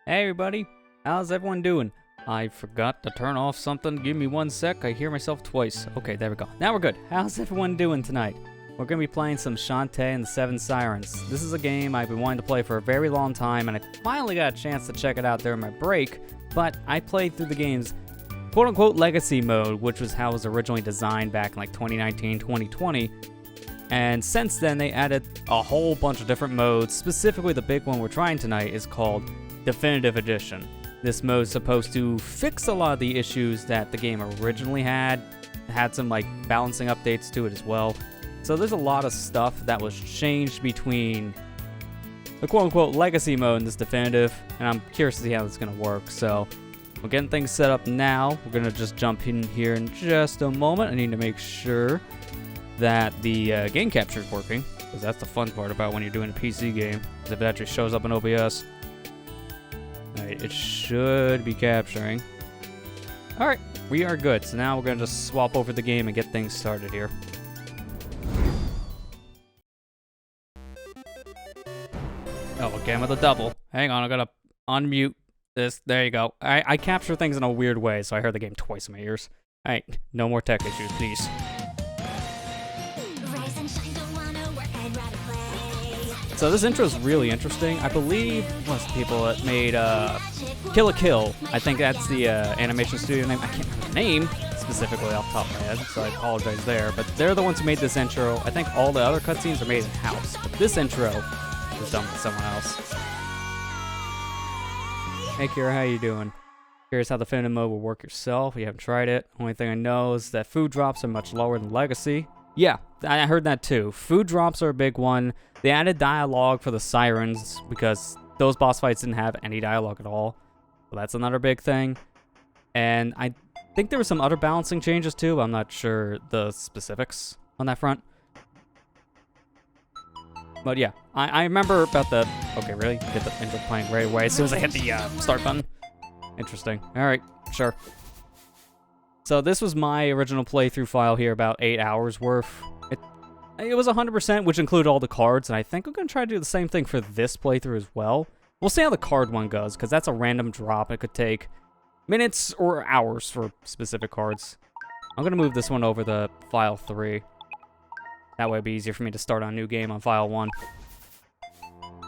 Hey everybody, how's everyone doing? I forgot to turn off something. Give me 1 sec. I hear myself twice. Okay, there we go. Now we're good. How's everyone doing tonight? We're going to be playing some Shantae and the Seven Sirens. This is a game I've been wanting to play for a very long time, and I finally got a chance to check it out during my break, but I played through the game's quote-unquote legacy mode, which was how it was originally designed back in like 2019, 2020. And since then, they added a whole bunch of different modes. Specifically, the big one we're trying tonight is called Definitive Edition. This mode's supposed to fix a lot of the issues that the game originally had some like balancing updates to it as well. So there's a lot of stuff that was changed between the quote-unquote legacy mode and this definitive, and I'm curious to see how it's going to work. So we're getting things set up now. We're going to just jump in here in just a moment. I need to make sure that the game capture is working, because that's the fun part about when you're doing a PC game, is if it actually shows up in OBS. Alright, it should be capturing. Alright, we are good. So now we're going to just swap over the game and get things started here. Oh, again with a double. Hang on, I gotta unmute this. There you go. I capture things in a weird way, so I heard the game twice in my ears. Alright, no more tech issues, please. So this intro is really interesting. I believe one of the people that made Kill la Kill. I think that's the animation studio name. I can't remember the name specifically off the top of my head, so I apologize there. But they're the ones who made this intro. I think all the other cutscenes are made in-house, but this intro was done with someone else. Hey Kira, how you doing? Here's how the definitive mode will work yourself. You haven't tried it. Only thing I know is that food drops are much lower than Legacy. Yeah, I heard that too. Food drops are a big one. They added dialogue for the Sirens because those boss fights didn't have any dialogue at all. So that's another big thing. And I think there were some other balancing changes too. I'm not sure the specifics on that front. But yeah, I remember about the... Okay, really? Get the intro playing right away as soon as I hit the start button. Interesting. Alright, sure. So this was my original playthrough file here, about 8 hours worth. It was 100%, which included all the cards, and I think I'm going to try to do the same thing for this playthrough as well. We'll see how the card one goes, because that's a random drop. It could take minutes or hours for specific cards. I'm going to move this one over to file 3. That way it'd be easier for me to start on a new game on file 1.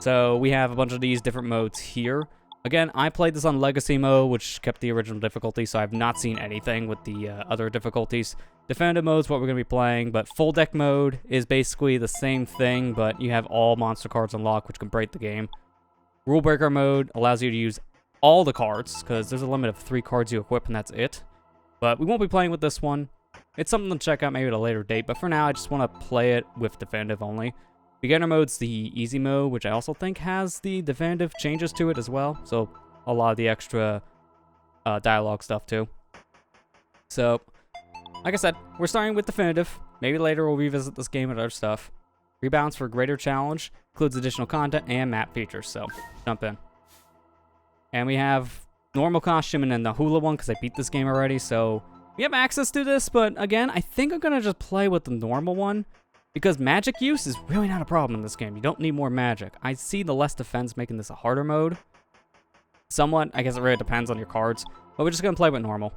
So we have a bunch of these different modes here. Again, I played this on Legacy mode, which kept the original difficulty, so I've not seen anything with the other difficulties. Definitive mode is what we're going to be playing, but full deck mode is basically the same thing, but you have all monster cards unlocked, which can break the game. Rule breaker mode allows you to use all the cards, because there's a limit of 3 cards you equip, and that's it. But we won't be playing with this one. It's something to check out maybe at a later date, but for now, I just want to play it with definitive only. Beginner mode's the easy mode, which I also think has the definitive changes to it as well. So a lot of the extra dialogue stuff too. So, like I said, we're starting with definitive. Maybe later we'll revisit this game with other stuff. Rebalance for greater challenge includes additional content and map features. So jump in. And we have normal costume and then the hula one because I beat this game already. So we have access to this, but again, I think I'm gonna just play with the normal one. Because magic use is really not a problem in this game. You don't need more magic. I see the less defense making this a harder mode. Somewhat, I guess it really depends on your cards. But we're just going to play with normal.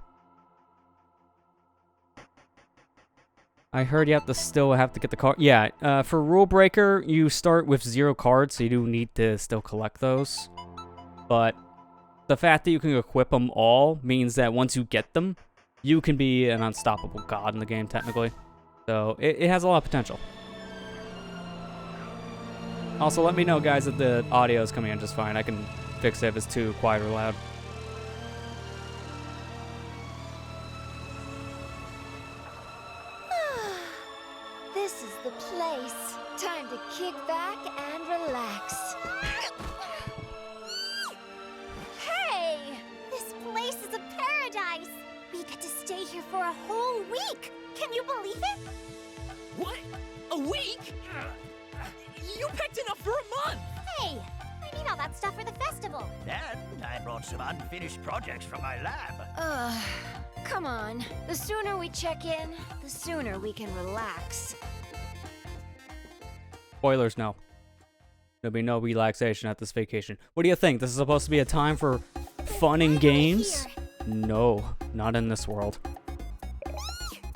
I heard you still have to get the card. Yeah, for Rule Breaker, you start with 0 cards, so you do need to still collect those. But the fact that you can equip them all means that once you get them, you can be an unstoppable god in the game, technically. So, it has a lot of potential. Also, let me know, guys, if the audio is coming in just fine. I can fix it if it's too quiet or loud. This is the place. Time to kick back and relax. Hey! This place is a paradise. We get to stay here for a whole week. Can you believe it? What? A week? You picked enough for a month! Hey, I need all that stuff for the festival. And I brought some unfinished projects from my lab. Come on. The sooner we check in, the sooner we can relax. Spoilers, no. There'll be no relaxation at this vacation. What do you think? This is supposed to be a time for fun and games? No, not in this world.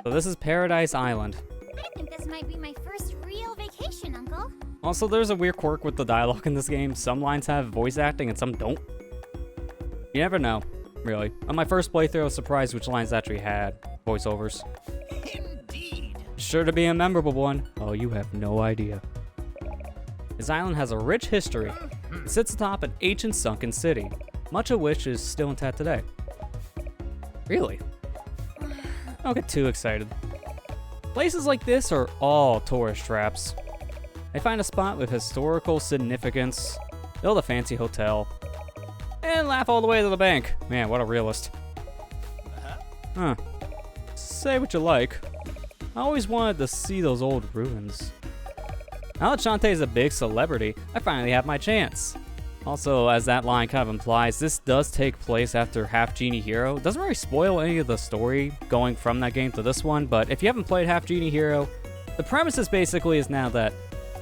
So this is Paradise Island. I think this might be my first real vacation, Uncle. Also, there's a weird quirk with the dialogue in this game. Some lines have voice acting and some don't. You never know, really. On my first playthrough, I was surprised which lines actually had voiceovers. Indeed. Sure to be a memorable one. Oh, you have no idea. This island has a rich history. It sits atop an ancient sunken city, much of which is still intact today. Really? Don't get too excited. Places like this are all tourist traps. They find a spot with historical significance, build a fancy hotel, and laugh all the way to the bank. Man, what a realist. Huh. Say what you like. I always wanted to see those old ruins. Now that Shantae is a big celebrity, I finally have my chance. Also, as that line kind of implies, this does take place after Half Genie Hero. It doesn't really spoil any of the story going from that game to this one, but if you haven't played Half Genie Hero, the premise is basically now that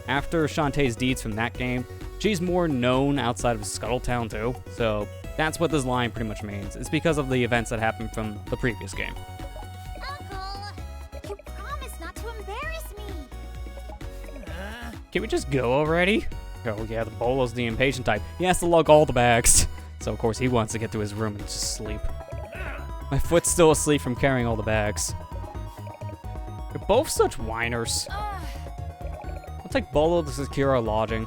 after Shantae's deeds from that game, she's more known outside of Scuttletown too. So that's what this line pretty much means. It's because of the events that happened from the previous game. Uncle, you promised not to embarrass me. Can we just go already? Oh yeah, the Bolo's the impatient type. He has to lug all the bags. So of course he wants to get to his room and just sleep. My foot's still asleep from carrying all the bags. You're both such whiners. I'll take Bolo to secure our lodging.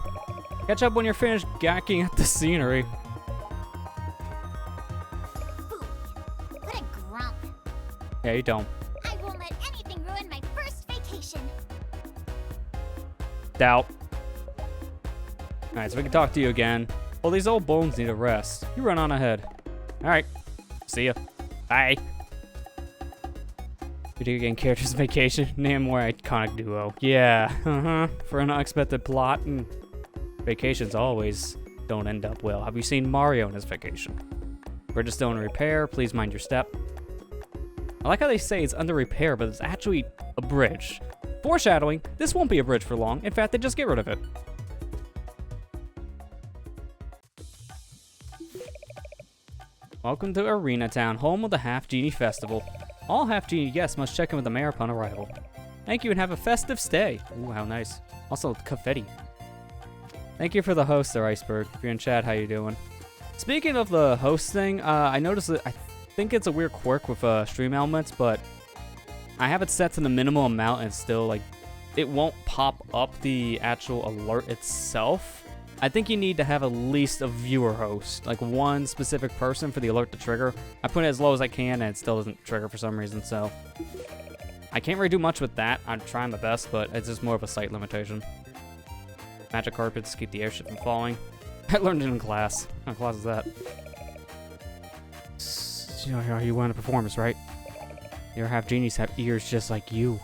Catch up when you're finished gawking at the scenery. Fool. What a grump. Yeah, you don't. I won't let anything ruin my first vacation. Doubt. Alright, so we can talk to you again. Well, these old bones need a rest. You run on ahead. Alright. See ya. Bye. Video game characters vacation. Name more iconic duo. Yeah. For an unexpected plot, and vacations always don't end up well. Have you seen Mario in his vacation? Bridge is still in repair. Please mind your step. I like how they say it's under repair, but it's actually a bridge. Foreshadowing, this won't be a bridge for long. In fact, they just get rid of it. Welcome to Arena Town, home of the Half Genie Festival. All Half Genie guests must check in with the mayor upon arrival. Thank you and have a festive stay. Ooh, how nice. Also, confetti. Thank you for the host there, Iceberg. If you're in chat, how you doing? Speaking of the host thing, I noticed that I think it's a weird quirk with stream elements, but I have it set to the minimal amount and still, like, it won't pop up the actual alert itself. I think you need to have at least a viewer host, like one specific person for the alert to trigger. I put it as low as I can and it still doesn't trigger for some reason, so I can't really do much with that. I'm trying my best, but it's just more of a site limitation. Magic carpets keep the airship from falling. I learned it in class. What kind of class is that? You want a performance, right? Your Half Genies have ears just like you.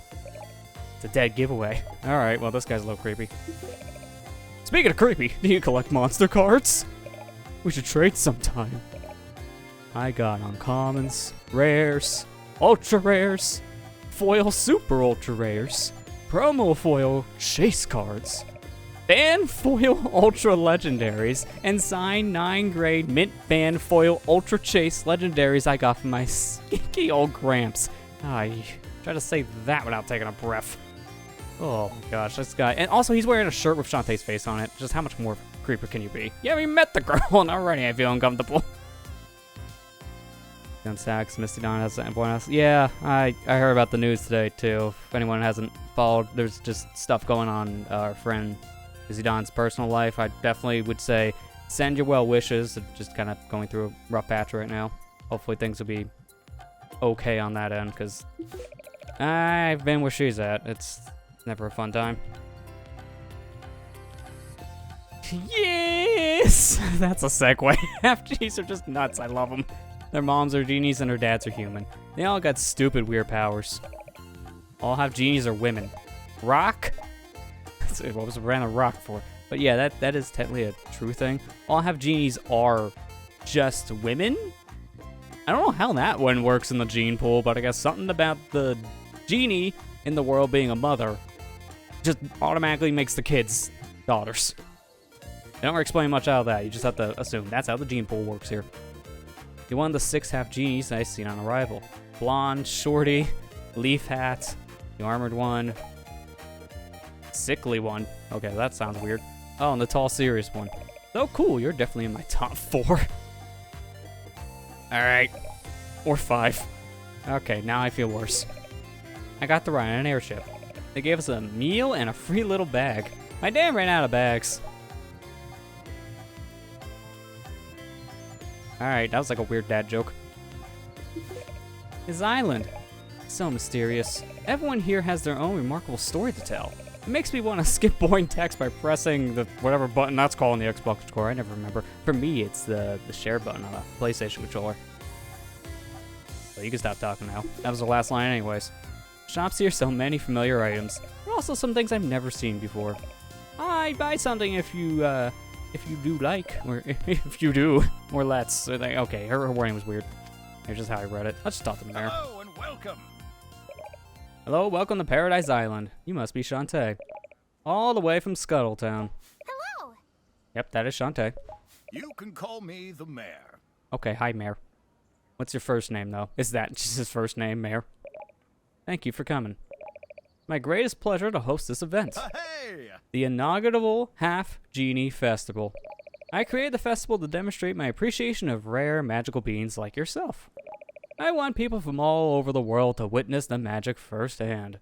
It's a dead giveaway. Alright, well this guy's a little creepy. Speaking of creepy, do you collect monster cards? We should trade sometime. I got uncommons, rares, ultra rares, foil super ultra rares, promo foil chase cards, fan foil ultra legendaries, and signed 9 grade mint fan foil ultra chase legendaries I got from my skinky old gramps. I try to say that without taking a breath. Oh my gosh, this guy. And also, he's wearing a shirt with Shantae's face on it. Just how much more creeper can you be? You haven't even met the girl, and already I feel uncomfortable. Gun Sacks, Misty Dawn has an else. Yeah, I heard about the news today, too. If anyone hasn't followed, there's just stuff going on our friend Misty Dawn's personal life. I definitely would say send your well wishes. Just kind of going through a rough patch right now. Hopefully things will be okay on that end, because I've been where she's at. It's never a fun time. Yes! That's a segue. Half genies are just nuts. I love them. Their moms are genies and their dads are human. They all got stupid weird powers. All half genies are women. Rock? What was random rock for? But yeah, that is technically a true thing. All half genies are just women? I don't know how that one works in the gene pool, but I guess something about the genie in the world being a mother just automatically makes the kids daughters. They don't explain much out of that. You just have to assume that's how the gene pool works here. You're one of the 6 half genies I've seen on arrival. Blonde, shorty, leaf hat, the armored one, sickly one. Okay, that sounds weird. Oh, and the tall, serious one. Oh, cool. You're definitely in my top 4. All right. Or 5. Okay, now I feel worse. I got to ride on an airship. They gave us a meal and a free little bag. My dad ran out of bags. Alright, that was like a weird dad joke. His island. So mysterious. Everyone here has their own remarkable story to tell. It makes me want to skip boring text by pressing the whatever button that's called in the Xbox controller. I never remember. For me, it's the share button on a PlayStation controller. Well, you can stop talking now. That was the last line anyways. Shops here sell many familiar items. There are also some things I've never seen before. I'd buy something if you do like, or if you do, or let's. Okay, her warning was weird. Here's just how I read it. Let's just talk to the mayor. Hello and welcome. Hello, welcome to Paradise Island. You must be Shantae. All the way from Scuttletown. Hello. Yep, that is Shantae. You can call me the mayor. Okay, hi, Mayor. What's your first name, though? Is that just his first name, Mayor? Thank you for coming. My greatest pleasure to host this event. Hey! The inaugural Half Genie Festival. I created the festival to demonstrate my appreciation of rare magical beings like yourself. I want people from all over the world to witness the magic firsthand.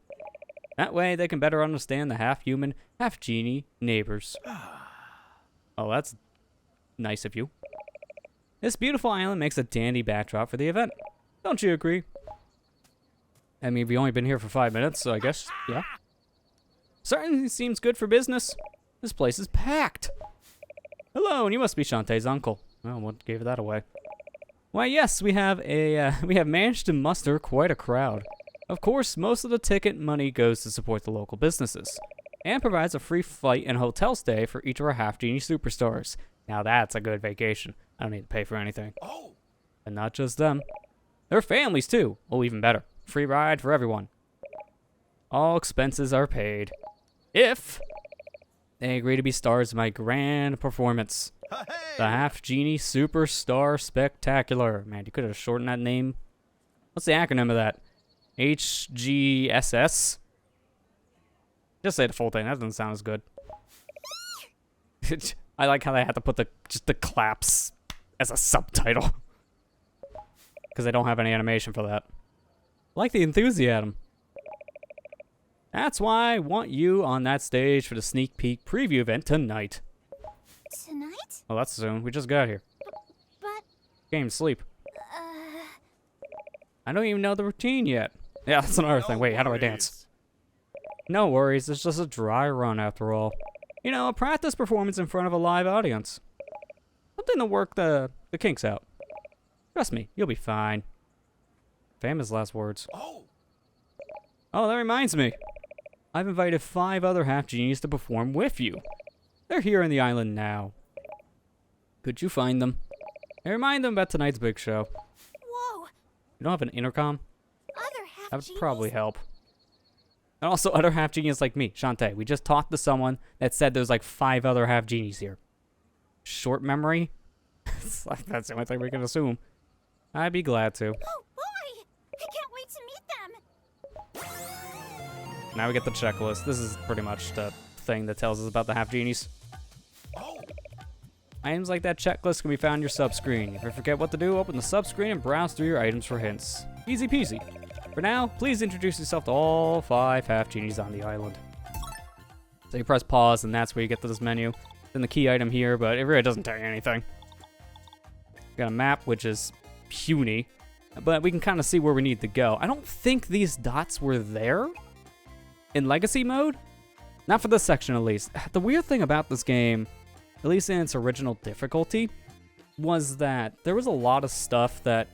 That way they can better understand the half-human, half-genie neighbors. Oh, that's nice of you. This beautiful island makes a dandy backdrop for the event. Don't you agree? I mean, we've only been here for 5 minutes, so I guess, yeah. Certainly seems good for business. This place is packed. Hello, and you must be Shantae's uncle. Oh, what gave that away? Why, yes, we have managed to muster quite a crowd. Of course, most of the ticket money goes to support the local businesses, and provides a free flight and hotel stay for each of our half-genie superstars. Now that's a good vacation. I don't need to pay for anything. Oh, And not just them. Their families, too. Oh, even better. Free ride for everyone. All expenses are paid. If they agree to be stars in my grand performance. The hey! Half Genie Superstar Spectacular. Man, you could have shortened that name. What's the acronym of that? HGSS? Just say the full thing. That doesn't sound as good. I like how they had to put just the claps as a subtitle. Because they don't have any animation for that. I like the enthusiasm. That's why I want you on that stage for the sneak peek preview event tonight. Tonight? Well, that's soon. We just got here. But, Game sleep. I don't even know the routine yet. Yeah, that's another thing. Wait, how do I dance? No worries. It's just a dry run after all. You know, a practice performance in front of a live audience. Something to work the kinks out. Trust me, you'll be fine. Famous last words. Oh, that reminds me. I've invited 5 other half-genies to perform with you. They're here on the island now. Could you find them? And remind them about tonight's big show. whoa, You don't have an intercom? other That would half-genies? probably help. And also other half-genies like me, Shantae. We just talked to someone that said there's like 5 other half-genies here. Short memory? It's like, that's the only thing we can assume. I'd be glad to. Oh boy! I can't wait to meet them! Now we get the checklist. This is pretty much the thing that tells us about the half-genies. Items like that checklist can be found in your sub-screen. If you forget what to do, open the sub-screen and browse through your items for hints. Easy peasy. For now, please introduce yourself to all 5 half-genies on the island. So you press pause, and that's where you get to this menu. It's in the key item here, but it really doesn't tell you anything. We got a map, which is puny, but we can kind of see where we need to go. I don't think these dots were there in Legacy mode. Not for this section, at least. The weird thing about this game, at least in its original difficulty, was that there was a lot of stuff that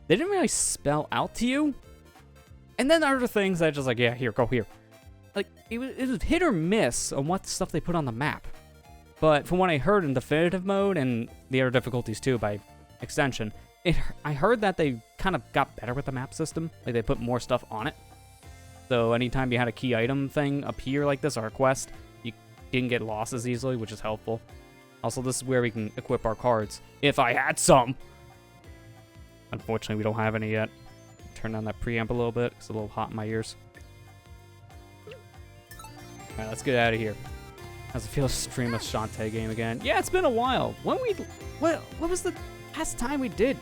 they didn't really spell out to you. And then other things that just like, yeah, here, go here. Like, it was hit or miss on what stuff they put on the map. But from what I heard in definitive mode, and the other difficulties too by extension, I heard that they kind of got better with the map system. Like, they put more stuff on it. So anytime you had a key item thing appear like this, or a quest, you didn't get lost as easily, which is helpful. Also, this is where we can equip our cards. If I had some! Unfortunately, we don't have any yet. Turn down that preamp a little bit. It's a little hot in my ears. Alright, let's get out of here. How's it feel to stream a Shantae game again? Yeah, it's been a while. What was the last time we did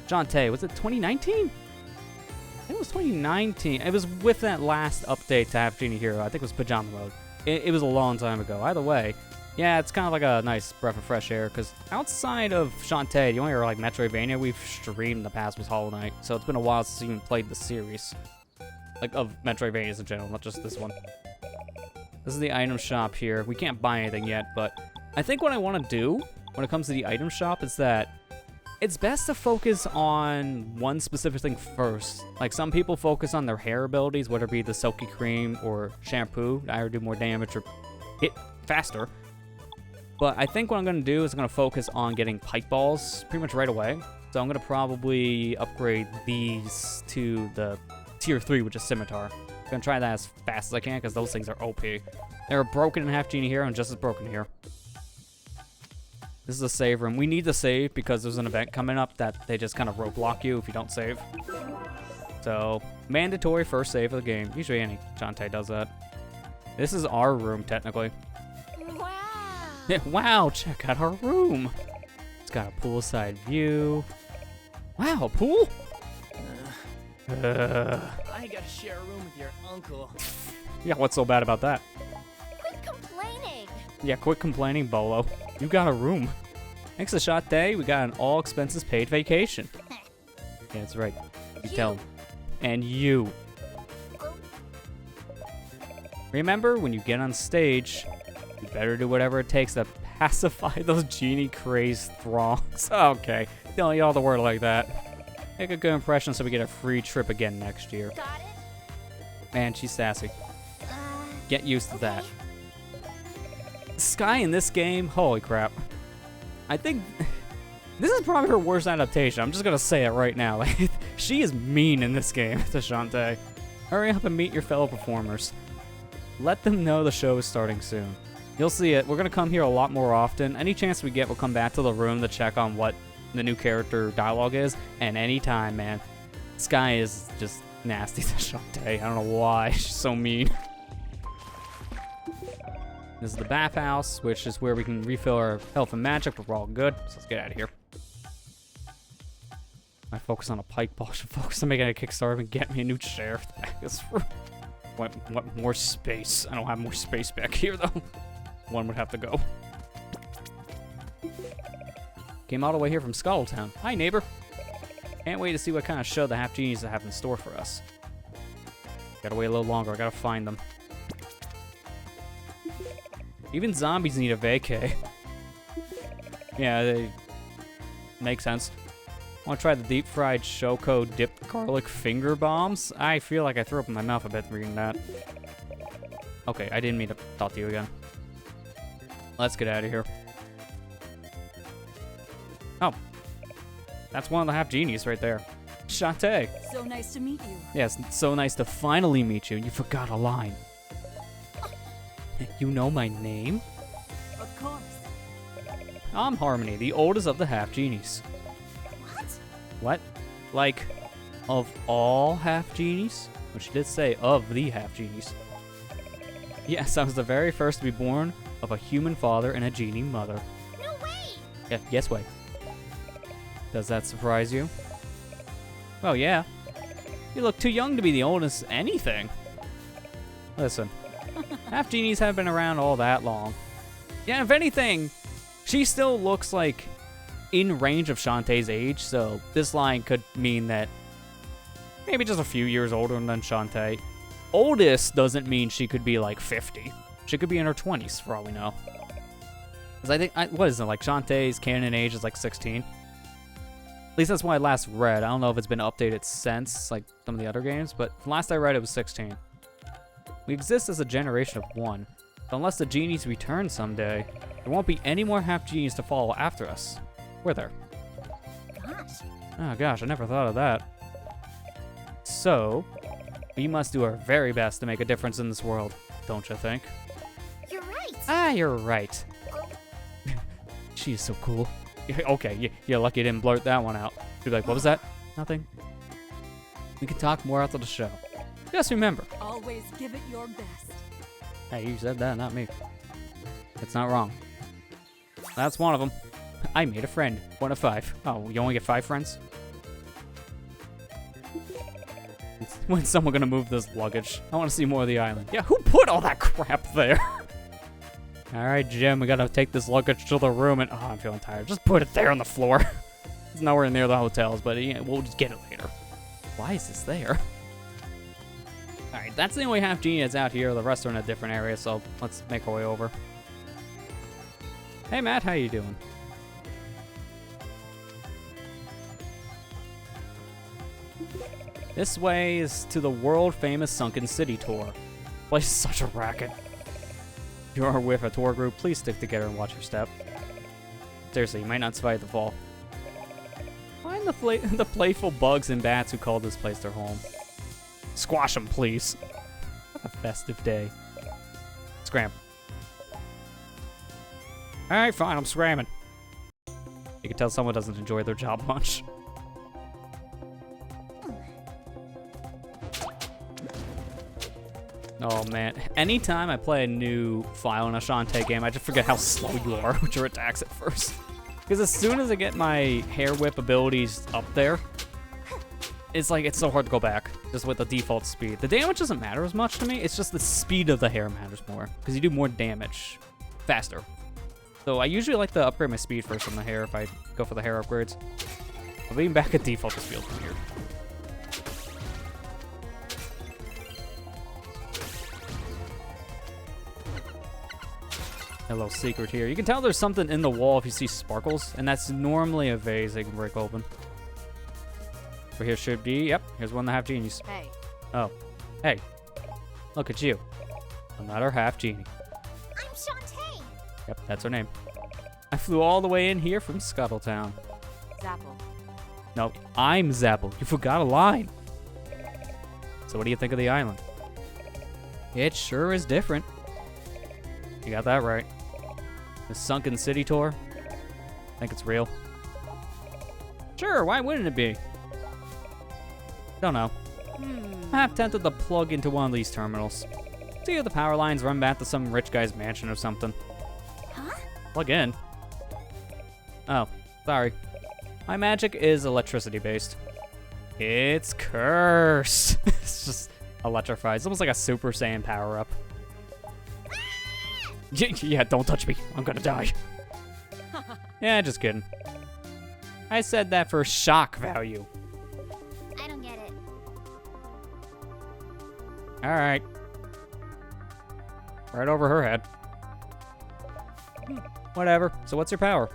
Shantae? Was it 2019? I think it was 2019. It was with that last update to Half Genie Hero. I think it was Pajama Mode. It was a long time ago. Either way, yeah, it's kind of like a nice breath of fresh air, because outside of Shantae, the only like Metroidvania we've streamed in the past was Hollow Knight, so it's been a while since we even played the series. Like, of Metroidvanias in general, not just this one. This is the item shop here. We can't buy anything yet, but I think what I want to do when it comes to the item shop is that it's best to focus on one specific thing first. Like, some people focus on their hair abilities, whether it be the Silky Cream or Shampoo, to either do more damage or hit faster. But I think what I'm going to do is I'm going to focus on getting Pipe Balls pretty much right away. So I'm going to probably upgrade these to the Tier 3, which is Scimitar. I'm going to try that as fast as I can, because those things are OP. They're broken in Half Genie Hero and just as broken here. This is a save room. We need to save because there's an event coming up that they just kind of roadblock you if you don't save. So, mandatory first save of the game. Usually any Shantae does that. This is our room, technically. Wow. Wow, check out our room. It's got a poolside view. Wow, a pool? I gotta share a room with your uncle. Yeah, what's so bad about that? Quit complaining. Yeah, quit complaining, Bolo. You got a room. Thanks to Shantae, we got an all-expenses-paid vacation. Yeah, that's right. You tell him. And you. Remember, when you get on stage, you better do whatever it takes to pacify those genie-crazed throngs. Okay, don't need all the word like that. Make a good impression so we get a free trip again next year. Got it? Man, she's sassy. Get used to that. Okay. Sky in this game, holy crap. I think this is probably her worst adaptation. I'm just gonna say it right now. She is mean in this game to Shantae. Hurry up and meet your fellow performers. Let them know the show is starting soon. You'll see it. We're gonna come here a lot more often. Any chance we get, we'll come back to the room to check on what the new character dialogue is. And anytime, man, Sky is just nasty to Shantae. I don't know why. She's so mean. This is the bathhouse, which is where we can refill our health and magic, but we're all good. So let's get out of here. I focus on a Pipe Ball. I should focus on making a Kickstarter and get me a new chair. What more space? I don't have more space back here, though. One would have to go. Came all the way here from Scuttletown. Hi, neighbor. Can't wait to see what kind of show the Half Genies have in store for us. Gotta wait a little longer. I gotta find them. Even zombies need a vacay. Yeah, they make sense. Want to try the deep fried Shoko dipped garlic finger bombs? I feel like I threw up in my mouth a bit reading that. Okay, I didn't mean to talk to you again. Let's get out of here. Oh, that's one of the Half Genies right there. Shantae. So nice to meet you. Yes, it's so nice to finally meet you. You forgot a line. You know my name? Of course. I'm Harmony, the oldest of the Half Genies. What? What? Like, of all Half Genies? Well, she did say of the Half Genies. Yes, I was the very first to be born of a human father and a genie mother. No way! Yeah, yes way. Does that surprise you? Well, yeah. You look too young to be the oldest anything. Listen, Half Genies haven't been around all that long. Yeah, if anything, she still looks like in range of Shantae's age, so this line could mean that maybe just a few years older than Shantae. Oldest doesn't mean she could be like 50. She could be in her 20s for all we know. Because I think, what is it, like Shantae's canon age is like 16? At least that's what I last read. I don't know if it's been updated since, like some of the other games, but last I read it was 16. We exist as a generation of one, but unless the genies return someday, there won't be any more Half Genies to follow after us. We're there. Gosh. Oh gosh, I never thought of that. So, we must do our very best to make a difference in this world, don't you think? You're right. Ah, you're right. She is so cool. Okay, you're lucky I didn't blurt that one out. She'd be like, what was that? Nothing. We can talk more after the show. Just remember. Always give it your best. Hey, you said that, not me. It's not wrong. That's one of them. I made a friend. 1 of 5. Oh, you only get 5 friends? When's someone gonna move this luggage? I want to see more of the island. Yeah, who put all that crap there? Alright, Jim, we gotta take this luggage to the room and... Oh, I'm feeling tired. Just put it there on the floor. It's nowhere near the hotels, but yeah, we'll just get it later. Why is this there? Alright, that's the only half genie that's out here. The rest are in a different area, so let's make our way over. Hey, Matt, how you doing? This way is to the world-famous Sunken City tour. Place is such a racket. If you are with a tour group, please stick together and watch your step. Seriously, you might not survive the fall. Find the playful bugs and bats who call this place their home. Squash them, please. What a festive day. Scram. Alright, fine, I'm scramming. You can tell someone doesn't enjoy their job much. Oh man, anytime I play a new file in a Shantae game, I just forget how slow you are with your attacks at first. Because as soon as I get my hair whip abilities up there, it's so hard to go back, just with the default speed. The damage doesn't matter as much to me, it's just the speed of the hair matters more, because you do more damage faster. So I usually like to upgrade my speed first on the hair if I go for the hair upgrades. But being back at default just feels weird. A little secret here. You can tell there's something in the wall if you see sparkles, and that's normally a vase they can break open. But here should be, yep, here's one and a half genies. Hey. Oh, hey, look at you. Another half genie. I'm Shantae. Yep, that's her name. I flew all the way in here from Scuttletown. Zapple. No, I'm Zapple. You forgot a line. So what do you think of the island? It sure is different. You got that right. The Sunken City tour? Think it's real? Sure, why wouldn't it be? Don't know. I'm half tempted to plug into one of these terminals. See if the power lines run back to some rich guy's mansion or something. Huh? Plug in. Oh, sorry. My magic is electricity based. It's cursed. It's just electrified. It's almost like a Super Saiyan power up. Yeah, don't touch me. I'm gonna die. Yeah, just kidding. I said that for shock value. I don't get it. Alright. Right over her head. Whatever. So what's your power?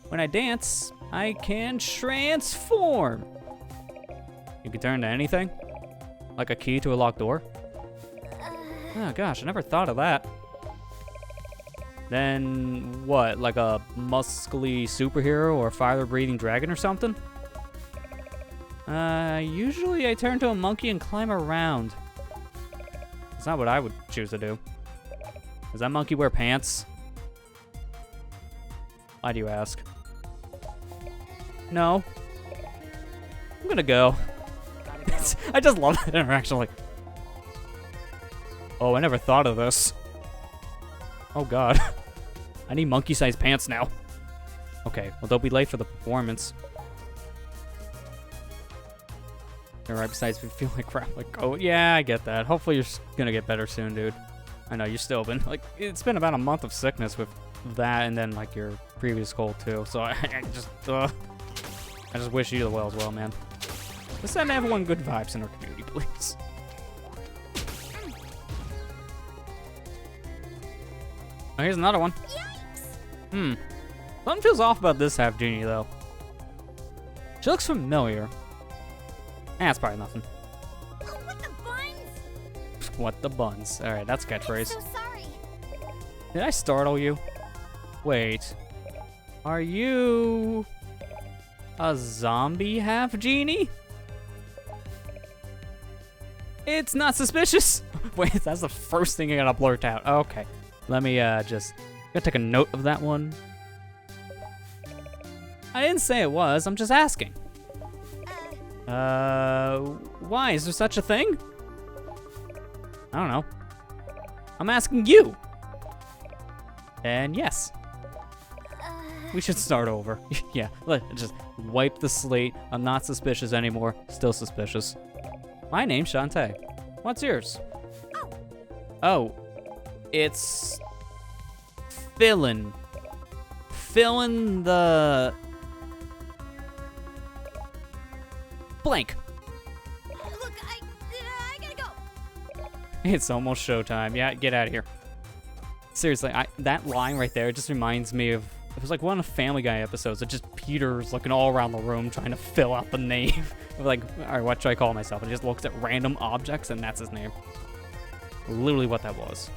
When I dance, I can transform. You can turn to anything? Like a key to a locked door? Oh gosh, I never thought of that. Then what, like a muscly superhero or fire-breathing dragon or something? Usually I turn to a monkey and climb around. That's not what I would choose to do. Does that monkey wear pants? Why do you ask? No. I'm gonna go. I just love that interaction, like... Oh, I never thought of this. Oh god. I need monkey-sized pants now. Okay, well, don't be late for the performance. You're right besides me feel like crap. Like, oh, yeah, I get that. Hopefully you're gonna get better soon, dude. I know, you've still been, like, it's been about a month of sickness with that and then, like, your previous cold, too. So I just wish you the well as well, man. Let's send everyone good vibes in our community, please. Oh, here's another one. Yikes! Something feels off about this half genie, though. She looks familiar. That's probably nothing. Oh, what the buns? What the buns? Alright, that's catchphrase. I'm so sorry. Did I startle you? Wait. Are you... a zombie half genie? It's not suspicious. Wait, that's the first thing I gotta blurt out. Okay. Let me just... gotta take a note of that one. I didn't say it was. I'm just asking. Why? Is there such a thing? I don't know. I'm asking you. And yes. We should start over. Yeah, let's just wipe the slate. I'm not suspicious anymore. Still suspicious. My name's Shantae. What's yours? Oh, it's Fill in the blank. Look, I gotta go. It's almost showtime. Yeah, get out of here. Seriously, that line right there just reminds me of, it was like one of the Family Guy episodes. It's just Peter's looking all around the room trying to fill out the name. Like, all right, what should I call myself? And he just looks at random objects and that's his name. Literally what that was.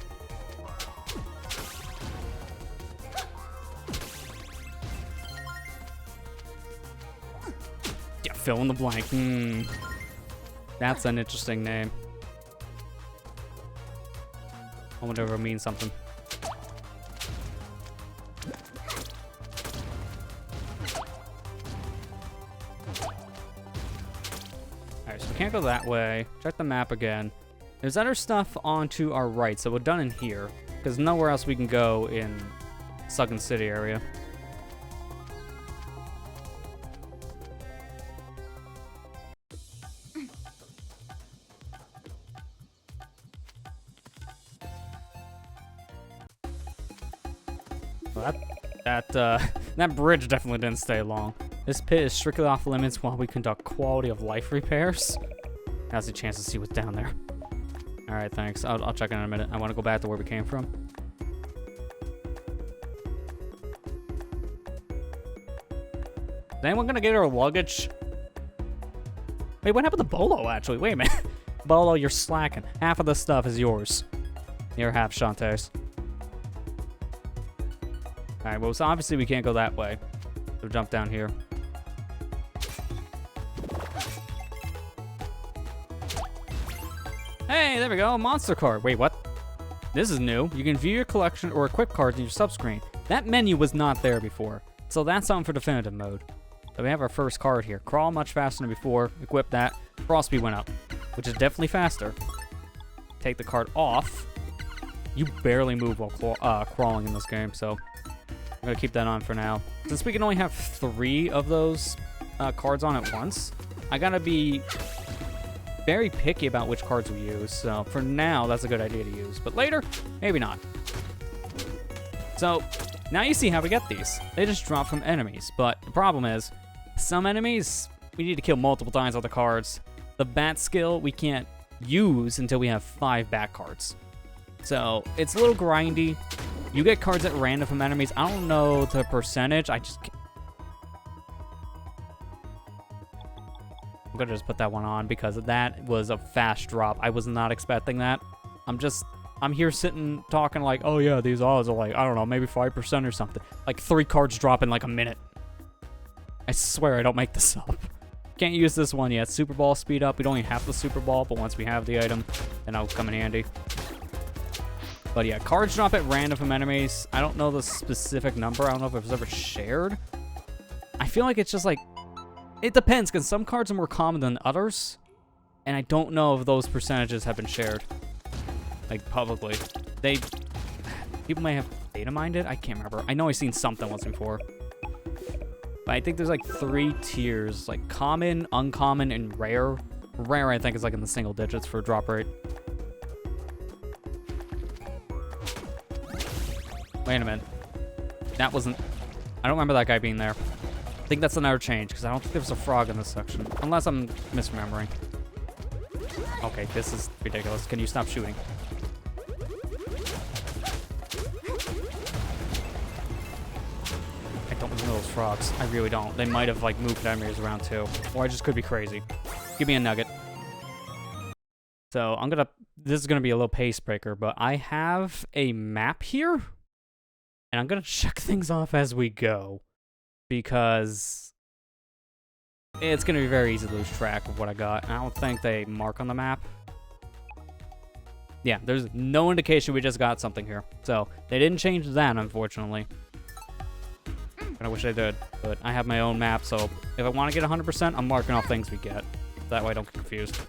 Yeah, fill in the blank. That's an interesting name. I wonder if it means something. Alright, so we can't go that way. Check the map again. There's other stuff onto our right, so we're done in here. Because nowhere else we can go in Sunken City area. Well, that bridge definitely didn't stay long. This pit is strictly off limits while we conduct quality of life repairs. Now's the chance to see what's down there. Alright, thanks. I'll check in a minute. I want to go back to where we came from. Is anyone gonna get our luggage? Wait, what happened to Bolo, actually? Wait a minute. Bolo, you're slacking. Half of the stuff is yours. You're half Shantae's. Alright, well, so obviously we can't go that way. So jump down here. Hey, there we go, a monster card. Wait, what? This is new. You can view your collection or equip cards in your subscreen. That menu was not there before, so that's something for definitive mode. So we have our first card here. Crawl much faster than before. Equip that. Crawl speed went up, which is definitely faster. Take the card off. You barely move while crawling in this game, so I'm gonna keep that on for now. Since we can only have 3 of those cards on at once, I gotta be very picky about which cards we use. So for now, that's a good idea to use. But later, maybe not. So now you see how we get these. They just drop from enemies. But the problem is, some enemies, we need to kill multiple times with the cards. The bat skill, we can't use until we have 5 bat cards. So it's a little grindy. You get cards at random from enemies. I don't know the percentage. I'm gonna just put that one on because that was a fast drop. I was not expecting that. I'm here sitting talking like, oh yeah, these odds are like, I don't know, maybe 5% or something. Like 3 cards drop in like a minute. I swear I don't make this up. Can't use this one yet. Super Ball speed up. We don't even have the Super Ball, but once we have the item, then that'll come in handy. But yeah, cards drop at random from enemies. I don't know the specific number. I don't know if it was ever shared. I feel like it's just like, it depends, because some cards are more common than others. And I don't know if those percentages have been shared, like, publicly. People may have data mined it. I can't remember. I know I've seen something once before. But I think there's like 3 tiers, like common, uncommon, and rare. Rare, I think, is like in the single digits for drop rate. Wait a minute. That wasn't... I don't remember that guy being there. I think that's another change, because I don't think there was a frog in this section. Unless I'm misremembering. Okay, this is ridiculous. Can you stop shooting? I don't know those frogs. I really don't. They might have, like, moved enemies around, too. Or I just could be crazy. Give me a nugget. So, this is gonna be a little pace breaker, but I have a map here. And I'm gonna check things off as we go, because it's gonna be very easy to lose track of what I got. And I don't think they mark on the map. Yeah, there's no indication we just got something here. So they didn't change that, unfortunately. I wish I did, but I have my own map, so if I want to get 100%, I'm marking off things we get. That way I don't get confused.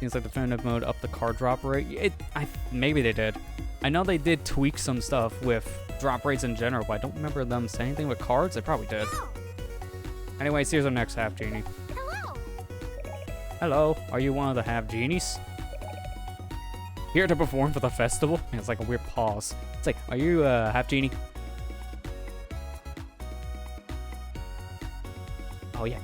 Seems like definitive mode up the card drop rate. Maybe they did. I know they did tweak some stuff with drop rates in general, but I don't remember them saying anything with cards. They probably did. Anyways, here's our next half genie. Hello. Hello, are you one of the half genies? Here to perform for the festival? It's like a weird pause. It's like, are you a half genie? Oh yeah.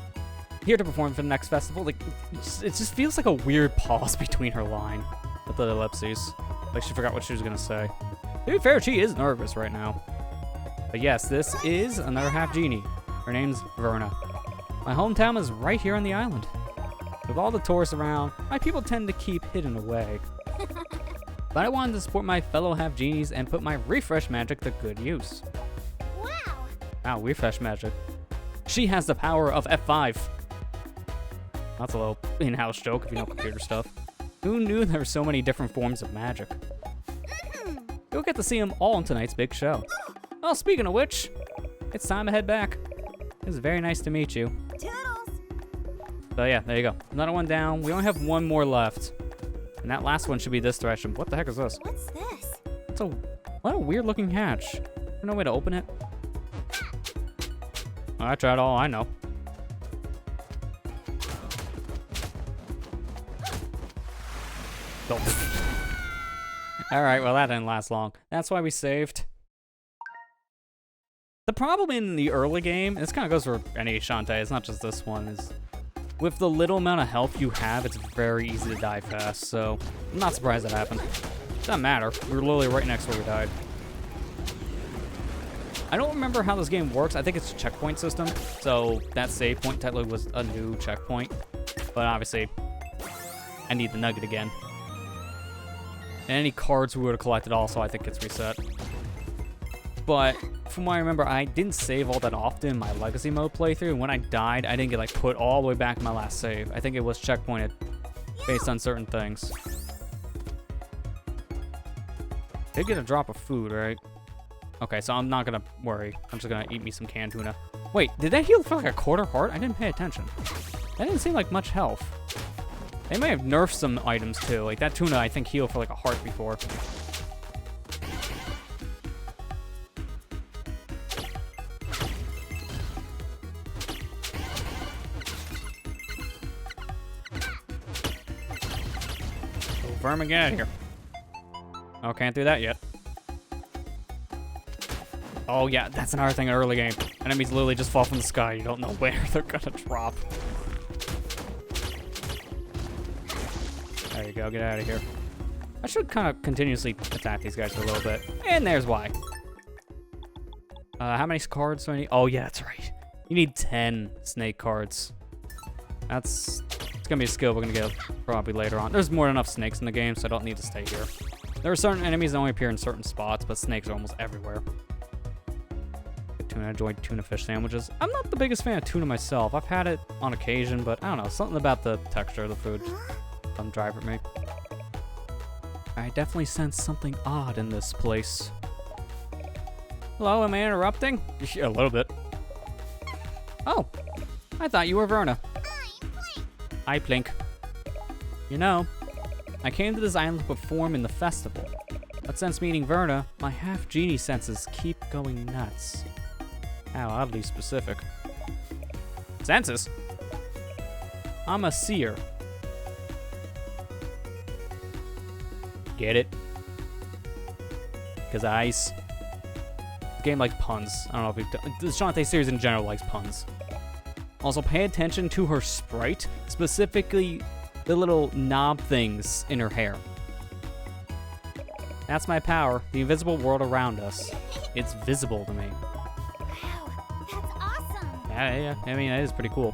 Here to perform for the next festival. Like, it just feels like a weird pause between her line with the ellipses. Like she forgot what she was gonna say. To be fair, she is nervous right now. But yes, this is another half genie. Her name's Verna. My hometown is right here on the island. With all the tourists around, my people tend to keep hidden away. But I wanted to support my fellow half genies and put my refresh magic to good use. Wow. Wow, refresh magic. She has the power of F5. That's a little in-house joke if you know computer stuff. Who knew there were so many different forms of magic? You'll get to see them all in tonight's big show. Oh, speaking of which, it's time to head back. It was very nice to meet you. Toodles. So yeah, there you go. Another one down. We only have one more left. And that last one should be this direction. What the heck is this? What's this? It's what a weird looking hatch. There's no way to open it. I tried all I know. Alright, well that didn't last long. That's why we saved. The problem in the early game, and this kind of goes for any Shantae, it's not just this one, is with the little amount of health you have, it's very easy to die fast, so I'm not surprised that happened. Doesn't matter, we were literally right next to where we died. I don't remember how this game works. I think it's a checkpoint system, so that save point technically was a new checkpoint. But obviously, I need the nugget again. And any cards we would have collected also, I think, gets reset. But from what I remember, I didn't save all that often in my legacy mode playthrough. And when I died, I didn't get like put all the way back in my last save. I think it was checkpointed based on certain things. Did get a drop of food, right? Okay, so I'm not gonna worry. I'm just gonna eat me some canned tuna. Wait, did that heal for like a quarter heart? I didn't pay attention. That didn't seem like much health. They may have nerfed some items too. Like that tuna, I think, healed for like a heart before. Oh, vermin, get out of here. Oh, can't do that yet. Oh yeah, that's another thing in early game. Enemies literally just fall from the sky. You don't know where they're gonna drop. There you go, get out of here. I should kind of continuously attack these guys for a little bit. And there's why. How many cards do I need? Oh yeah, that's right. You need 10 snake cards. It's gonna be a skill we're gonna get probably later on. There's more than enough snakes in the game, so I don't need to stay here. There are certain enemies that only appear in certain spots, but snakes are almost everywhere. I enjoy tuna fish sandwiches. I'm not the biggest fan of tuna myself. I've had it on occasion, but I don't know. Something about the texture of the food doesn't drive at me. I definitely sense something odd in this place. Hello, am I interrupting? A little bit. Oh, I thought you were Verna. Hi, Plink. You know, I came to this island to perform in the festival. But since meeting Verna, my half-genie senses keep going nuts. How oddly specific. Senses? I'm a seer. Get it? Because eyes. The game likes puns. I don't know if you've done. The Shantae series in general likes puns. Also, pay attention to her sprite, specifically the little knob things in her hair. That's my power, the invisible world around us. It's visible to me. Yeah, I mean, that is pretty cool.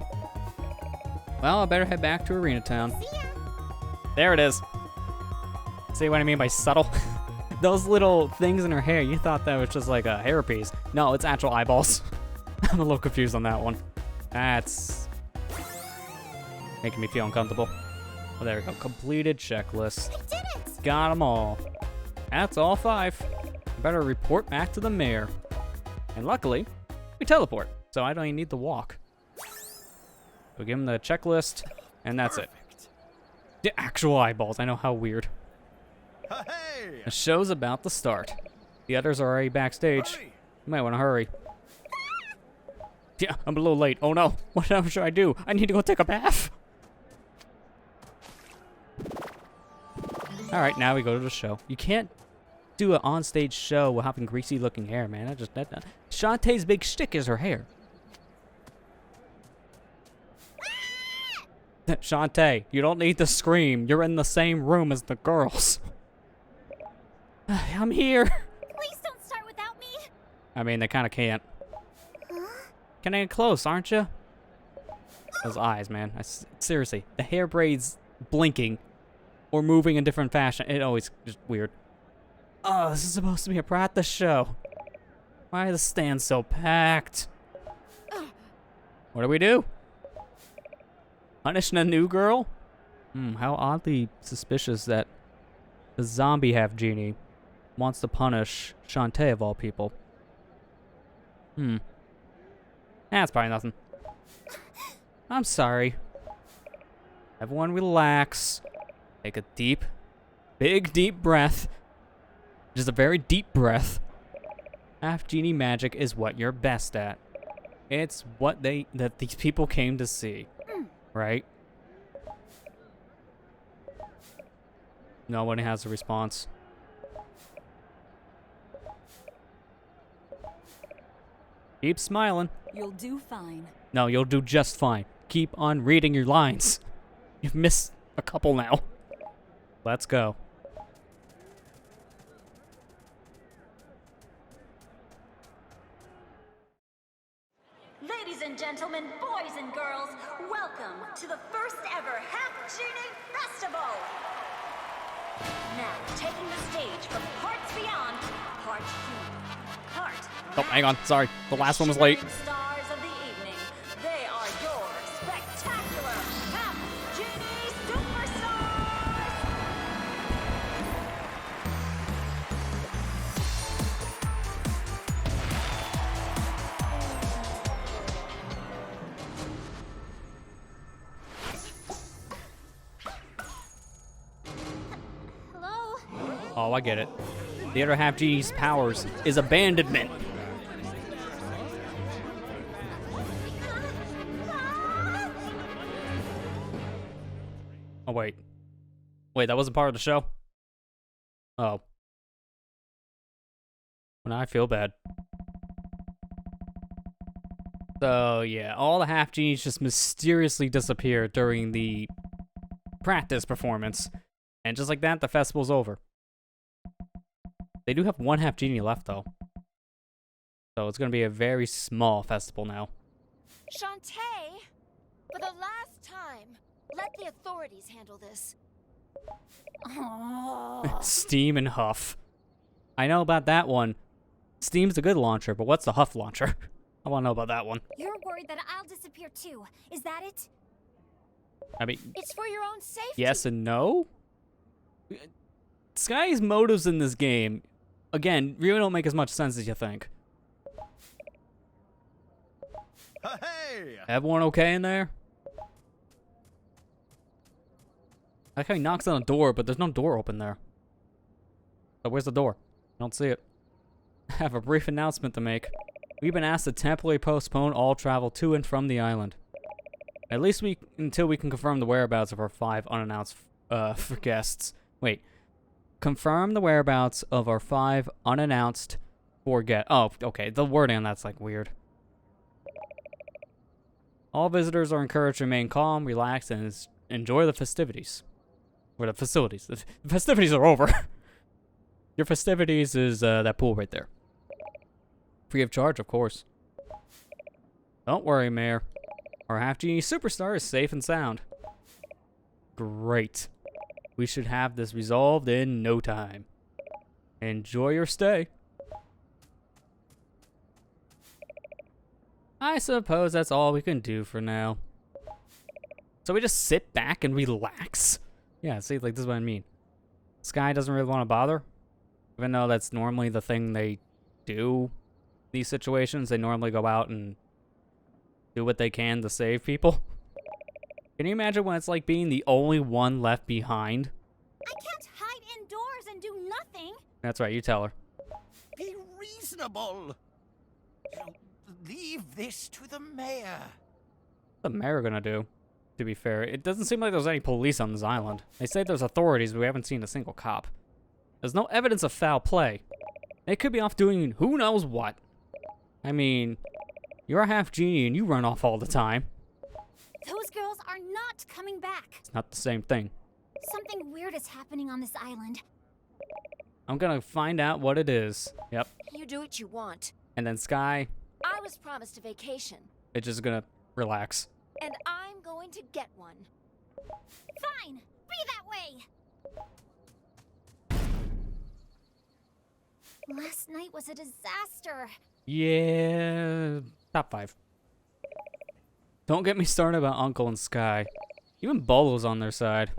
Well, I better head back to Arena Town. See ya. There it is. See what I mean by subtle? Those little things in her hair, you thought that was just like a hairpiece. No, it's actual eyeballs. I'm a little confused on that one. That's making me feel uncomfortable. Oh, there we go. Completed checklist. I did it. Got them all. That's all 5. I better report back to the mayor. And luckily, we teleport, so I don't even need to walk. We give him the checklist, and that's it. The actual eyeballs, I know, how weird. Hey! The show's about to start. The others are already backstage. Hurry. You might want to hurry. Yeah, I'm a little late. Oh no, what should I do? I need to go take a bath. Alright, now we go to the show. You can't do an onstage show with having greasy looking hair, man. Shantae's big shtick is her hair. Shantae, you don't need to scream. You're in the same room as the girls. I'm here. Please don't start without me. I mean, they kind of can't. Getting in close, aren't you? Those eyes, man. Seriously, the hair braids blinking or moving in different fashion. It always just weird. Oh, this is supposed to be a practice show. Why are the stands so packed? What do we do? Punishing a new girl? How oddly suspicious that the zombie half genie wants to punish Shantae of all people. That's probably nothing. I'm sorry. Everyone relax. Take a big deep breath. Just a very deep breath. Half genie magic is what you're best at. It's what that these people came to see. Right? Nobody has a response. Keep smiling. You'll do fine. No, you'll do just fine. Keep on reading your lines. You've missed a couple now. Let's go. Ladies and gentlemen, boys and girls, welcome to the first ever Half Genie Festival! Now, taking the stage from Parts Beyond, Part 2. Part. Oh, hang on. Sorry. The last one was late. Shimmering stars of the evening, they are your spectacular Half Genie Superstars! Hello? Oh, I get it. The other half genie's powers is abandonment. Oh, wait. Wait, that wasn't part of the show? Oh. Now I feel bad. So, yeah, all the half genies just mysteriously disappeared during the practice performance. And just like that, the festival's over. They do have one half genie left, though. So it's going to be a very small festival now. Shantae, for the last time, let the authorities handle this. Oh. Steam and Huff. I know about that one. Steam's a good launcher, but what's the Huff launcher? I want to know about that one. You're worried that I'll disappear too. Is that it? I mean, It's for your own safety. yes and no? Sky's motives in this game, again, really don't make as much sense as you think. Hey! Everyone okay in there? I like how he knocks on a door, but there's no door open there. So where's the door? I don't see it. I have a brief announcement to make. We've been asked to temporarily postpone all travel to and from the island. At least until we can confirm the whereabouts of our 5 unannounced guests. Wait. Confirm the whereabouts of our 5 unannounced Oh, okay. The wording on that's like weird. All visitors are encouraged to remain calm, relaxed, and enjoy the festivities. Or the facilities. The festivities are over. Your festivities is that pool right there. Free of charge, of course. Don't worry, Mayor. Our half-genie superstar is safe and sound. Great. We should have this resolved in no time. Enjoy your stay. I suppose that's all we can do for now. So we just sit back and relax? Yeah, see, like, this is what I mean. Sky doesn't really want to bother. Even though that's normally the thing they do. these situations, they normally go out and do what they can to save people. Can you imagine what it's like being the only one left behind? I can't hide indoors and do nothing. That's right, you tell her. Be reasonable. Leave this to the mayor. What's the mayor gonna do? To be fair, it doesn't seem like there's any police on this island. They say there's authorities, but we haven't seen a single cop. There's no evidence of foul play. They could be off doing who knows what. I mean, you're a half genie and you run off all the time. Those girls are not coming back. It's not the same thing. Something weird is happening on this island. I'm gonna find out what it is. Yep. You do what you want. And then Sky, I was promised a vacation, it's just gonna relax. and I'm going to get one. Fine, be that way. Last night was a disaster. Yeah, top 5. Don't get me started about Uncle and Sky. Even Bolo's on their side.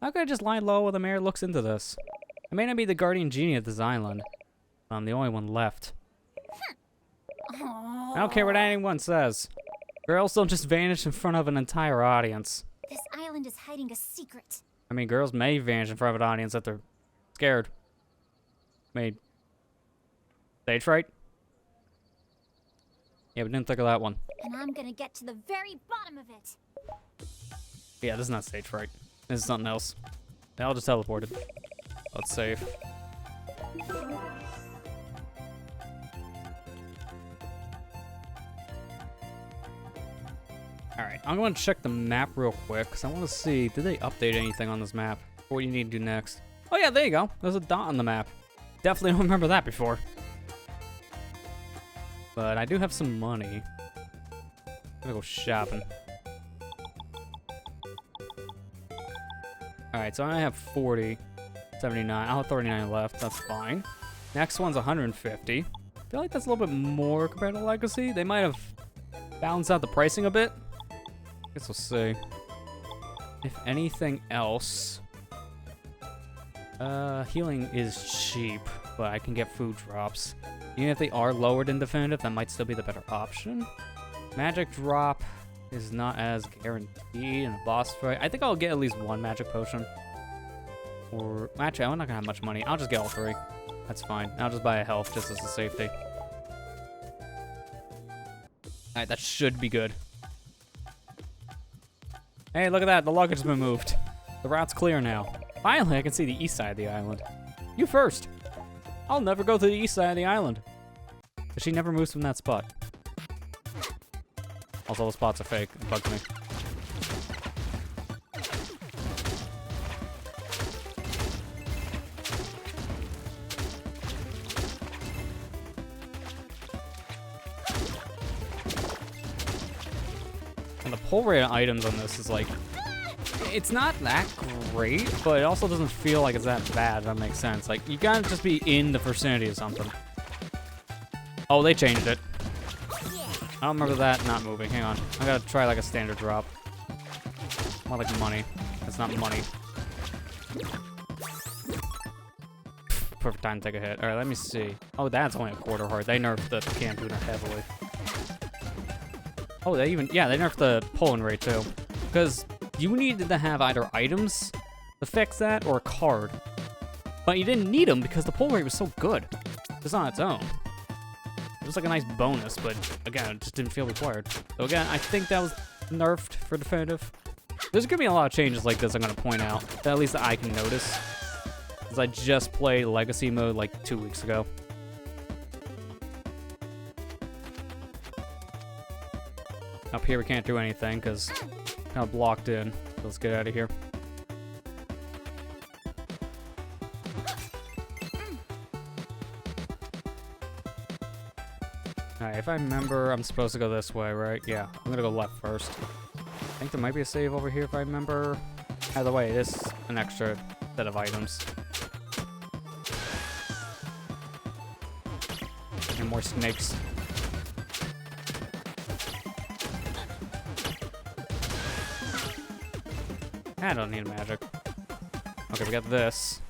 How could I just lie low while the mayor looks into this? I may not be the guardian genie of this island. I'm the only one left. I don't care what anyone says. Girls don't just vanish in front of an entire audience. This island is hiding a secret. I mean, girls may vanish in front of an audience if they're scared. Stage fright? Yeah, we didn't think of that one. And I'm gonna get to the very bottom of it. Yeah, this is not stage fright. This is something else. They all just teleported. Let's save. Alright, I'm going to check the map real quick, because I want to see, did they update anything on this map? What do you need to do next? Oh yeah, there you go. There's a dot on the map. Definitely don't remember that before. But I do have some money. I'm gonna go shopping. Alright, so I have 40, 79. I'll have 39 left. That's fine. Next one's 150. I feel like that's a little bit more compared to Legacy. They might have balanced out the pricing a bit. Guess we'll see. If anything else, healing is cheap, but I can get food drops. Even if they are lowered in definitive, that might still be the better option. Magic drop is not as guaranteed in a boss fight. I think I'll get at least one magic potion. Or actually, I'm not gonna have much money. I'll just get all 3. That's fine. I'll just buy a health just as a safety. Alright, that should be good. Hey, look at that. The luggage has been moved. The route's clear now. Finally, I can see the east side of the island. You first. I'll never go to the east side of the island. But she never moves from that spot. Also, the spots are fake. It bugs me. And the pull rate of items on this is like, it's not that great, but it also doesn't feel like it's that bad, if that makes sense. Like, you gotta just be in the vicinity of something. Oh, they changed it. I don't remember that not moving. Hang on. I gotta try like a standard drop. More like money. That's not money. Perfect time to take a hit. Alright, let me see. Oh, that's only a quarter heart. They nerfed the Campuna heavily. Oh, they even... Yeah, they nerfed the pulling rate too. Because you needed to have either items to fix that or a card. But you didn't need them because the pull rate was so good. Just on its own. It was like a nice bonus, but again, it just didn't feel required. So again, I think that was nerfed for definitive. There's gonna be a lot of changes like this I'm gonna point out, that at least I can notice. Because I just played Legacy mode like 2 weeks ago. Up here we can't do anything because kind of blocked in. So let's get out of here. Alright, if I remember, I'm supposed to go this way, right? Yeah, I'm gonna go left first. I think there might be a save over here if I remember. Either way, it is an extra set of items. And more snakes. I don't need magic. Okay, we got this.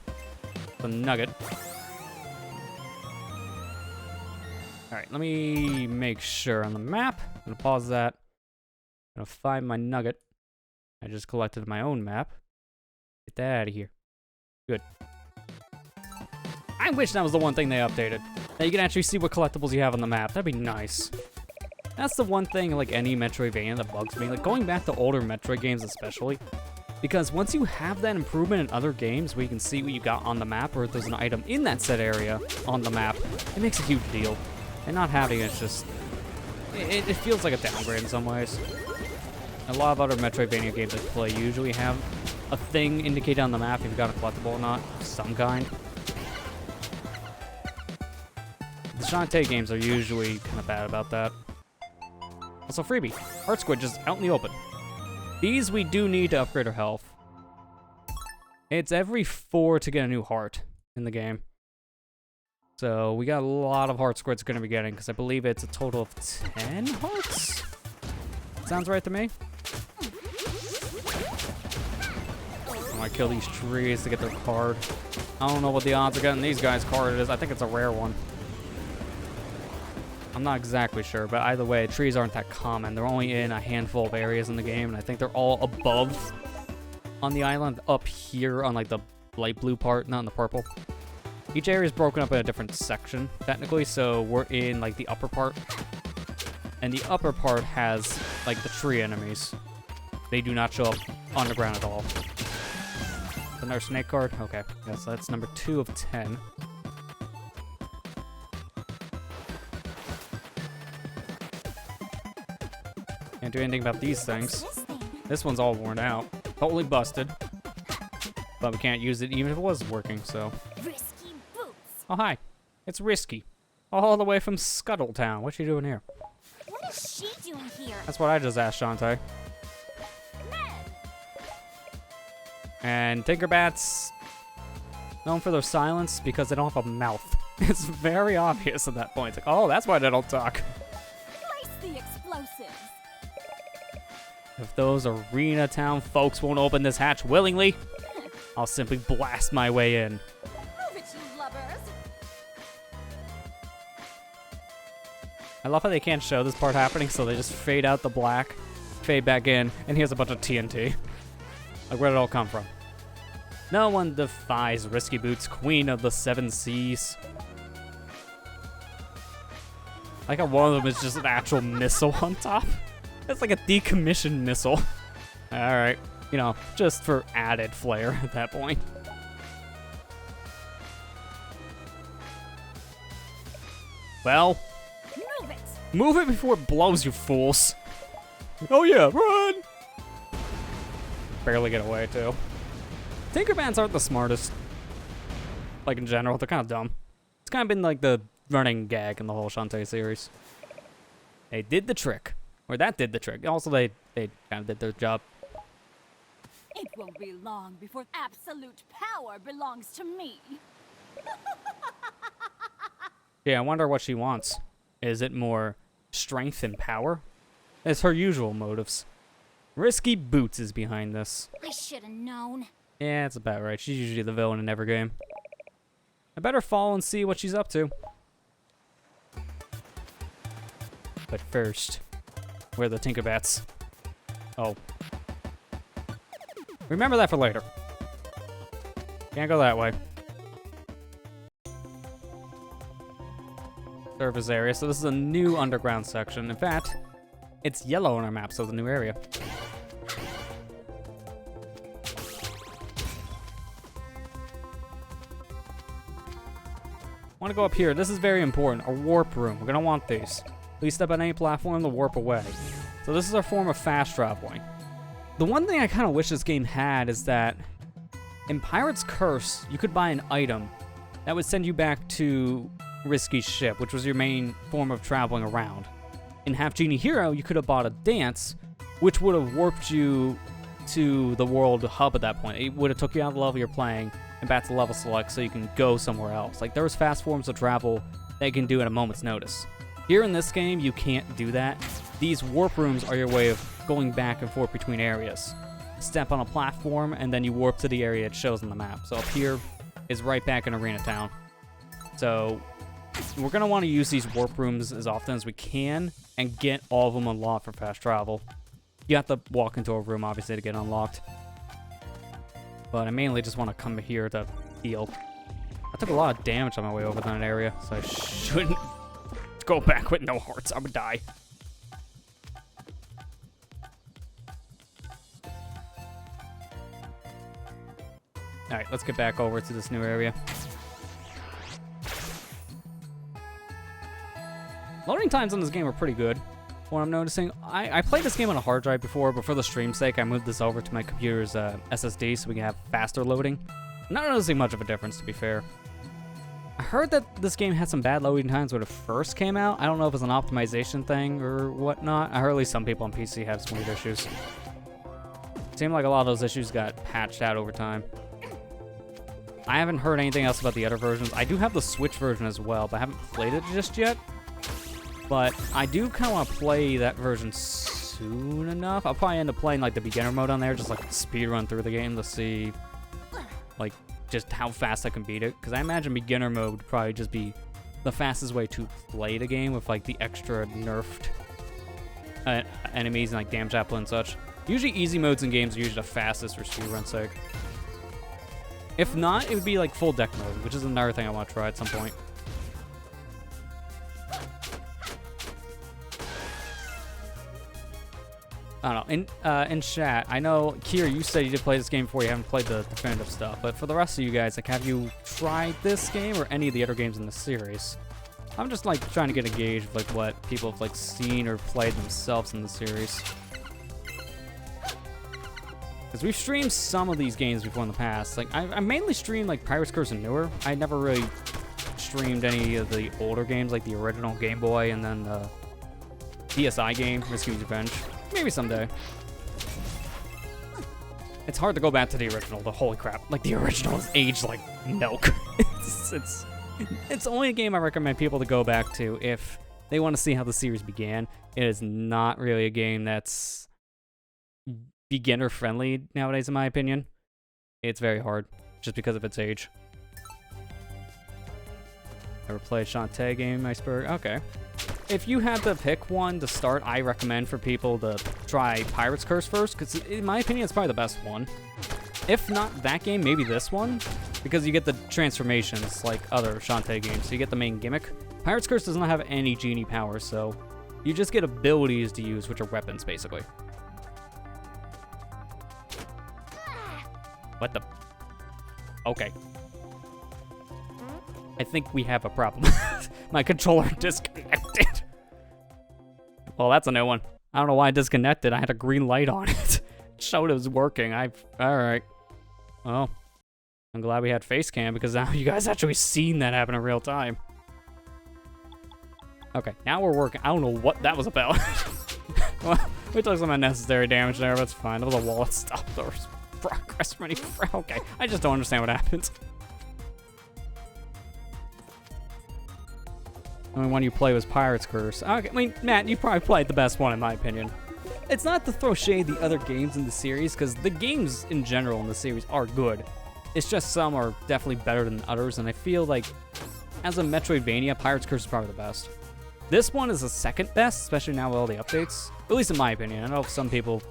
The nugget. Alright. right, let me make sure on the map. I'm gonna pause that. I'm gonna find my nugget. I just collected my own map. Get that out of here. Good. I wish that was the one thing they updated. That you can actually see what collectibles you have on the map. That'd be nice. That's the one thing, like any Metroidvania, that bugs me. Like going back to older Metroid games especially. Because once you have that improvement in other games where you can see what you got on the map, or if there's an item in that said area on the map, it makes a huge deal. And not having it's just... It feels like a downgrade in some ways. A lot of other Metroidvania games I play usually have a thing indicated on the map if you've got a collectible or not, of some kind. The Shantae games are usually kind of bad about that. Also, freebie. Heart Squid just out in the open. These we do need to upgrade our health. It's every 4 to get a new heart in the game. So we got a lot of heart squids going to be getting, because I believe it's a total of 10 hearts? Sounds right to me. I want to kill these trees to get their card. I don't know what the odds of getting these guys' card is. I think it's a rare one. I'm not exactly sure, but either way, trees aren't that common. They're only in a handful of areas in the game, and I think they're all above on the island, up here on like the light blue part, not in the purple. Each area is broken up in a different section, technically, so we're in like the upper part. And the upper part has like the tree enemies. They do not show up underground at all. Another snake card? Okay, yeah, so that's number 2 of 10. Can't do anything about these things. This one's all worn out. Totally busted. But we can't use it even if it was working, so. Risky boots. Oh, hi. It's Risky. All the way from Scuttletown. What you doing here? What is she doing here? That's what I just asked Shantae. And Tinkerbats, known for their silence because they don't have a mouth. It's very obvious at that point. It's like, oh, that's why they don't talk. Place the explosives. If those Arena Town folks won't open this hatch willingly, I'll simply blast my way in. Move it, you lubbers. I love how they can't show this part happening, so they just fade out the black, fade back in, and here's a bunch of TNT. Like, where'd it all come from? No one defies Risky Boots, Queen of the Seven Seas. Like how one of them is just an actual missile on top. It's like a decommissioned missile. Alright, you know, just for added flair at that point. Well, Move it. move it before it blows, you fools. Oh yeah, run! Barely get away, too. Tinkerbats aren't the smartest. Like, in general, they're kind of dumb. It's kind of been like the running gag in the whole Shantae series. They did the trick. Or that did the trick. Also, they kind of did their job. It won't be long before absolute power belongs to me. Yeah, I wonder what she wants. Is it more strength and power? It's her usual motives. Risky Boots is behind this. I should have known. Yeah, that's about right. She's usually the villain in every game. I better follow and see what she's up to. But first, where are the Tinkerbats? Oh. Remember that for later. Can't go that way. Surface area. So this is a new underground section. In fact, it's yellow on our map, so it's a new area. Want to go up here. This is very important. A warp room. We're going to want these. Please step on any platform to warp away. So this is our form of fast traveling. The one thing I kind of wish this game had is that in Pirate's Curse, you could buy an item that would send you back to Risky's ship, which was your main form of traveling around. In Half Genie Hero, you could have bought a dance, which would have warped you to the world hub at that point. It would have took you out of the level you're playing and back to level select so you can go somewhere else. Like, there's fast forms of travel that you can do at a moment's notice. Here in this game, you can't do that. These warp rooms are your way of going back and forth between areas. Step on a platform, and then you warp to the area it shows on the map. So up here is right back in Arena Town. So we're going to want to use these warp rooms as often as we can and get all of them unlocked for fast travel. You have to walk into a room, obviously, to get unlocked. But I mainly just want to come here to heal. I took a lot of damage on my way over that area, so I shouldn't go back with no hearts. I would die. Alright, let's get back over to this new area. Loading times on this game are pretty good. What I'm noticing, I played this game on a hard drive before, but for the stream's sake, I moved this over to my computer's SSD so we can have faster loading. Not noticing much of a difference, to be fair. I heard that this game had some bad loading times when it first came out. I don't know if it's an optimization thing or whatnot. I heard at least some people on PC have some weird issues. It seemed like a lot of those issues got patched out over time. I haven't heard anything else about the other versions. I do have the Switch version as well, but I haven't played it just yet. But I do kind of want to play that version soon enough. I'll probably end up playing like the beginner mode on there, just like speed run through the game to see like just how fast I can beat it. Because I imagine beginner mode would probably just be the fastest way to play the game with like the extra nerfed enemies and like damage apple and such. Usually easy modes in games are usually the fastest for speed run's sake. If not, it would be like full deck mode, which is another thing I want to try at some point. I don't know. In chat, I know, Kira, you said you did play this game before. You haven't played the definitive stuff. But for the rest of you guys, like, have you tried this game or any of the other games in the series? I'm just, like, trying to get a gauge of, like, what people have, like, seen or played themselves in the series. Because we've streamed some of these games before in the past. Like, I mainly streamed, like, Pirate's Curse and newer. I never really streamed any of the older games, like the original Game Boy and then the DSi game, Rescue's Revenge. Maybe someday. It's hard to go back to the original, but holy crap. Like, the original is aged like milk. It's only a game I recommend people to go back to if they want to see how the series began. It is not really a game that's beginner-friendly nowadays, in my opinion. It's very hard, just because of its age. Ever played Shantae game, Iceberg? Okay. If you had to pick one to start, I recommend for people to try Pirate's Curse first, because in my opinion, it's probably the best one. If not that game, maybe this one, because you get the transformations like other Shantae games, so you get the main gimmick. Pirate's Curse does not have any genie powers, so you just get abilities to use, which are weapons, basically. What the? Okay. I think we have a problem. My controller disconnected. Well, that's a new one. I don't know why it disconnected. I had a green light on it. It showed it was working. Alright. Well, I'm glad we had face cam because now you guys actually seen that happen in real time. Okay, now we're working. I don't know what that was about. Well, we took some unnecessary damage there, but it's fine. There was a wall that stopped the progress from any. Okay, I just don't understand what happened. The only one you play was Pirate's Curse. Okay, I mean, Matt, you probably played the best one in my opinion. It's not to throw shade the other games in the series, because the games in general in the series are good. It's just some are definitely better than others, and I feel like as a Metroidvania, Pirate's Curse is probably the best. This one is the second best, especially now with all the updates. At least in my opinion. I know some people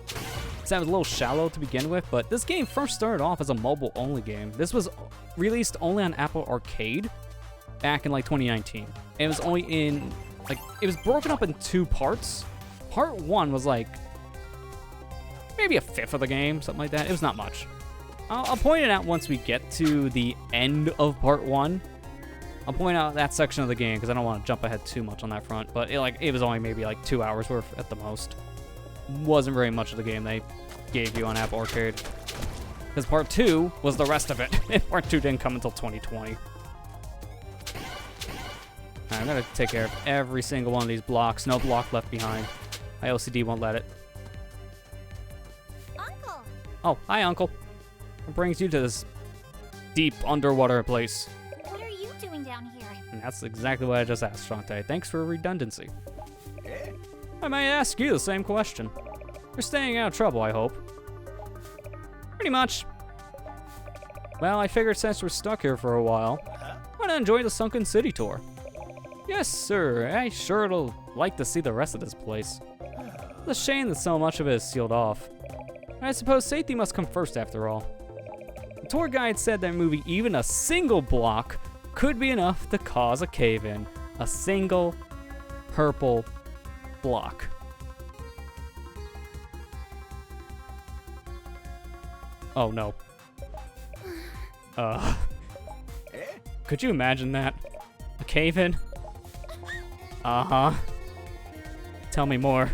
said it was a little shallow to begin with, but this game first started off as a mobile-only game. This was released only on Apple Arcade back in like 2019. It was only in, like, it was broken up in 2 parts. Part 1 was like maybe a fifth of the game, something like that. It was not much. I'll point it out once we get to the end of part 1. I'll point out that section of the game because I don't want to jump ahead too much on that front. But it was only maybe like 2 hours worth at the most. Wasn't very much of the game they gave you on Apple Arcade. Because part 2 was the rest of it. And part 2 didn't come until 2020. Alright, I'm gonna take care of every single one of these blocks. No block left behind. My OCD won't let it. Uncle! Oh, hi, Uncle. What brings you to this deep underwater place? What are you doing down here? And that's exactly what I just asked, Shantae. Thanks for redundancy. I might ask you the same question. You're staying out of trouble, I hope. Pretty much. Well, I figured since we're stuck here for a while, why not enjoy the Sunken City tour? Yes, sir. I sure'll like to see the rest of this place. It's a shame that so much of it is sealed off. I suppose safety must come first after all. The tour guide said that moving even a single block could be enough to cause a cave-in. A single purple block. Oh no. Could you imagine that? A cave-in? Uh-huh. Tell me more.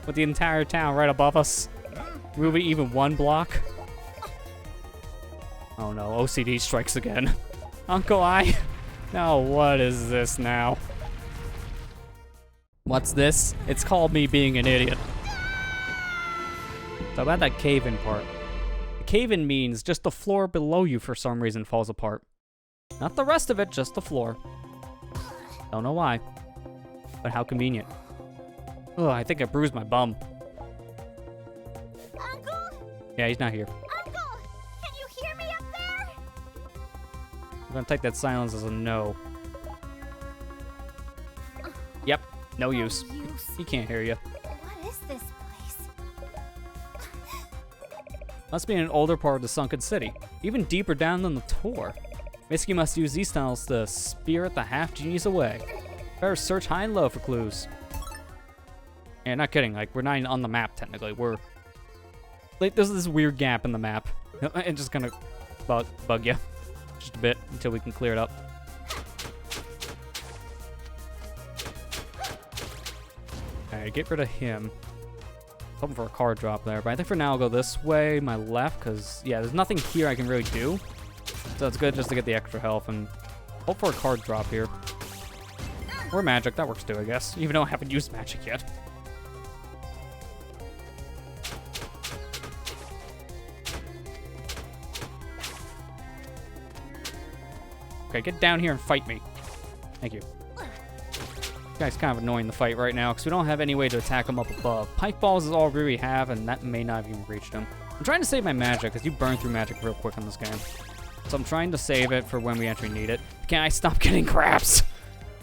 With the entire town right above us? Moving even one block? Oh no, OCD strikes again. Uncle I? Now what is this now? What's this? It's called me being an idiot. So about that cave-in part. The cave-in means just the floor below you for some reason falls apart. Not the rest of it, just the floor. Don't know why. But how convenient. Oh, I think I bruised my bum. Uncle? Yeah, he's not here. Uncle! Can you hear me up there? I'm gonna take that silence as a no. Yep, no use. He can't hear you. What is this place? Must be in an older part of the sunken city. Even deeper down than the tour. Misky must use these tunnels to spirit the half-genies away. Better search high and low for clues. Yeah, not kidding. Like, we're not even on the map, technically. We're... Like, there's this weird gap in the map. It's just gonna bug you. Just a bit, until we can clear it up. Alright, get rid of him. Hoping for a card drop there, but I think for now I'll go this way, my left, because, yeah, there's nothing here I can really do. So it's good just to get the extra health and hope for a card drop here. Or magic, that works too, I guess, even though I haven't used magic yet. Okay, get down here and fight me. Thank you. This guy's kind of annoying the fight right now because we don't have any way to attack him up above. Pike balls is all we really have, and that may not have even reached him. I'm trying to save my magic because you burn through magic real quick in this game. So I'm trying to save it for when we actually need it. Can I stop getting craps?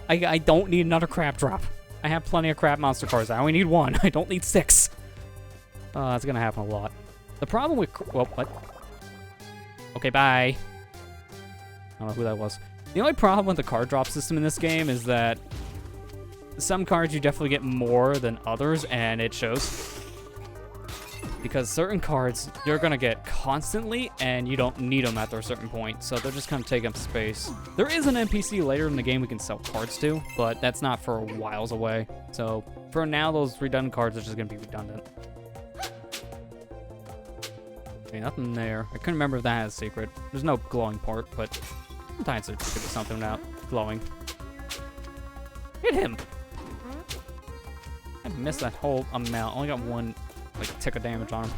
I don't need another crap drop. I have plenty of crap monster cards. I only need one. I don't need 6. That's gonna happen a lot. The problem with... Well, what? Okay, bye. I don't know who that was. The only problem with the card drop system in this game is that some cards you definitely get more than others, and it shows. Because certain cards you're gonna get constantly, and you don't need them after a certain point, so they're just kind of taking up space. There is an NPC later in the game we can sell cards to, but that's not for a whiles away. So for now, those redundant cards are just gonna be redundant. Okay, nothing there. I couldn't remember if that has a secret. There's no glowing part, but sometimes there could be something without glowing. Hit him! I missed that whole amount. Only got one, like, tick of damage on him.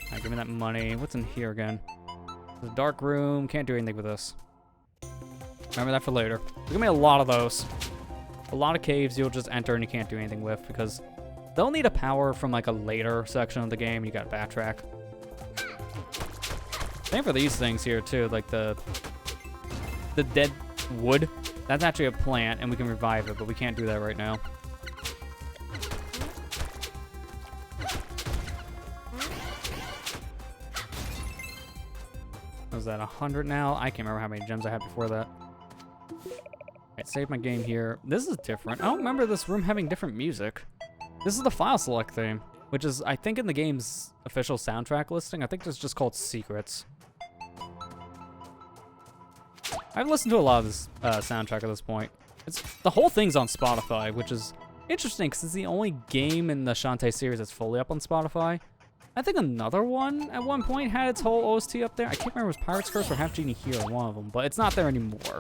Alright, give me that money. What's in here again? The dark room. Can't do anything with this. Remember that for later. There's gonna be a lot of those. A lot of caves you'll just enter and you can't do anything with because they'll need a power from like a later section of the game. You gotta backtrack. Same for these things here too, like the dead wood. That's actually a plant and we can revive it, but we can't do that right now. Was that 100 now? I can't remember how many gems I had before that. Alright, save my game here. This is different. I don't remember this room having different music. This is the file select theme, which is, I think, in the game's official soundtrack listing. I think it's just called Secrets. I've listened to a lot of this soundtrack at this point. The whole thing's on Spotify, which is interesting because it's the only game in the Shantae series that's fully up on Spotify. I think another one at one point had its whole OST up there. I can't remember if it was Pirate's Curse or Half Genie Hero, one of them, but it's not there anymore.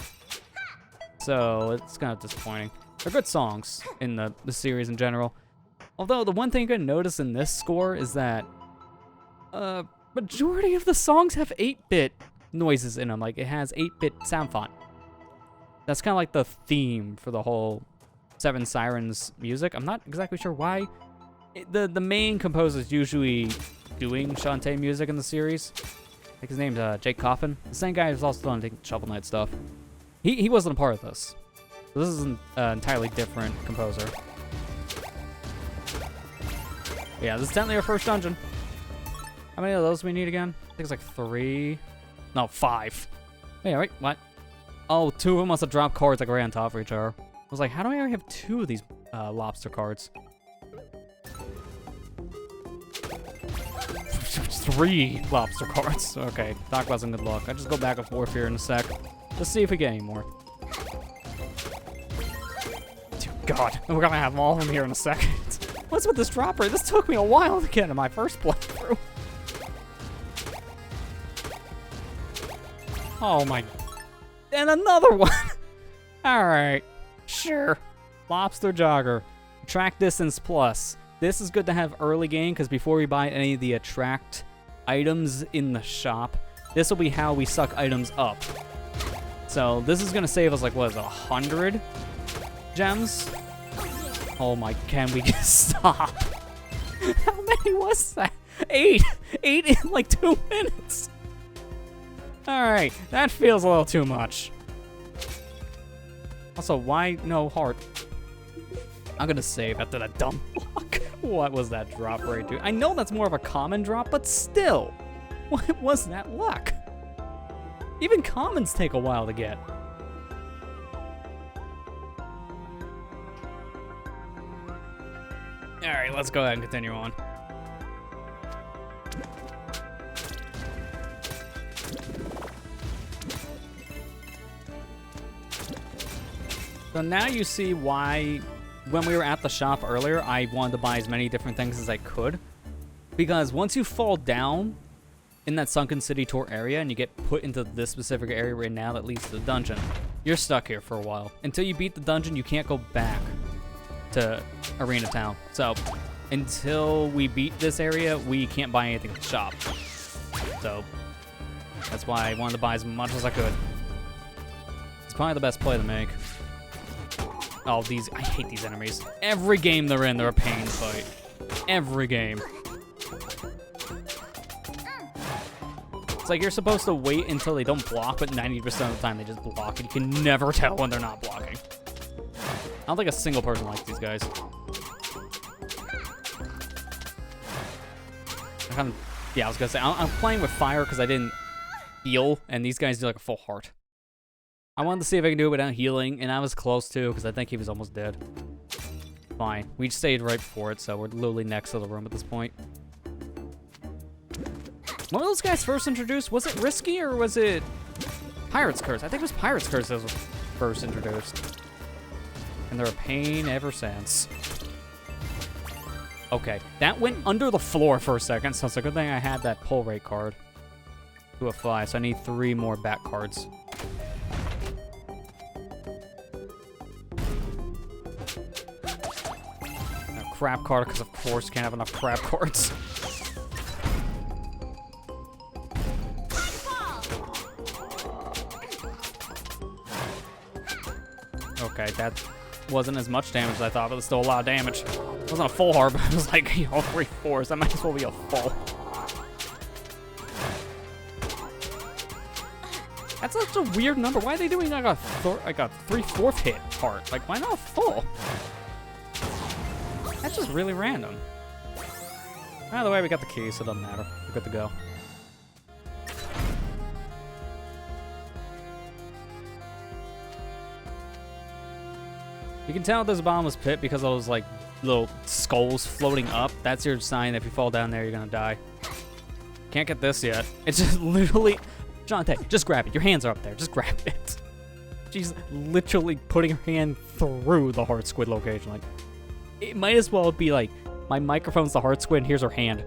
So it's kind of disappointing. They're good songs in the series in general. Although the one thing you're gonna notice in this score is that majority of the songs have 8-bit noises in them. Like it has 8-bit sound font. That's kind of like the theme for the whole Sirens music. I'm not exactly sure why. The main composer is usually doing Shantae music in the series. I think his name's Jake Coffin. The same guy who's also done Shovel Knight stuff. He wasn't a part of this. So this is an entirely different composer. Yeah, this is definitely our first dungeon. How many of those do we need again? I think it's like 3. No, 5. Wait, wait, what? Oh, 2 of them must have dropped cards like right on top of each other. I was like, how do I already have 2 of these lobster cards? 3 lobster cards. Okay, talk about some good luck. I just go back and forth here in a sec. Let's see if we get any more. Dear God, we're gonna have all of them here in a second. What's with this drop rate? This took me a while to get in my first playthrough. Oh my. And another one. Alright. Sure. Lobster Jogger. Attract Distance Plus. This is good to have early game because before we buy any of the attract items in the shop, this will be how we suck items up. So this is going to save us like, what is it, 100 gems? Oh my, can we just stop? How many was that? 8! 8 in like 2 minutes! Alright, that feels a little too much. Also, why no heart? I'm gonna save after that dumb block. What was that drop rate, dude? I know that's more of a common drop, but still! What was that luck? Even commons take a while to get. Alright, let's go ahead and continue on. So now you see why, when we were at the shop earlier, I wanted to buy as many different things as I could. Because once you fall down in that Sunken City Tour area and you get put into this specific area right now that leads to the dungeon, you're stuck here for a while. Until you beat the dungeon, you can't go back to Arena Town. So until we beat this area, we can't buy anything at the shop. So that's why I wanted to buy as much as I could. It's probably the best play to make. Oh, these, I hate these enemies. Every game they're in, they're a pain to fight. Every game. It's like you're supposed to wait until they don't block, but 90% of the time they just block, and you can never tell when they're not blocking. I don't think a single person likes these guys. Yeah, I was gonna say, I'm playing with fire because I didn't heal, and these guys do like a full heart. I wanted to see if I can do it without healing, and I was close to, because I think he was almost dead. Fine. We stayed right before it, so we're literally next to the room at this point. When were those guys first introduced? Was it Risky, or was it Pirate's Curse? I think it was Pirate's Curse that was first introduced. And they're a pain ever since. Okay, that went under the floor for a second, so it's a good thing I had that pull rate card to a fly, so I need 3 more back cards. Crab card, because of course can't have enough crab cards. Okay, that wasn't as much damage as I thought, but it's still a lot of damage. It wasn't a full heart, but it was like, you know, 3 4s. That might as well be a full. That's such a weird number. Why are they doing like a 3/4 hit heart? Like, why not a full? That's just really random. Either way, we got the key, so it doesn't matter. We're good to go. You can tell there's a bottomless pit because of those like little skulls floating up. That's your sign that if you fall down there, you're gonna die. Can't get this yet. It's just literally, Shantae, just grab it. Your hands are up there. Just grab it. She's literally putting her hand through the heart squid location. Like, it might as well be like, my microphone's the heart squid, and here's her hand.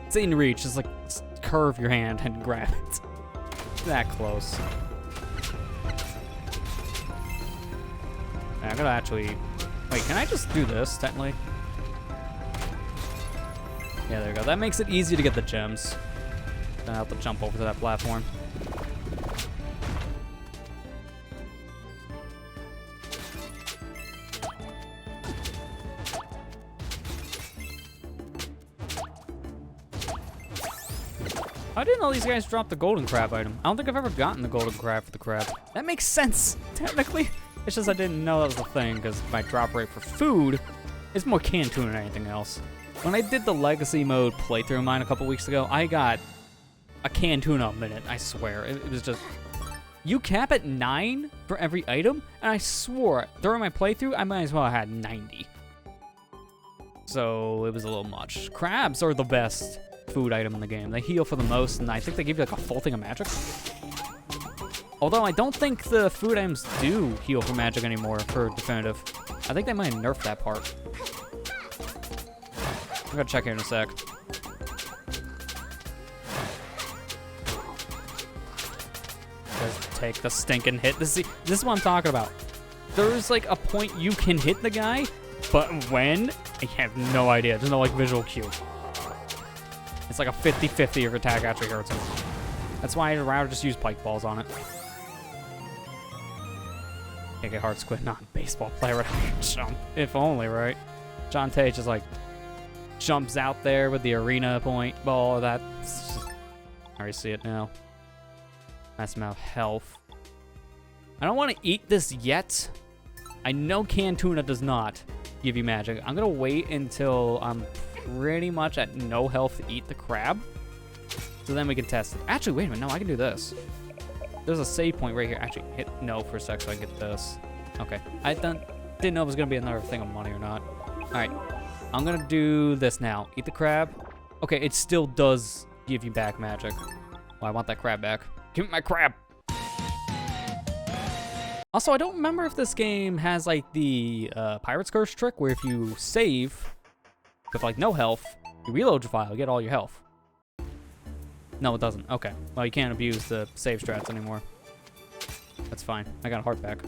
It's in reach. Just like, curve your hand and grab it. That close. I'm gonna actually... Wait, can I just do this, technically? Yeah, there we go. That makes it easy to get the gems. Then I'll have to jump over to that platform. I didn't know these guys dropped the golden crab item. I don't think I've ever gotten the golden crab for the crab. That makes sense, technically. It's just I didn't know that was a thing, because my drop rate for food is more canned tuna than anything else. When I did the legacy mode playthrough of mine a couple weeks ago, I got a canned tuna a minute, I swear. It was just... You cap at 9 for every item, and I swore during my playthrough, I might as well have had 90. So it was a little much. Crabs are the best food item in the game. They heal for the most, and I think they give you like a full thing of magic. Although I don't think the food items do heal for magic anymore for definitive. I think they might have nerfed that part. I'm gonna check here in a sec. Just take the stinking hit. This is what I'm talking about. There's like a point you can hit the guy, but when? I have no idea. There's no like visual cue. It's like a 50-50 if your attack actually hurts him. That's why I'd rather just use pike balls on it. Can't get hard squid, not a baseball player would jump. If only, right? Shantae just like jumps out there with the arena point ball. That I already see it now. Nice amount of health. I don't want to eat this yet. I know canned tuna does not give you magic. I'm gonna wait until I'm pretty much at no health to eat the crab. So then we can test it. Actually, wait a minute. No, I can do this. There's a save point right here. Actually, hit no for a sec so I can get this. Okay. I didn't know if it was going to be another thing of money or not. All right. I'm going to do this now. Eat the crab. Okay, it still does give you back magic. Well, I want that crab back. Give me my crab. Also, I don't remember if this game has, like, the Pirate's Curse trick where if you save with, like, no health, you reload your file, you get all your health. No, it doesn't. Okay. Well, you can't abuse the save strats anymore. That's fine. I got a heart back.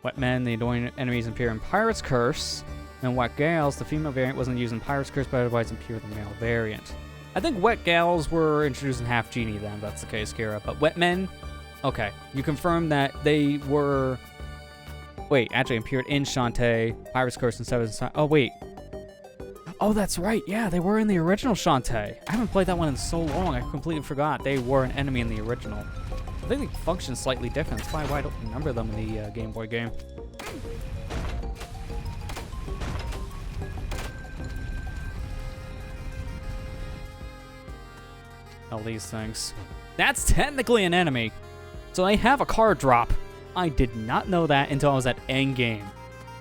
Wet men, the annoying enemies appear in Pirate's Curse. And Wet Gals, the female variant, wasn't used in Pirate's Curse, but otherwise appear the male variant. I think Wet Gals were introduced in Half Genie then, if that's the case, Kira. But Wet Men, okay. You confirmed that they were... Wait, actually appeared in Shantae, Pirate's Curse, and Seven... Oh, wait. Oh, that's right. Yeah, they were in the original Shantae. I haven't played that one in so long. I completely forgot they were an enemy in the original. I think they function slightly different. That's probably why I don't remember them in the Game Boy game. All these things. That's technically an enemy. So they have a card drop. I did not know that until I was at endgame.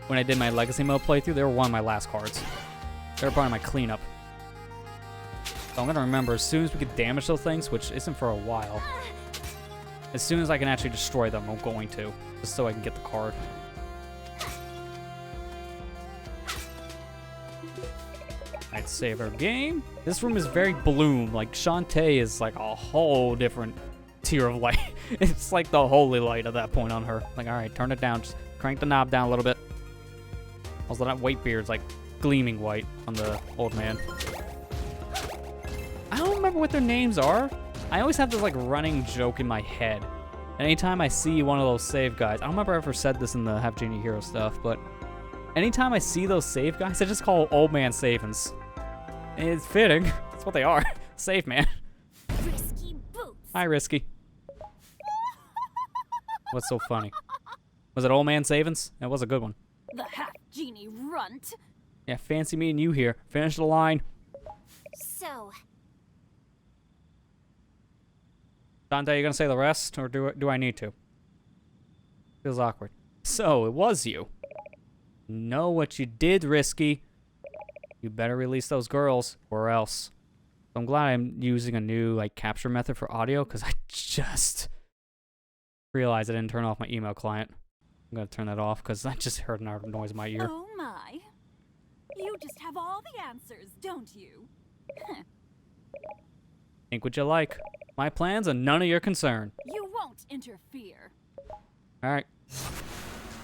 When I did my Legacy Mode playthrough, they were one of my last cards. They were part of my cleanup. So I'm gonna remember as soon as we can damage those things, which isn't for a while. As soon as I can actually destroy them, I'm going to. Just so I can get the card. I'd save our game. This room is very Bloom. Like, Shantae is like a whole different tier of light. It's like the holy light at that point on her. Like, alright, turn it down. Just crank the knob down a little bit. Also, that white beard's like gleaming white on the old man. I don't remember what their names are. I always have this like running joke in my head. And anytime I see one of those save guys, I don't remember if I ever said this in the Half Genie Hero stuff, but anytime I see those save guys, I just call Old Man Savins. And it's fitting. That's what they are. Save man. Risky boots. Hi, Risky. What's so funny? Was it Old Man Savins? That was a good one. The half genie runt. Yeah, fancy meeting you here. Finish the line. So, Shantae, you gonna say the rest, or do I need to? Feels awkward. So, it was you. Know what you did, Risky. You better release those girls, or else. I'm glad I'm using a new, like, capture method for audio, because I just realized I didn't turn off my email client. I'm gonna turn that off, because I just heard a noise in my ear. Oh my. You just have all the answers, don't you? Think what you like. My plans are none of your concern. You won't interfere. Alright.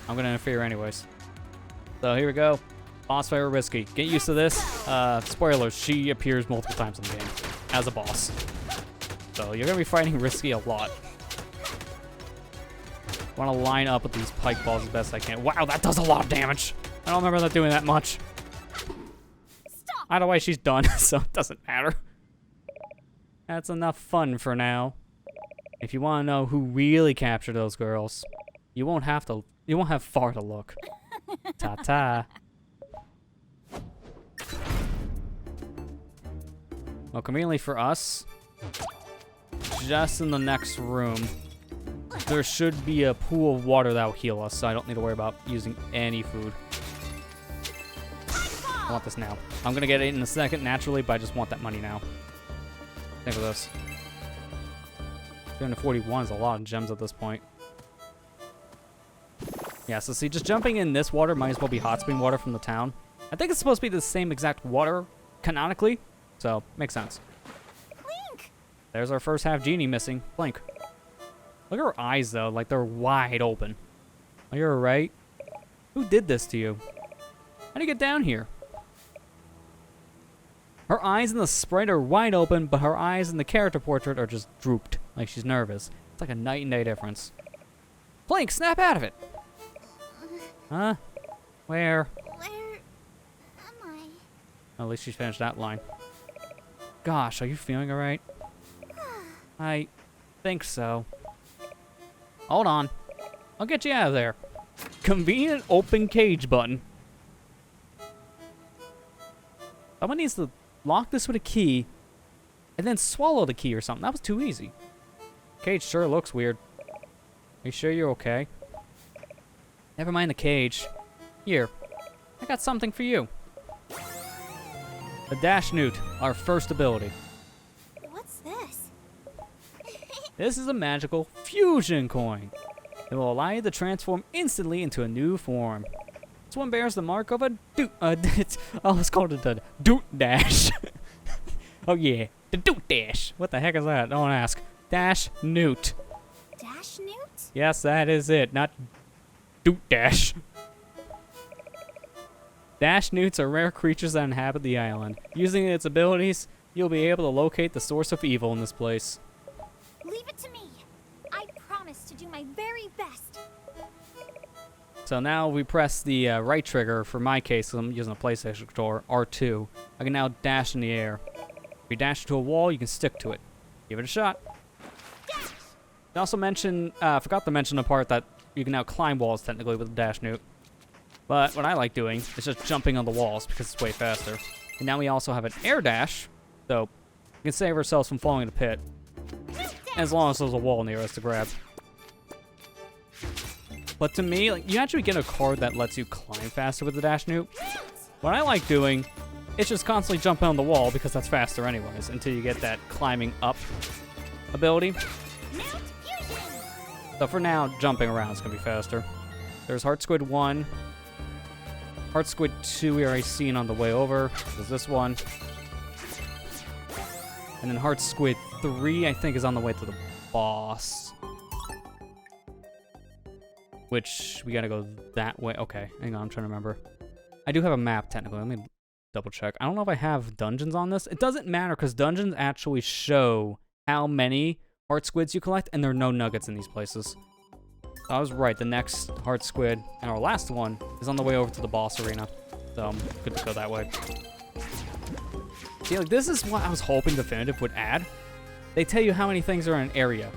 I'm gonna interfere anyways. So here we go. Boss fight with Risky. Get used to this. Spoilers, she appears multiple times in the game as a boss. So you're gonna be fighting Risky a lot. Want to line up with these pike balls as best I can. Wow, that does a lot of damage. I don't remember that doing that much. Stop Either way, she's done, so it doesn't matter. That's enough fun for now. If you want to know who really captured those girls, you won't have far to look. Ta-ta. Well, conveniently for us, just in the next room, there should be a pool of water that will heal us, so I don't need to worry about using any food. I want this now. I'm gonna get it in a second, naturally, but I just want that money now. Think of this. 341 is a lot of gems at this point. Yeah, so see, just jumping in this water might as well be hot spring water from the town. I think it's supposed to be the same exact water, canonically, so makes sense. Clink! There's our first half genie missing. Blink. Look at her eyes, though, like they're wide open. Are you alright? Who did this to you? How'd you get down here? Her eyes in the sprite are wide open, but her eyes in the character portrait are just drooped, like she's nervous. It's like a night and day difference. Blink, snap out of it! Huh? Where? Where am I? At least she finished that line. Gosh, are you feeling alright? I think so. Hold on. I'll get you out of there. Convenient open cage button. Someone needs to lock this with a key and then swallow the key or something. That was too easy. Cage sure looks weird. Are you sure you're okay? Never mind the cage. Here, I got something for you. The Dash Newt, our first ability. What's this? This is a magical fusion coin. It will allow you to transform instantly into a new form. This one bears the mark of a let's call it the Doot Dash. Oh yeah, the Doot Dash. What the heck is that? Don't ask. Dash Newt. Dash Newt? Yes, that is it, not Doot Dash. Dash Newts are rare creatures that inhabit the island. Using its abilities, you'll be able to locate the source of evil in this place. Leave it to me. I promise to do my very best. So now we press the right trigger, for my case, 'cause I'm using a PlayStation controller, R2. I can now dash in the air. If you dash to a wall, you can stick to it. Give it a shot. I also mentioned, forgot to mention the part that you can now climb walls technically with the Dash Newt. But what I like doing is just jumping on the walls because it's way faster. And now we also have an air dash, so we can save ourselves from falling in a pit. As long as there's a wall near us to grab. But to me, like, you actually get a card that lets you climb faster with the Dash Newt. What I like doing is just constantly jumping on the wall because that's faster anyways, until you get that climbing up ability. So for now, jumping around is going to be faster. There's Heart Squid 1. Heart Squid 2 we already seen on the way over. There's this one. And then Heart Squid 3, I think, is on the way to the boss. Which, we gotta go that way. Okay, hang on, I'm trying to remember. I do have a map, technically. Let me double check. I don't know if I have dungeons on this. It doesn't matter, because dungeons actually show how many Heart Squids you collect, and there are no nuggets in these places. So I was right, the next Heart Squid, and our last one, is on the way over to the boss arena. So I'm good to go that way. See, like, this is what I was hoping Definitive would add. They tell you how many things are in an area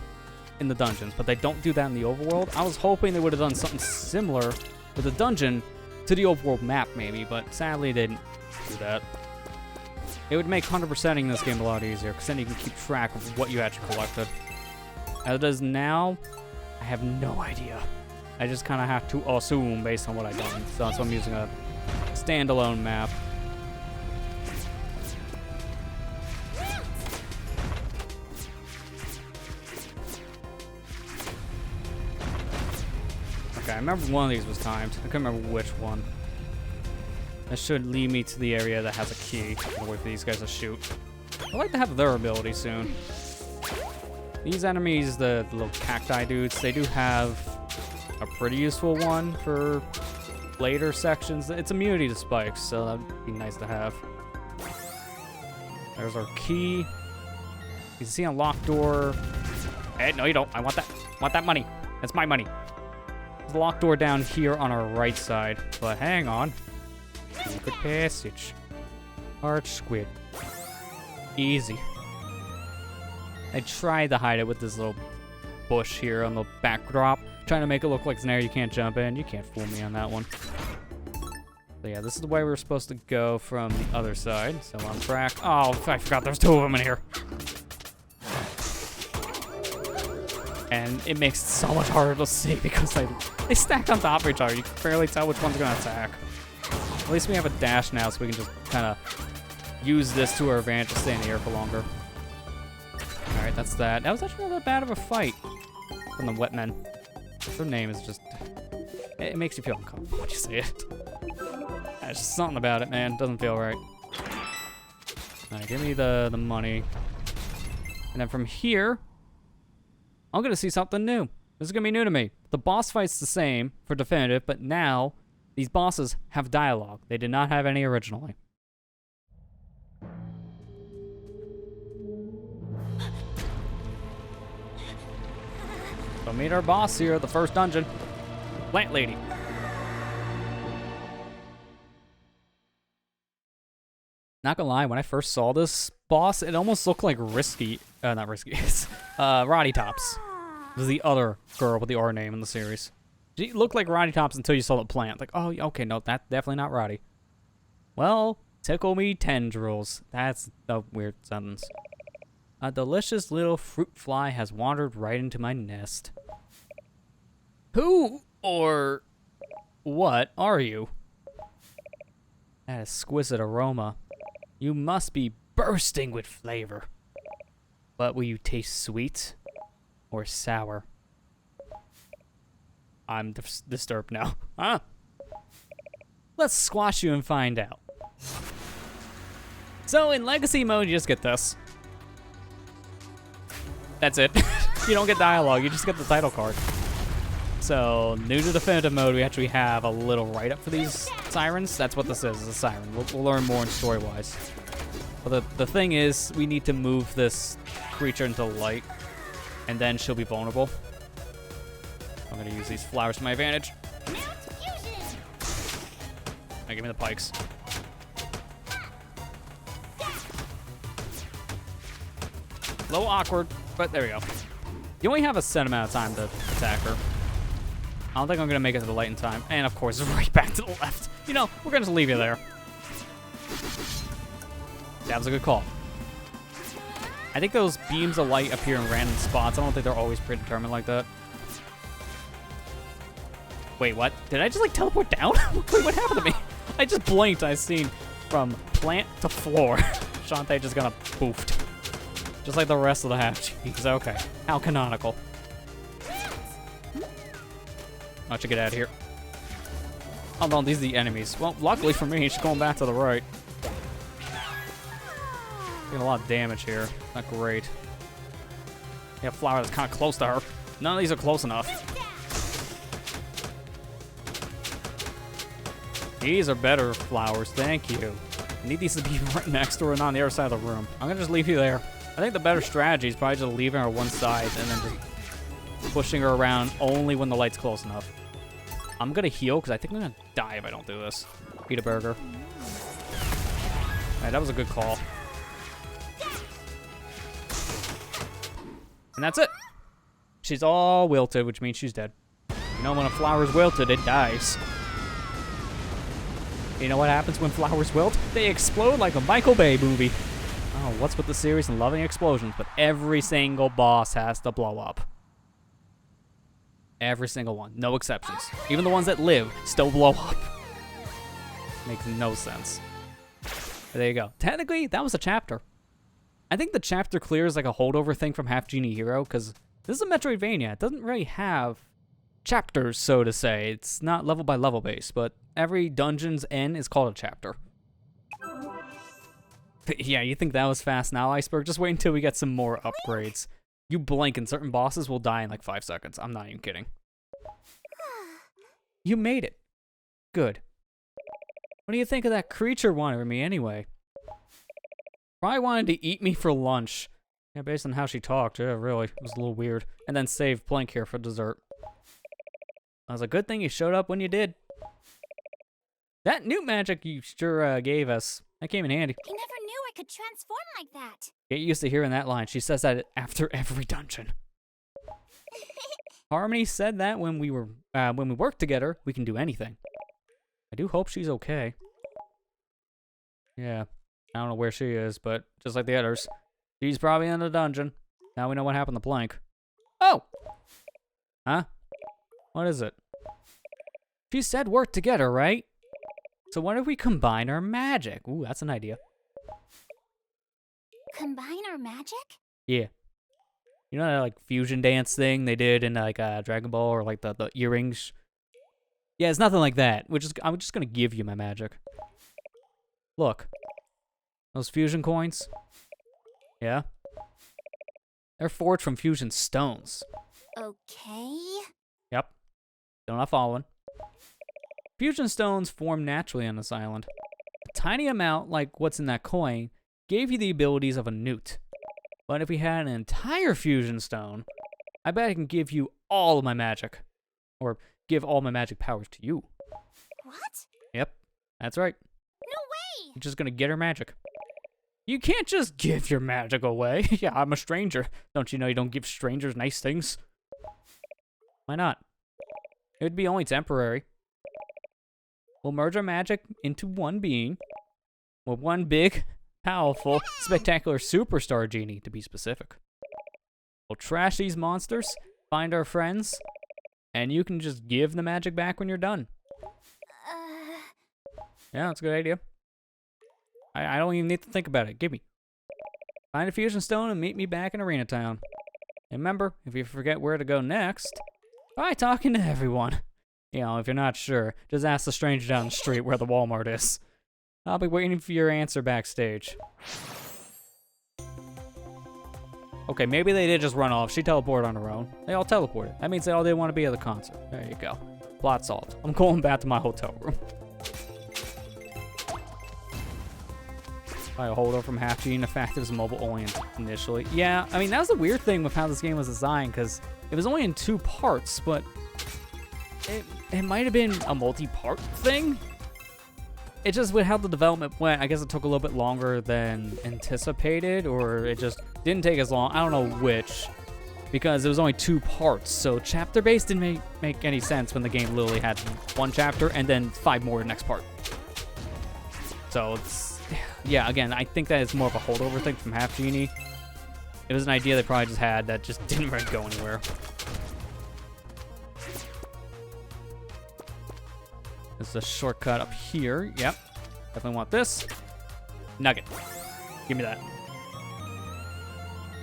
in the dungeons, but they don't do that in the overworld. I was hoping they would have done something similar with the dungeon to the overworld map, maybe, but sadly they didn't do that. It would make 100%ing this game a lot easier, because then you can keep track of what you actually collected. As it is now, I have no idea. I just kind of have to assume based on what I've done, so that's why I'm using a standalone map. Okay, I remember one of these was timed. I couldn't remember which one. That should lead me to the area that has a key. I'll wait for these guys to shoot. I'd like to have their ability soon. These enemies, the little cacti dudes, they do have a pretty useful one for later sections. It's immunity to spikes, so that'd be nice to have. There's our key. You can see a locked door. Hey, no you don't. I want that money. That's my money. There's a locked door down here on our right side, but hang on. Secret passage. Arch squid. Easy. I tried to hide it with this little bush here on the backdrop, trying to make it look like it's an area you can't jump in. You can't fool me on that one. So yeah, this is the way we were supposed to go from the other side. So on track. Oh, I forgot there's two of them in here. And it makes it so much harder to see because they stack on top of each other. You can barely tell which one's gonna attack. At least we have a dash now, so we can just kind of use this to our advantage to stay in the air for longer. Alright, that's that. That was actually not that bad of a fight from the Wetmen. Her name is just... It makes you feel uncomfortable when you say it. There's just something about it, man. Doesn't feel right. Alright, give me the money. And then from here, I'm gonna see something new. This is gonna be new to me. The boss fight's the same for definitive, but now these bosses have dialogue. They did not have any originally. So meet our boss here at the first dungeon. Plant Lady. Not gonna lie, when I first saw this boss, it almost looked like not Risky, Roddy Tops. This is the other girl with the R name in the series. She looked like Roddy Tops until you saw the plant. Like, oh, okay, no, that's definitely not Roddy. Well, tickle me tendrils. That's a weird sentence. A delicious little fruit fly has wandered right into my nest. Who or what are you? That exquisite aroma. You must be bursting with flavor. But will you taste sweet or sour? I'm disturbed now. Huh? Let's squash you and find out. So in Legacy mode, you just get this. That's it. You don't get dialogue, you just get the title card. So, new to Definitive mode, we actually have a little write-up for these Sirens. That's what this is a siren. We'll learn more in story-wise. But the thing is, we need to move this creature into light, and then she'll be vulnerable. I'm gonna use these flowers to my advantage. Now give me the pikes. A little awkward, but there we go. You only have a set amount of time to attack her. I don't think I'm gonna make it to the light in time. And of course, right back to the left. You know, we're gonna just leave you there. That was a good call. I think those beams of light appear in random spots. I don't think they're always predetermined like that. Wait, what? Did I just like teleport down? Wait, what happened to me? I just blinked. I seen from plant to floor. Shantae just gonna poofed. Just like the rest of the half-G's. Okay. How canonical. I should get out of here. Oh no, these are the enemies. Well, luckily for me, she's going back to the right. Getting a lot of damage here. Not great. Yeah, a flower that's kind of close to her. None of these are close enough. These are better flowers, thank you. I need these to be right next to her and on the other side of the room. I'm gonna just leave you there. I think the better strategy is probably just leaving her one side and then just pushing her around only when the light's close enough. I'm gonna heal because I think I'm gonna die if I don't do this. Eat a burger. Alright, that was a good call. And that's it. She's all wilted, which means she's dead. You know, when a flower's wilted, it dies. You know what happens when flowers wilt? They explode like a Michael Bay movie. Oh, what's with the series and loving explosions? But every single boss has to blow up. Every single one. No exceptions. Even the ones that live still blow up. Makes no sense. But there you go. Technically, that was a chapter. I think the chapter clear is like a holdover thing from Half Genie Hero, because this is a Metroidvania. It doesn't really have chapters, so to say. It's not level by level based, but every dungeon's end is called a chapter. Yeah, you think that was fast now, Iceberg? Just wait until we get some more upgrades. You blink and certain bosses will die in like 5 seconds. I'm not even kidding. You made it. Good. What do you think of that creature wanting me anyway? Probably wanted to eat me for lunch. Yeah, based on how she talked. Yeah, really. It was a little weird. And then save Blank here for dessert. That was a good thing you showed up when you did. That newt magic you sure gave us That came in handy. I never knew I could transform like that. Get used to hearing that line. She says that after every dungeon. Harmony said that when we work together, we can do anything. I do hope she's okay. Yeah, I don't know where she is, but just like the others, she's probably in the dungeon. Now we know what happened to Plank. Oh! Huh? What is it? She said work together, right? So what if we combine our magic? Ooh, that's an idea. Combine our magic? Yeah. You know that like fusion dance thing they did in like Dragon Ball, or like the earrings? Yeah, it's nothing like that. I'm just gonna give you my magic. Look. Those fusion coins. Yeah. They're forged from fusion stones. Okay. Yep. Still not following. Fusion stones form naturally on this island. A tiny amount, like what's in that coin, gave you the abilities of a newt. But if we had an entire fusion stone, I bet I can give you all of my magic. Or give all my magic powers to you. What? Yep, that's right. No way! You're just gonna get her magic. You can't just give your magic away. Yeah, I'm a stranger. Don't you know you don't give strangers nice things? Why not? It would be only temporary. We'll merge our magic into one being. With one big, powerful, spectacular superstar genie, to be specific. We'll trash these monsters, find our friends, and you can just give the magic back when you're done. Yeah, that's a good idea. I don't even need to think about it. Give me. Find a fusion stone and meet me back in Arena Town. And remember, if you forget where to go next, try talking to everyone. You know, if you're not sure, just ask the stranger down the street where the Walmart is. I'll be waiting for your answer backstage. Okay, maybe they did just run off. She teleported on her own. They all teleported. That means they all didn't want to be at the concert. There you go. Plot solved. I'm going back to my hotel room. I hold over from half G, and the fact it was mobile only initially. Yeah, I mean, that was the weird thing with how this game was designed, because it was only in 2 parts, but it might have been a multi-part thing. It just, with how the development went, I guess it took a little bit longer than anticipated, or it just didn't take as long. I don't know which, because it was only 2 parts, so chapter-based didn't make any sense when the game literally had 1 chapter and then 5 more next part. So it's... Yeah, again, I think that is more of a holdover thing from Half Genie. It was an idea they probably just had that just didn't really go anywhere. There's a shortcut up here. Yep. Definitely want this. Nugget. Give me that.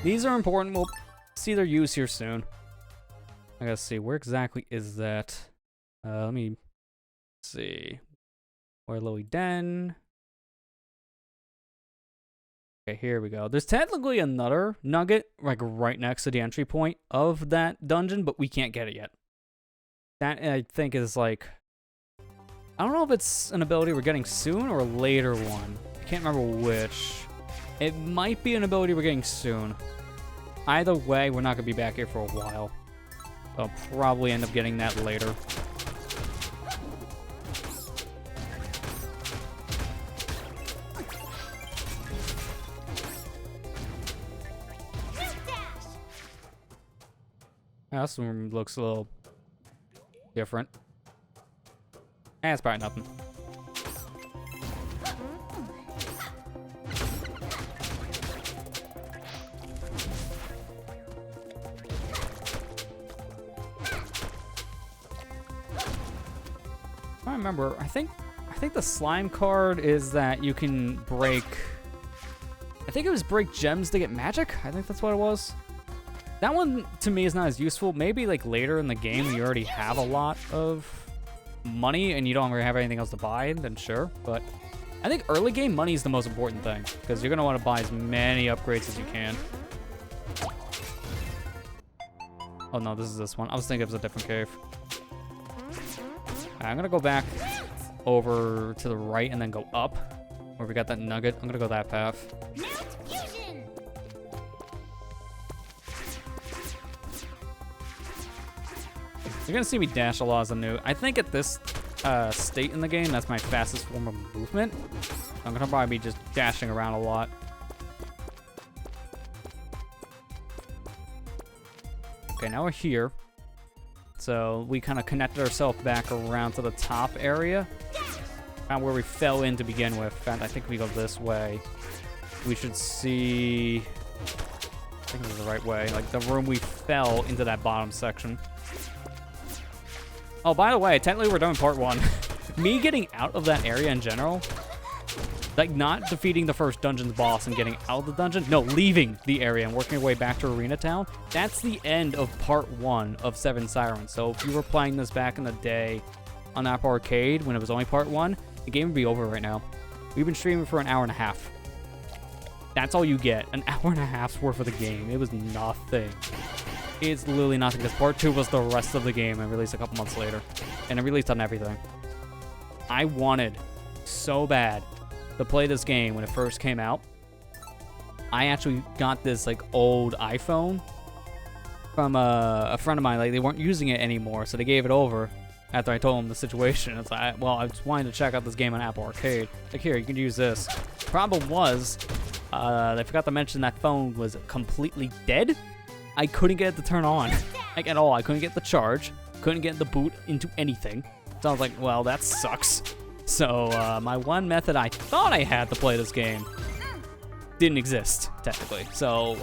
These are important. We'll see their use here soon. I gotta see. Where exactly is that? Let me see. Where Louis Den? Okay, here we go. There's technically another nugget, like right next to the entry point of that dungeon, but we can't get it yet. That, I think, is like... I don't know if it's an ability we're getting soon or a later one. I can't remember which. It might be an ability we're getting soon. Either way, we're not going to be back here for a while. I'll probably end up getting that later. This one looks a little different. It's probably nothing. I remember. I think the slime card is that you can break. I think it was break gems to get magic. I think that's what it was. That one, to me, is not as useful. Maybe, like, later in the game when you already have a lot of money and you don't really have anything else to buy, then sure. But I think early game money is the most important thing, because you're going to want to buy as many upgrades as you can. Oh, no, this is this one. I was thinking it was a different cave. Right, I'm going to go back over to the right and then go up, where we got that nugget. I'm going to go that path. You're gonna see me dash a lot as a new. I think at this state in the game, that's my fastest form of movement. I'm gonna probably be just dashing around a lot. Okay, now we're here. So we kind of connected ourselves back around to the top area. Not where we fell in to begin with. In fact, I think we go this way. We should see... I think this is the right way. Like, the room we fell into that bottom section. Oh, by the way, technically we're doing part 1. Me getting out of that area in general, like not defeating the first dungeon's boss and getting out of the dungeon, no, leaving the area and working your way back to Arena Town, that's the end of part 1 of Seven Sirens. So if you were playing this back in the day on Apple Arcade when it was only part 1, the game would be over right now. We've been streaming for an hour and a half. That's all you get, an hour and a half's worth of the game. It was nothing. It's literally nothing, because part 2 was the rest of the game and released a couple months later. And it released on everything. I wanted so bad to play this game when it first came out. I actually got this like old iPhone from a friend of mine. Like, they weren't using it anymore, so they gave it over after I told them the situation. It's like, well, I just wanted to check out this game on Apple Arcade. Like, here, you can use this. Problem was, I forgot to mention that phone was completely dead. I couldn't get it to turn on, like at all. I couldn't get the charge, couldn't get the boot into anything. So I was like, well, that sucks. So my one method I thought I had to play this game didn't exist, technically. So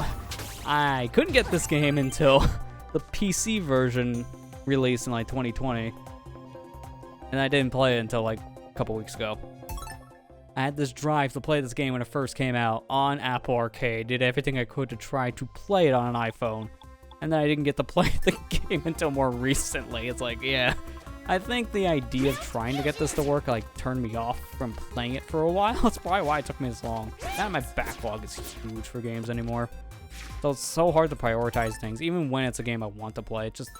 I couldn't get this game until the PC version released in like 2020. And I didn't play it until like a couple weeks ago. I had this drive to play this game when it first came out on Apple Arcade. Did everything I could to try to play it on an iPhone. And then I didn't get to play the game until more recently. It's like, yeah. I think the idea of trying to get this to work like turned me off from playing it for a while. That's probably why it took me this long. Now my backlog is huge for games anymore. So it's so hard to prioritize things. Even when it's a game I want to play, it just...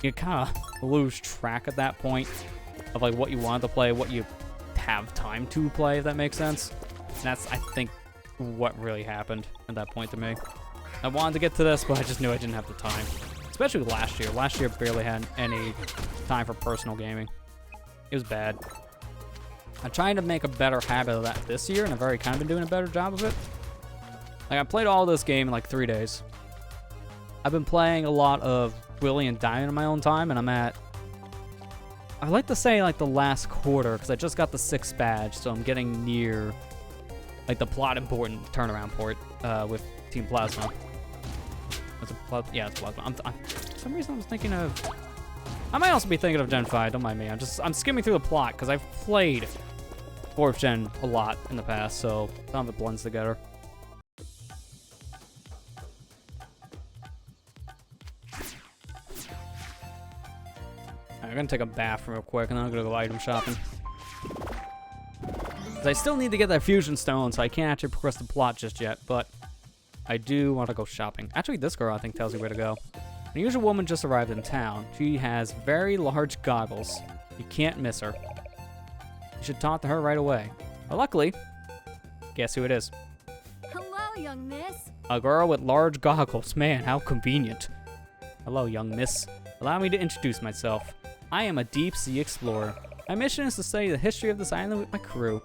You kind of lose track at that point of like what you want to play, what you have time to play, if that makes sense. And that's, I think, what really happened at that point to me. I wanted to get to this, but I just knew I didn't have the time. Especially last year. Last year barely had any time for personal gaming. It was bad. I'm trying to make a better habit of that this year, and I've already kind of been doing a better job of it. Like, I played all this game in like 3 days. I've been playing a lot of Willy and Diamond in my own time, and I'm at... I like to say like the last quarter, because I just got the 6th badge, so I'm getting near like the plot important turnaround port with Team Plasma. It's yeah, it's Plasma. For some reason I was thinking of... I might also be thinking of Gen 5, don't mind me. I'm skimming through the plot, because I've played 4th Gen a lot in the past, so some of it blends together. I'm gonna take a bath real quick, and then I'm gonna go item shopping. I still need to get that fusion stone, so I can't actually progress the plot just yet, but I do want to go shopping. Actually, this girl, I think, tells you where to go. An unusual woman just arrived in town. She has very large goggles. You can't miss her. You should talk to her right away. But luckily, guess who it is? Hello, young miss. A girl with large goggles. Man, how convenient. Hello, young miss. Allow me to introduce myself. I am a deep-sea explorer. My mission is to study the history of this island with my crew.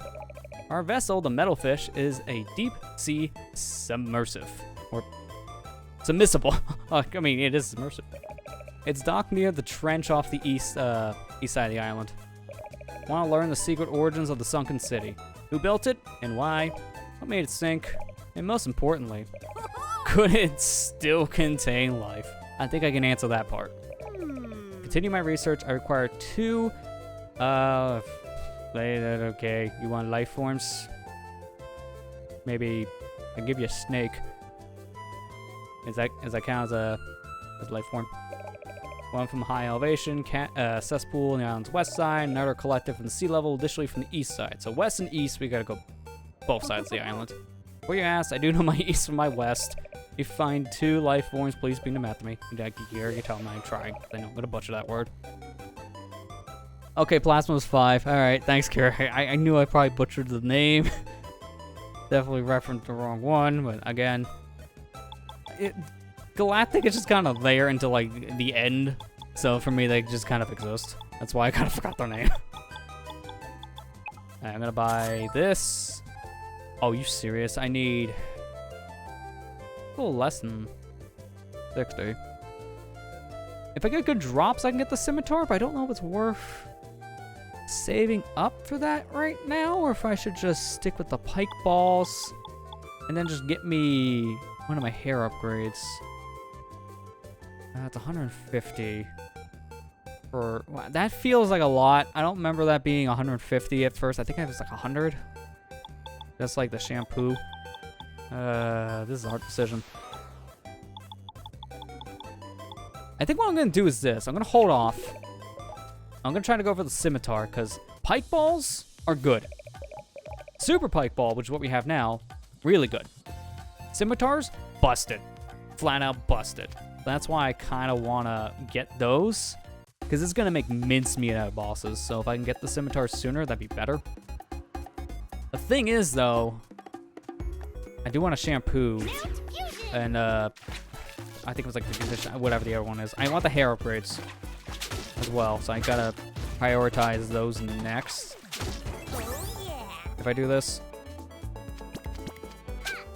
Our vessel, the Metalfish, is a deep-sea submersive. Or submersible. I mean, it is submersive. It's docked near the trench off the east side of the island. Want to learn the secret origins of the sunken city. Who built it and why? What made it sink? And most importantly, could it still contain life? I think I can answer that part. Continue my research. I require 2... okay. You want life forms? Maybe I can give you a snake. Does that count as a life form? One from high elevation, cesspool on the island's west side, another collected from the sea level, additionally from the east side. So west and east, we gotta go both sides of the island. For your ass, I do know my east from my west. If you find 2 life forms, please bring them out to me. You tell them I'm trying. I know I'm gonna butcher that word. Okay, Plasma was 5. Alright, thanks, Kira. I knew I probably butchered the name. Definitely referenced the wrong one, but again... Galactic is just kind of there until, like, the end So for me, they just kind of exist. That's why I kind of forgot their name. Alright, I'm gonna buy this. Oh, you serious? I need a little less than 60. If I get good drops, I can get the scimitar, but I don't know if it's worth saving up for that right now, or if I should just stick with the pike balls and then just get me one of my hair upgrades. That's 150. Wow, that feels like a lot. I don't remember that being 150 at first. I think it was like 100. Just like the shampoo. This is a hard decision. I think what I'm going to do is this. I'm going to hold off. I'm going to try to go for the scimitar, because pike balls are good. Super pike ball, which is what we have now, really good. Scimitars, busted. Flat out busted. That's why I kind of want to get those, because it's going to make mincemeat out of bosses. So if I can get the scimitar sooner, that'd be better. The thing is, though, I do want a shampoo, and I think it was like the condition, whatever the other one is. I want the hair upgrades as well, so I gotta prioritize those next. If I do this.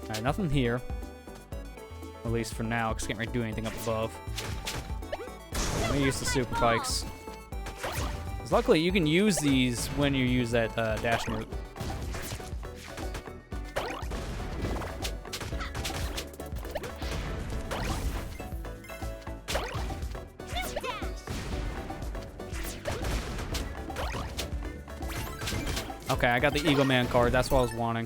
Alright, nothing here. At least for now, because I can't really do anything up above. I'm gonna use the super pikes. 'Cause luckily, you can use these when you use that dash route. Okay, I got the Eagle Man card. That's what I was wanting.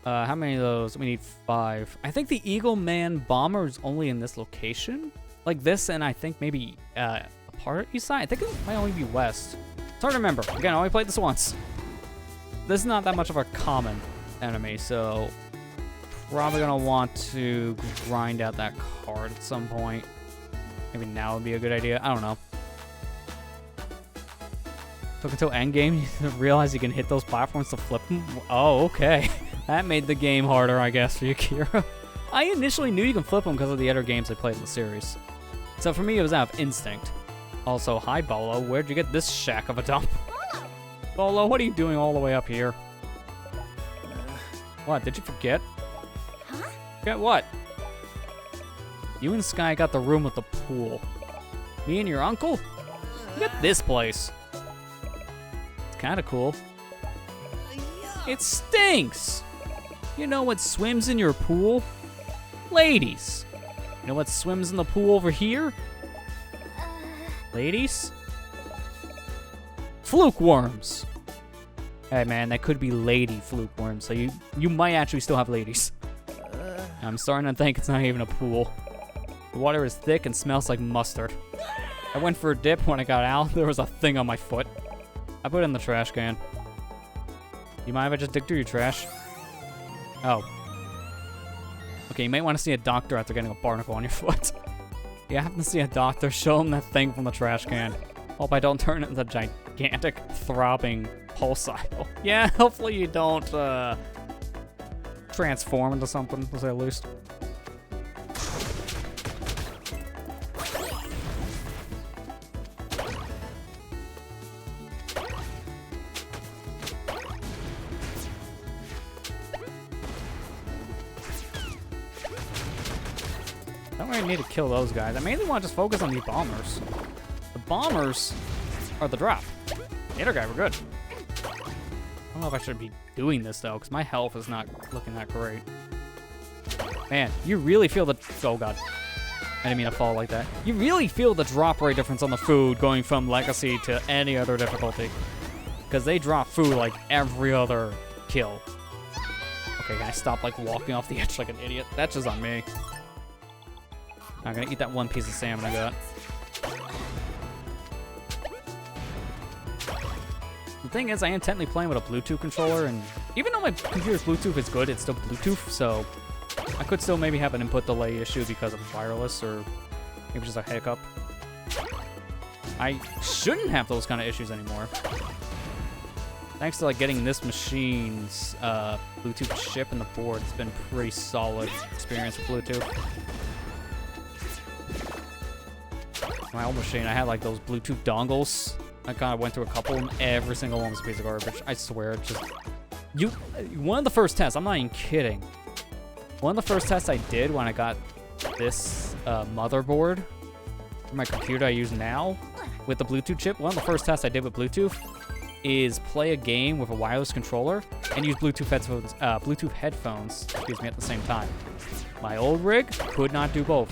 How many of those? We need 5. I think the Eagle Man bomber is only in this location. Like this, and I think maybe a part of east side. I think it might only be west. It's hard to remember. Again, I only played this once. This is not that much of a common enemy, so probably gonna want to grind out that card at some point. Maybe now would be a good idea. I don't know. Took until endgame to realize you can hit those platforms to flip them? Oh, okay. That made the game harder, I guess, for you, Kira. I initially knew you can flip them because of the other games I played in the series. So for me, it was out of instinct. Also, hi, Bolo. Where'd you get this shack of a dump? Bolo, what are you doing all the way up here? What, did you forget? Huh? Forget what? You and Sky got the room with the pool. Me and your uncle? Look at this place. Kind of cool. It stinks. You know what swims in your pool? Ladies. You know what swims in the pool over here? Ladies? Fluke worms. Hey man, that could be lady fluke worms, so you might actually still have ladies. I'm starting to think it's not even a pool. The water is thick and smells like mustard. I went for a dip. When I got out, there was a thing on my foot. I put it in the trash can. You mind if I just dig through your trash? Oh. Okay, you might want to see a doctor after getting a barnacle on your foot. You happen to see a doctor, show him that thing from the trash can. Hope I don't turn it into a gigantic, throbbing pulsile. Yeah, hopefully you don't, transform into something, to say the least. I don't really need to kill those guys. I mainly want to just focus on these bombers. The bombers are the drop. The other guy were good. I don't know if I should be doing this, though, because my health is not looking that great. Man, you really feel the... Oh, God. I didn't mean to fall like that. You really feel the drop rate difference on the food going from Legacy to any other difficulty. Because they drop food like every other kill. Okay, can I stop, like, walking off the edge like an idiot? That's just on me. I'm gonna eat that one piece of salmon I got. The thing is, I am technically playing with a Bluetooth controller, and even though my computer's Bluetooth is good, it's still Bluetooth, so I could still maybe have an input delay issue because of wireless, or maybe just a hiccup. I shouldn't have those kind of issues anymore. Thanks to like getting this machine's Bluetooth chip in the board, it's been a pretty solid experience with Bluetooth. my old machine, I had like those Bluetooth dongles. I kind of went through a couple, and every single one was a piece of garbage. I swear, it just one of the first tests. I'm not even kidding. One of the first tests I did when I got this motherboard for my computer I use now with the Bluetooth chip. One of the first tests I did with Bluetooth is play a game with a wireless controller and use Bluetooth headphones, excuse me, at the same time. My old rig could not do both.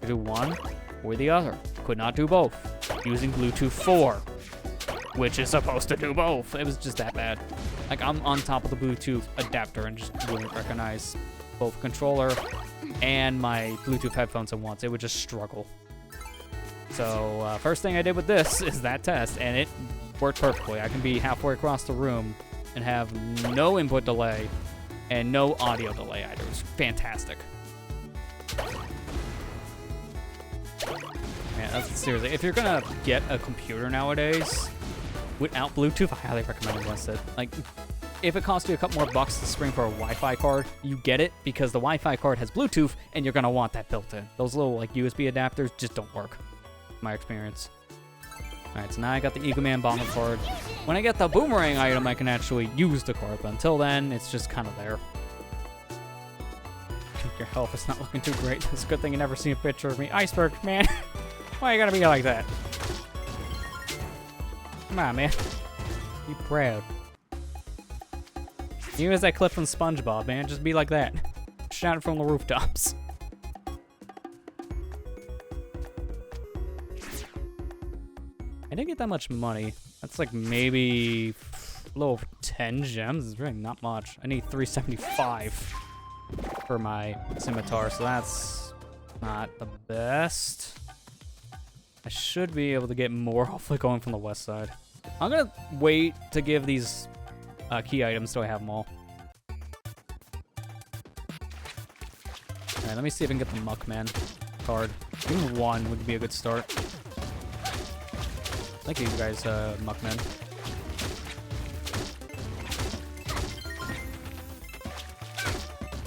Could do one or the other. Could not do both. Using Bluetooth 4, which is supposed to do both. It was just that bad. Like, I'm on top of the Bluetooth adapter and just wouldn't recognize both controller and my Bluetooth headphones at once. It would just struggle. So, first thing I did with this is that test, and it worked perfectly. I can be halfway across the room and have no input delay and no audio delay either. It was fantastic. Man, that's, seriously, if you're gonna get a computer nowadays without Bluetooth, I highly recommend against it. Like, if it costs you a couple more bucks to spring for a Wi-Fi card, you get it because the Wi-Fi card has Bluetooth and you're gonna want that built in. Those little like USB adapters just don't work, in my experience. Alright, so now I got the Eagle Man bomber card. When I get the boomerang item, I can actually use the card, but until then, it's just kind of there. Your health is not looking too great. It's a good thing you never seen a picture of me. Iceberg, man. Why you gotta be like that? Come on, man. Be proud. You as that clip from SpongeBob, man. Just be like that. Shout it from the rooftops. I didn't get that much money. That's like maybe a little over 10 gems. It's really not much. I need 375 for my scimitar, so that's not the best. I should be able to get more, hopefully going from the west side. I'm gonna wait to give these key items till I have them all. Alright, let me see if I can get the Muckman card. Even one would be a good start. Thank you guys, Muckman.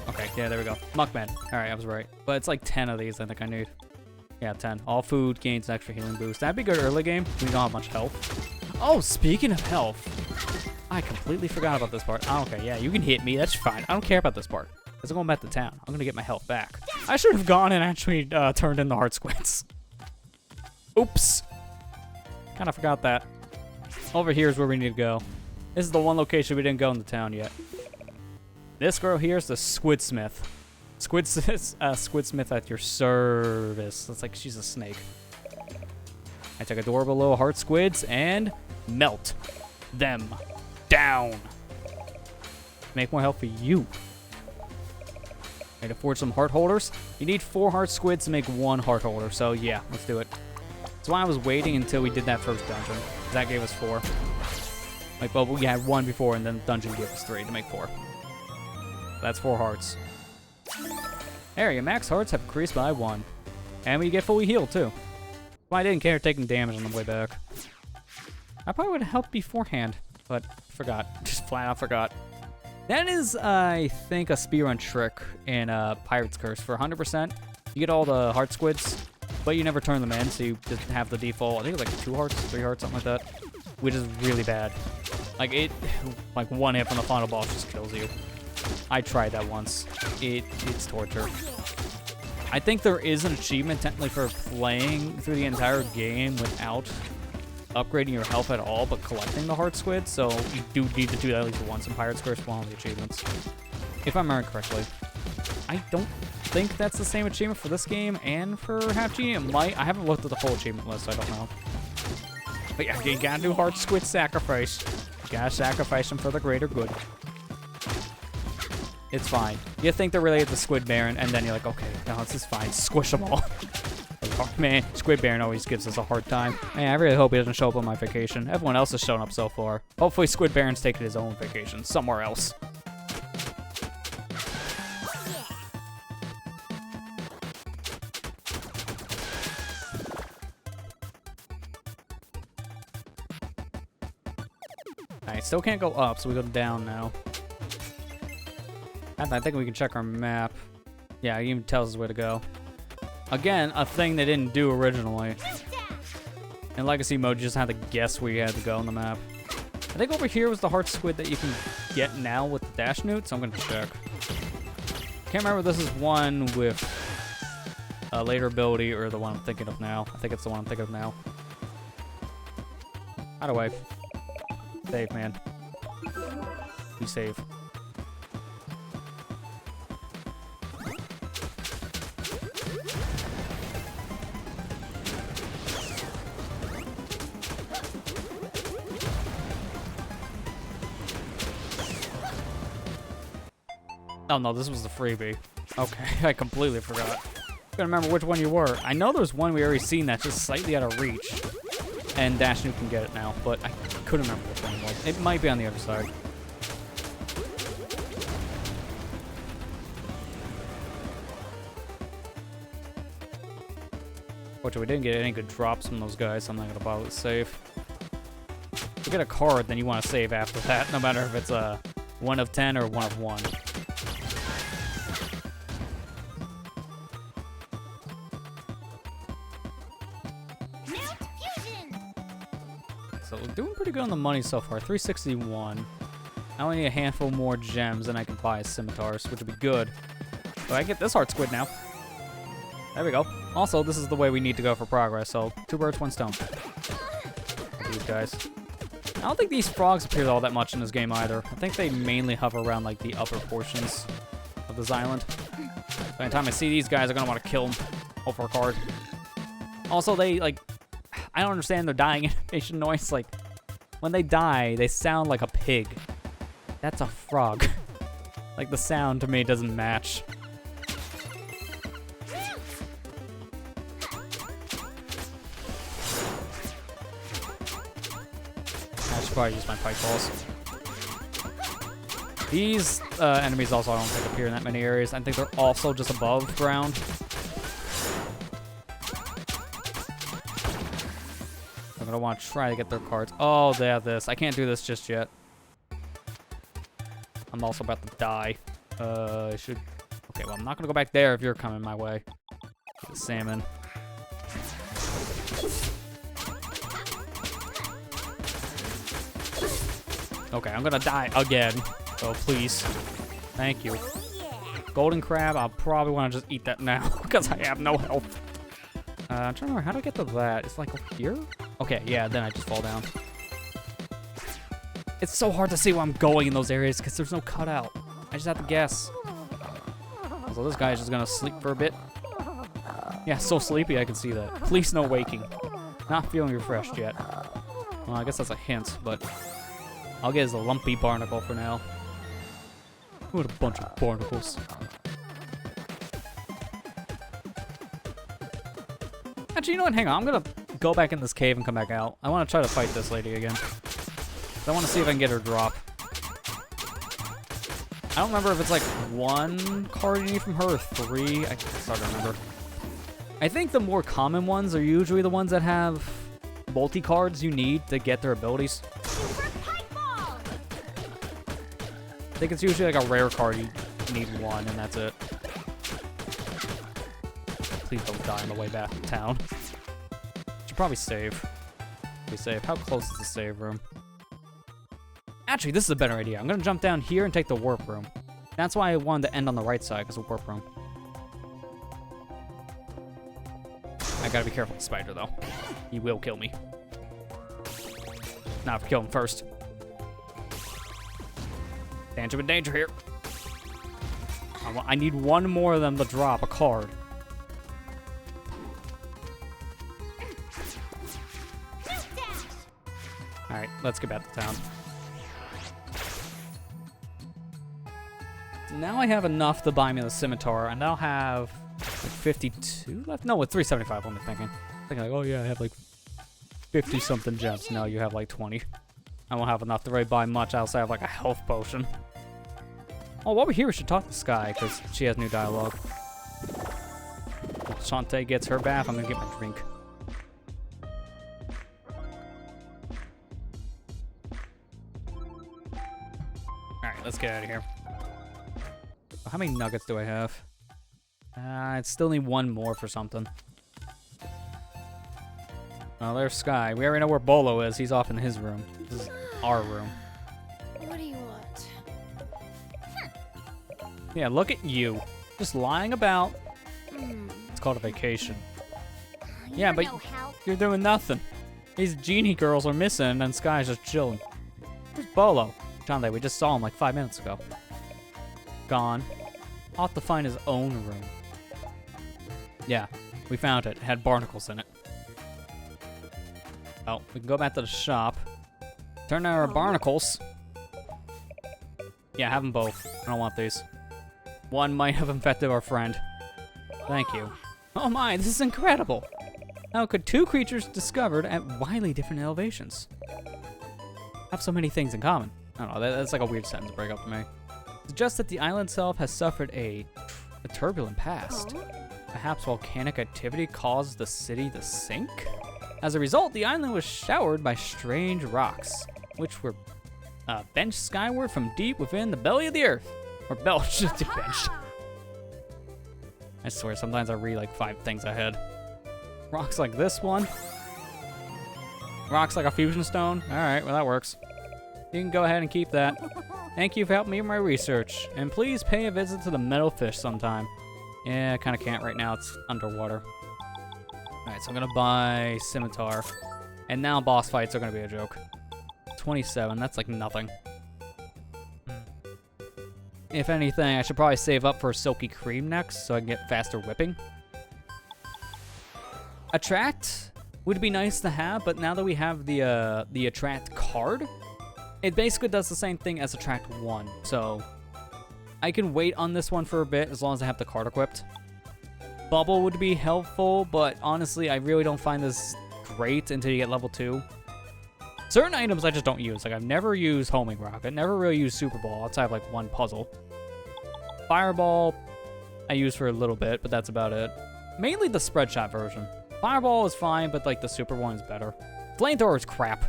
Okay, yeah, there we go. Muckman. Alright, I was right. But it's like 10 of these I think I need. Yeah, 10. All food gains an extra healing boost. That'd be good early game. We don't have much health. Oh, speaking of health, I completely forgot about this part. Oh, okay, yeah, you can hit me. That's fine. I don't care about this part. Because I'm going back to town. I'm going to get my health back. I should have gone and actually turned in the heart squids. Oops. Kind of forgot that. Over here is where we need to go. This is the one location we didn't go in the town yet. This girl here is the Squidsmith. Squidsmith at your service. That's like she's a snake. I take adorable little heart squids and melt them down. Make more health for you. Need to forge some heart holders. You need 4 heart squids to make 1 heart holder. So yeah, let's do it. That's why I was waiting until we did that first dungeon. That gave us 4. Like, well, we had 1 before, and then the dungeon gave us 3 to make 4. That's 4 hearts. There, your max hearts have increased by 1. And we get fully healed, too. Well, I didn't care taking damage on the way back. I probably would have helped beforehand, but forgot. Just flat out forgot. That is, I think, a speedrun trick in Pirate's Curse. For 100%, you get all the heart squids, but you never turn them in, so you just have the default. I think it's like 2 hearts, 3 hearts, something like that, which is really bad. Like, like 1 hit from the final boss just kills you. I tried that once. It's torture. I think there is an achievement technically for playing through the entire game without upgrading your health at all, but collecting the heart squid, so you do need to do that at least once in Pirate's Curse for one of the achievements. If I remember correctly. I don't think that's the same achievement for this game and for Half Genie. It might. I haven't looked at the full achievement list, so I don't know. But yeah, you gotta do heart squid sacrifice. You gotta sacrifice them for the greater good. It's fine. You think they're related to Squid Baron, and then you're like, okay, no, this is fine. Squish them all. Man, Squid Baron always gives us a hard time. Man, I really hope he doesn't show up on my vacation. Everyone else has shown up so far. Hopefully Squid Baron's taking his own vacation somewhere else. Alright, still can't go up, so we go down now. I think we can check our map. Yeah, it even tells us where to go. Again, a thing they didn't do originally. In Legacy mode, you just had to guess where you had to go on the map. I think over here was the heart squid that you can get now with the dash newt, so I'm gonna check. Can't remember if this is one with a later ability or the one I'm thinking of now. I think it's the one I'm thinking of now. How do I save, man? We save. Oh no, this was the freebie. Okay, I completely forgot. I couldn't remember which one you were. I know there's one we already seen that's just slightly out of reach. And Dash Nuke can get it now, but I couldn't remember which one it was. It might be on the other side. Fortunately, we didn't get any good drops from those guys, so I'm not gonna bother with save. If you get a card, then you want to save after that, no matter if it's a 1 of 10 or 1 of 1. So we're doing pretty good on the money so far. 361. I only need a handful more gems, and I can buy scimitars, which would be good. But I get this heart squid now. There we go. Also, this is the way we need to go for progress, so 2 birds, 1 stone. These guys. I don't think these frogs appear all that much in this game either. I think they mainly hover around like the upper portions of this island. So anytime I see these guys, I'm gonna want to kill them over a card. Also, they like, I don't understand their dying animation noise. Like, when they die, they sound like a pig. That's a frog. Like, the sound to me doesn't match. I should probably use my pipe balls. These enemies also I don't think appear in that many areas. I think they're also just above ground. I'm gonna want to try to get their cards. Oh, they have this. I can't do this just yet. I'm also about to die. I should... Okay, well, I'm not gonna go back there if you're coming my way. The salmon. Okay, I'm gonna die again. So please. Thank you. Golden crab, I'll probably want to just eat that now because I have no health. I'm trying to remember how to get to that. It's like over here? Okay, yeah, then I just fall down. It's so hard to see where I'm going in those areas because there's no cutout. I just have to guess. So this guy is just gonna sleep for a bit. Yeah, so sleepy I can see that. Please no waking. Not feeling refreshed yet. Well, I guess that's a hint, but I'll get as a lumpy barnacle for now. What a bunch of barnacles. Actually, you know what? Hang on. I'm gonna go back in this cave and come back out. I want to try to fight this lady again. I want to see if I can get her drop. I don't remember if it's like 1 card you need from her or 3. I can't start to remember. I think the more common ones are usually the ones that have multi-cards you need to get their abilities. I think it's usually like a rare card you need 1 and that's it. Please don't die on the way back to town. Should probably save. Be safe. How close is the save room? Actually, this is a better idea. I'm gonna jump down here and take the warp room. That's why I wanted to end on the right side, because of warp room. I gotta be careful with the spider, though. He will kill me. Not if I kill him first. Danger and danger here. I need 1 more of them to drop a card. Alright, let's get back to town. Now I have enough to buy me the scimitar. I now have like 52 left? No, with 375, what am I thinking? Thinking like, oh yeah, I have like 50-something gems. No, you have like 20. I won't have enough to really buy much outside of like a health potion. Oh, while we're here, we should talk to Sky, because she has new dialogue. When Shantae gets her bath, I'm gonna get my drink. Alright, let's get out of here. How many nuggets do I have? I still need 1 more for something. Oh, there's Sky. We already know where Bolo is. He's off in his room. This is our room. What do you want? Yeah, look at you. Just lying about. It's called a vacation. Yeah, You're but no help. you're doing nothing. These genie girls are missing, and Sky's just chilling. Where's Bolo? Shantae, we just saw him like 5 minutes ago. Gone. I'll have to find his own room. Yeah, we found it. It had barnacles in it. Oh, we can go back to the shop. Turn on our barnacles. Yeah, have them both. I don't want these. One might have infected our friend. Thank you. Oh my, this is incredible. How could two creatures discovered at widely different elevations have so many things in common? I don't know, that's like a weird sentence break up to me. Suggests that the island itself has suffered a turbulent past. Perhaps volcanic activity caused the city to sink? As a result, the island was showered by strange rocks, which were benched skyward from deep within the belly of the earth. Or belched, benched. I swear, sometimes I read like 5 things ahead. Rocks like this one. Rocks like a fusion stone. Alright, well that works. You can go ahead and keep that. Thank you for helping me with my research. And please pay a visit to the metal fish sometime. Yeah, I kind of can't right now. It's underwater. Alright, so I'm going to buy Scimitar. And now boss fights are going to be a joke. 27, that's like nothing. If anything, I should probably save up for Silky Cream next so I can get faster whipping. Attract would be nice to have, but now that we have the Attract card, it basically does the same thing as Attract 1. So I can wait on this one for a bit as long as I have the card equipped. Bubble would be helpful, but honestly, I really don't find this great until you get level 2. Certain items I just don't use. Like, I've never used Homing Rocket, never really used Super Ball outside of like one puzzle. Fireball, I use for a little bit, but that's about it. Mainly the spread shot version. Fireball is fine, but like the super one is better. Flamethrower is crap.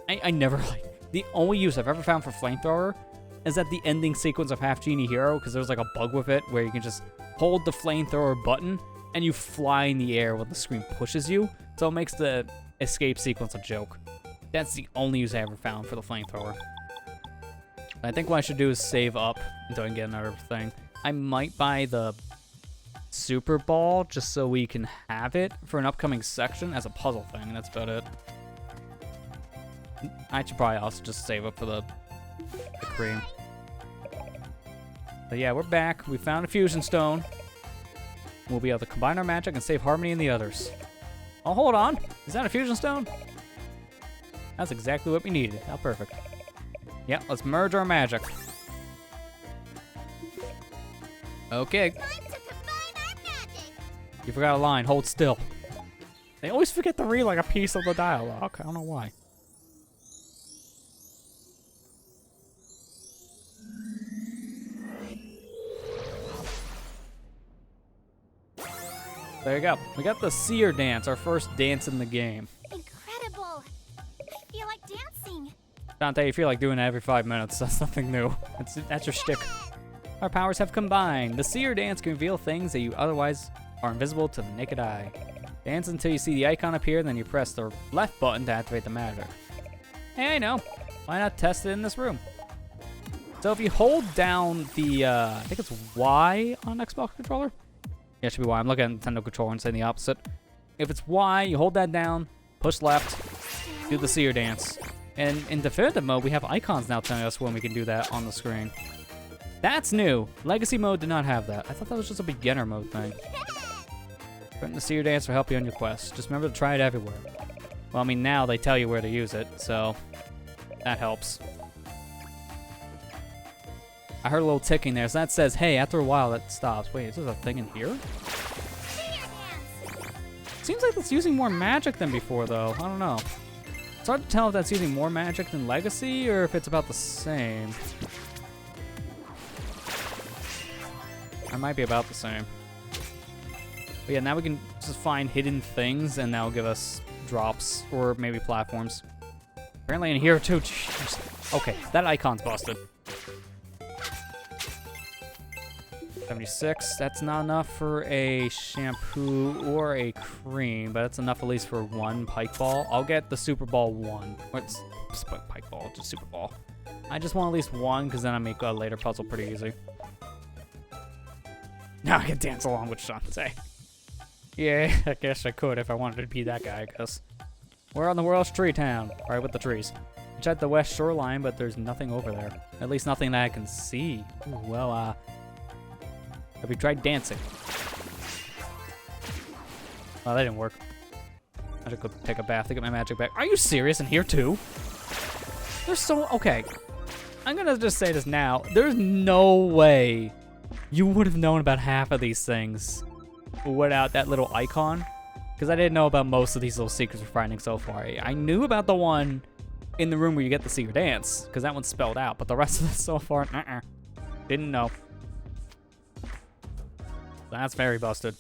I never like. The only use I've ever found for Flamethrower is at the ending sequence of Half Genie Hero, because there's like a bug with it where you can just hold the Flamethrower button and you fly in the air when the screen pushes you, so it makes the escape sequence a joke. That's the only use I ever found for the Flamethrower. I think what I should do is save up until I can get another thing. I might buy the Super Ball just so we can have it for an upcoming section as a puzzle thing, and that's about it. I should probably also just save up for the cream. But yeah, we're back. We found a fusion stone. We'll be able to combine our magic and save harmony in the others. Oh, hold on. Is that a fusion stone? That's exactly what we needed. How perfect. Yeah, let's merge our magic. Okay. Time to combine our magic. You forgot a line. Hold still. They always forget to read like a piece of the dialogue. I don't know why. There you go. We got the Seer Dance, our first dance in the game. Incredible. I feel like dancing. Shantae, you feel like doing it every 5 minutes. That's nothing new. That's your shtick. Our powers have combined. The Seer Dance can reveal things that you otherwise are invisible to the naked eye. Dance until you see the icon appear, then you press the left button to activate the magic. Hey, I know. Why not test it in this room? So if you hold down the, I think it's Y on Xbox controller? Yeah, it should be Y. I'm looking at Nintendo controller and saying the opposite. If it's Y, you hold that down, push left, do the Seer Dance. And in definitive mode, we have icons now telling us when we can do that on the screen. That's new. Legacy mode did not have that. I thought that was just a beginner mode thing. Putting the Seer Dance will help you on your quest. Just remember to try it everywhere. Well, I mean, now they tell you where to use it, so that helps. I heard a little ticking there, so that says, hey, after a while that stops. Wait, is there a thing in here? Seems like it's using more magic than before, though. I don't know. It's hard to tell if that's using more magic than Legacy, or if it's about the same. It might be about the same. But yeah, now we can just find hidden things, and that'll give us drops, or maybe platforms. Apparently in here, too. Jeez. Okay, that icon's busted. 76. That's not enough for a shampoo or a cream, but it's enough at least for one pike ball. I'll get the Super Ball 1. What's pike ball? Just Super Ball. I just want at least one, because then I make a later puzzle pretty easy. Now I can dance along with Shantae. Yeah, I guess I could if I wanted to be that guy, I guess. We're on the world's tree town. Right with the trees. I checked the west shoreline, but there's nothing over there. At least nothing that I can see. Ooh, well, have we tried dancing? Oh, that didn't work. I should go take a bath to get my magic back. Are you serious? In here too? There's so... Okay. I'm gonna just say this now. There's no way you would have known about half of these things without that little icon. Because I didn't know about most of these little secrets we're finding so far. I knew about the one in the room where you get to see your dance, because that one's spelled out. But the rest of this so far, didn't know. That's very busted.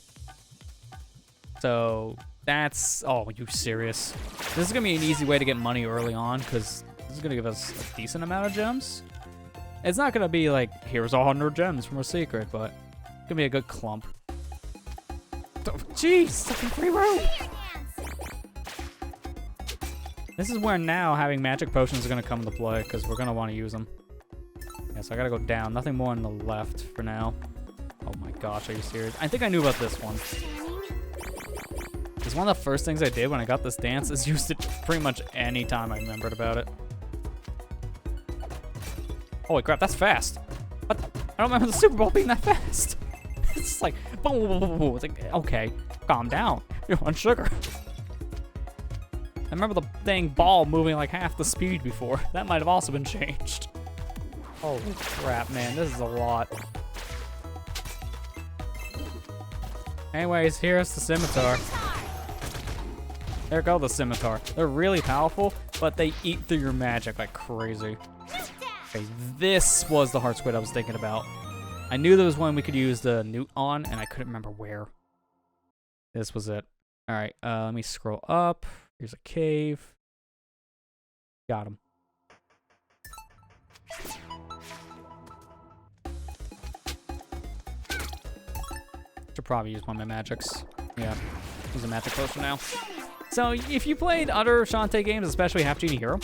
So that's... Oh, are you serious? This is going to be an easy way to get money early on, because this is going to give us a decent amount of gems. It's not going to be like, here's 100 gems from a secret, but it's going to be a good clump. Oh, jeez, fucking free room! This is where now having magic potions are going to come into play, because we're going to want to use them. Yeah, so I got to go down. Nothing more on the left for now. Oh my gosh, are you serious? I think I knew about this one. It's one of the first things I did when I got this dance is used it pretty much any time I remembered about it. Holy crap, that's fast. What? I don't remember the Super Bowl being that fast. It's like, boom, boom, boom, boom. It's like, okay, calm down. You're on sugar. I remember the dang ball moving like half the speed before. That might have also been changed. Holy crap, man, this is a lot. Anyways, here's the scimitar. There go the scimitar. They're really powerful, but they eat through your magic like crazy. Okay, this was the heart squid I was thinking about. I knew there was one we could use the newt on, and I couldn't remember where. This was it. All right, let me scroll up. Here's a cave. Got him. Should probably use one of my magics. Yeah, use a magic potion now. So if you played other Shantae games, especially Half Genie Hero,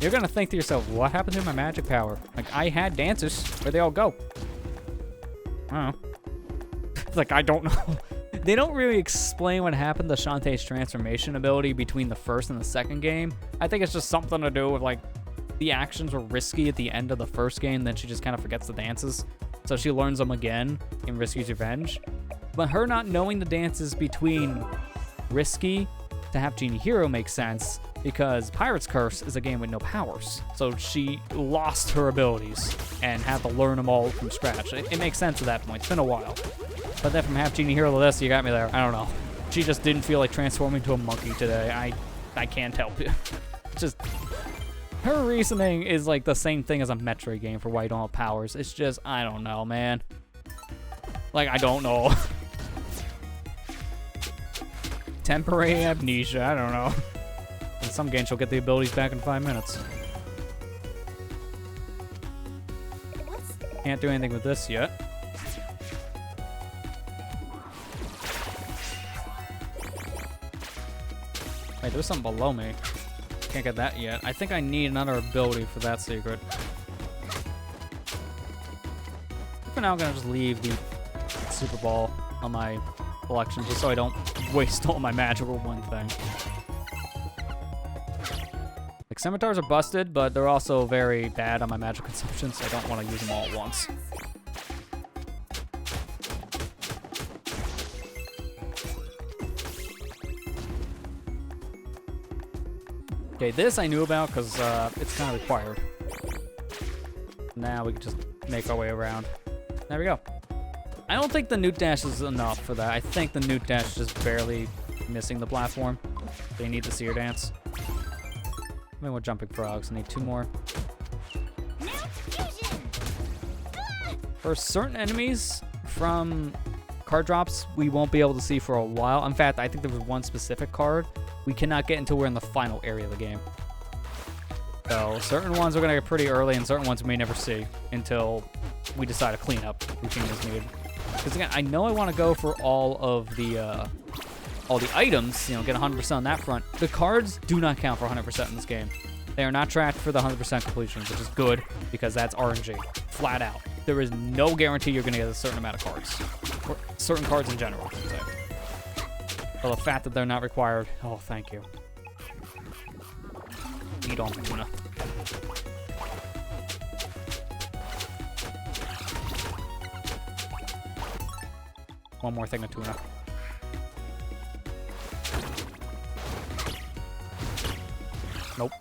you're gonna think to yourself, what happened to my magic power? Like, I had dances. Where'd they all go? I don't know. It's like, I don't know. They don't really explain what happened to Shantae's transformation ability between the first and the second game. I think it's just something to do with, like, the actions were risky at the end of the first game, then she just kind of forgets the dances. So she learns them again in Risky's Revenge. But her not knowing the dances between Risky to Half Genie Hero makes sense, because Pirate's Curse is a game with no powers. So she lost her abilities and had to learn them all from scratch. It makes sense at that point. It's been a while. But then from Half Genie Hero to this, you got me there. I don't know. She just didn't feel like transforming to a monkey today. I can't help you. Just... Her reasoning is like the same thing as a Metroid game for why you don't have powers. It's just, I don't know, man. Like, I don't know. Temporary amnesia, I don't know. In some games, she'll get the abilities back in 5 minutes. Can't do anything with this yet. Wait, there's something below me. Can't get that yet. I think I need another ability for that secret. For now, I'm gonna just leave the Super Ball on my collection just so I don't waste all my magic with one thing. Like, scimitars are busted, but they're also very bad on my magic consumption, so I don't want to use them all at once. Okay, this I knew about because it's kind of required. Now we can just make our way around. There we go. I don't think the Newt Dash is enough for that. I think the Newt Dash is just barely missing the platform. They need the Seer Dance. Maybe we're jumping frogs. I need 2 more. For certain enemies from card drops, we won't be able to see for a while. In fact, I think there was one specific card we cannot get until we're in the final area of the game. So certain ones we're gonna get pretty early, and certain ones we may never see until we decide a cleanup routine is needed. Because again, I know I want to go for all the items, you know, get 100% on that front. The cards do not count for 100% in this game. They are not tracked for the 100% completion, which is good because that's RNG, flat out. There is no guarantee you're gonna get a certain amount of cards, or certain cards in general, I should say. But the fact that they're not required, oh, thank you. Eat all my tuna. One more thing of tuna. Nope.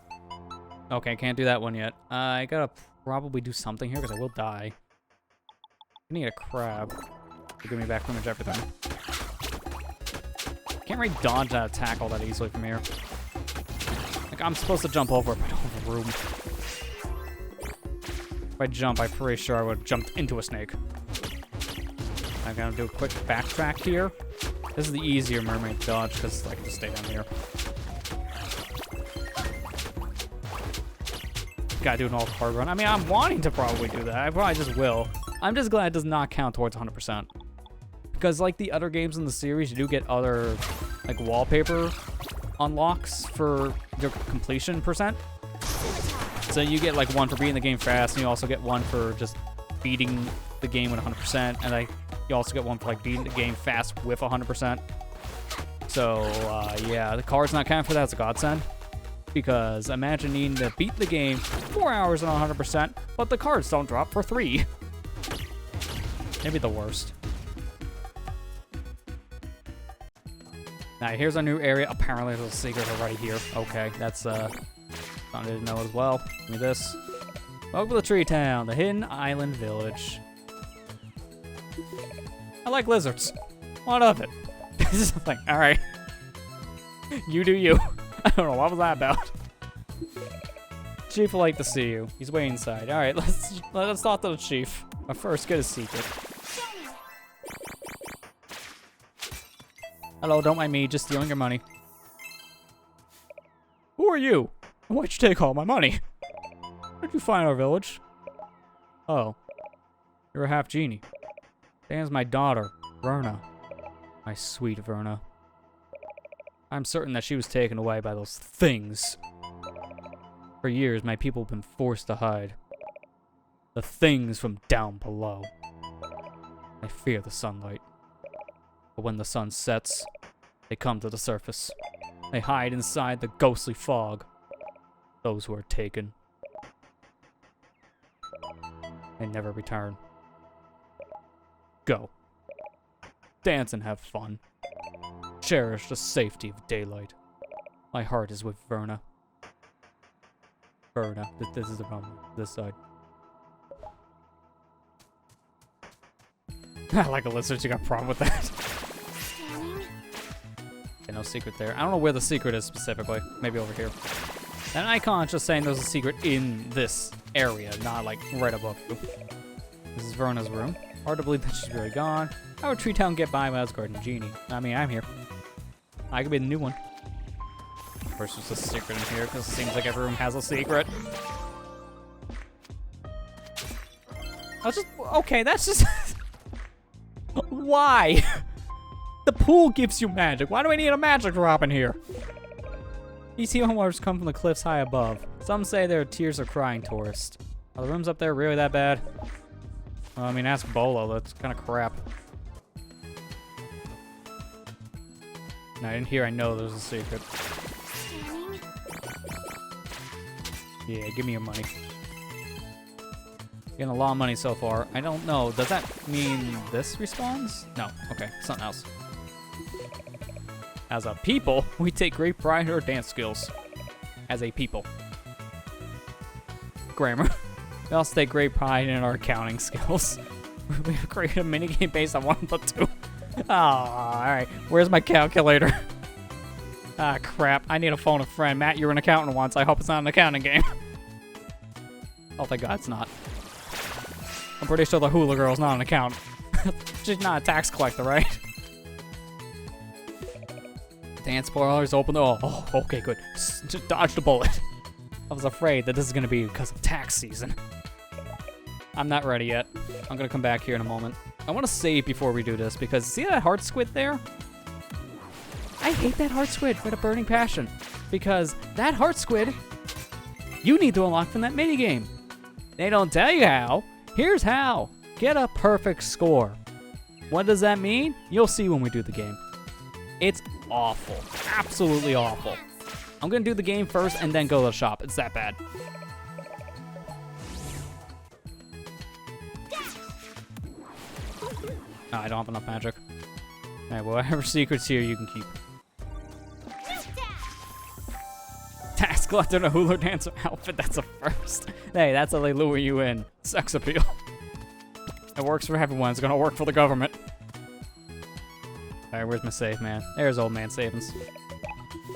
Okay, can't do that one yet. I gotta probably do something here because I will die. I need a crab to give me back pretty much everything. Can't really dodge that attack all that easily from here. Like, I'm supposed to jump over it, but I don't have room. If I jump, I'm pretty sure I would have jumped into a snake. I'm gonna do a quick backtrack here. This is the easier mermaid dodge because I can just stay down here. Gotta do an alt hard run. I mean, I'm wanting to probably do that. I probably just will. I'm just glad it does not count towards 100%. Because like the other games in the series, you do get other like wallpaper unlocks for your completion percent. So you get like one for beating the game fast, and you also get one for just beating the game with 100%, and like you also get one for like beating the game fast with 100%. So yeah, the card's not counting for that. It's a godsend. Because imagine needing to beat the game 4 hours on 100%, but the cards don't drop for 3. Maybe the worst. Now here's our new area. Apparently there's a secret already here. Okay, that's something I didn't know as well. Give me this. Welcome to the Tree Town, the hidden island village. I like lizards. What of it? This is the thing. All right. You do you. I don't know, what was that about? Chief would like to see you. He's way inside. All right, let's talk to the chief. But first, get a secret. Hello, don't mind me, just stealing your money. Who are you? Why'd you take all my money? Where'd you find our village? Oh, you're a half genie. Dan's my daughter, Verna. My sweet Verna. I'm certain that she was taken away by those things. For years, my people have been forced to hide. The things from down below. I fear the sunlight. But when the sun sets, they come to the surface. They hide inside the ghostly fog. Those who are taken. They never return. Go. Dance and have fun. Cherish the safety of daylight. My heart is with Verna. Verna. This is the problem. This side. I like a lizard. You got a problem with that? Okay, no secret there. I don't know where the secret is specifically. Maybe over here. An icon's just saying there's a secret in this area, not like right above you. This is Verna's room. Hard to believe that she's really gone. How would Tree Town get by without Garden Genie? I mean, I'm here. I could be the new one. First, there's a secret in here, because it seems like every room has a secret. I'll just... Okay, that's just... Why? The pool gives you magic. Why do I need a magic drop in here? These healing waters come from the cliffs high above. Some say they're tears of crying tourists. Are the rooms up there really that bad? Well, I mean, ask Bolo. That's kind of crap. Now, in here, I know there's a secret. Yeah, give me your money. Getting a lot of money so far. I don't know. Does that mean this respawns? No. Okay, something else. As a people, we take great pride in our dance skills. As a people. Grammar. We also take great pride in our accounting skills. We have created a minigame based on one of the two. Oh, alright. Where's my calculator? Ah, crap. I need to phone a friend. Matt, you were an accountant once. I hope it's not an accounting game. Oh, thank God it's not. I'm pretty sure the hula girl's not an accountant. She's not a tax collector, right? Dance parlors open. Oh, okay, good. Just dodge the bullet. I was afraid that this is gonna be because of tax season. I'm not ready yet. I'm gonna come back here in a moment. I want to save before we do this because see that heart squid there? I hate that heart squid with a burning passion because that heart squid you need to unlock from that minigame. They don't tell you how. Here's how. Get a perfect score. What does that mean? You'll see when we do the game. It's awful. Absolutely awful. I'm gonna do the game first and then go to the shop. It's that bad. No, I don't have enough magic. Alright, well, whatever secrets here you can keep. Tax collector in a hula dancer outfit, that's a first. Hey, that's how they lure you in. Sex appeal. It works for everyone. It's gonna work for the government. Alright, where's my save, man? There's old man savings.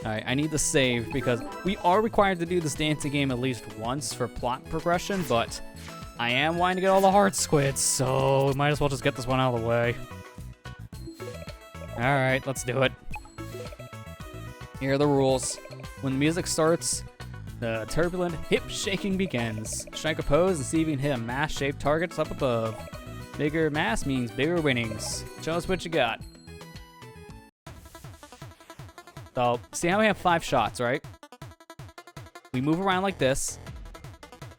Alright, I need to save because we are required to do this dancing game at least once for plot progression, but I am wanting to get all the heart squids, so we might as well just get this one out of the way. Alright, let's do it. Here are the rules. When the music starts, the turbulent hip shaking begins. Strike a pose and see if you can hit a mass-shaped target up above. Bigger mass means bigger winnings. Show us what you got. So, see how we have 5 shots, right? We move around like this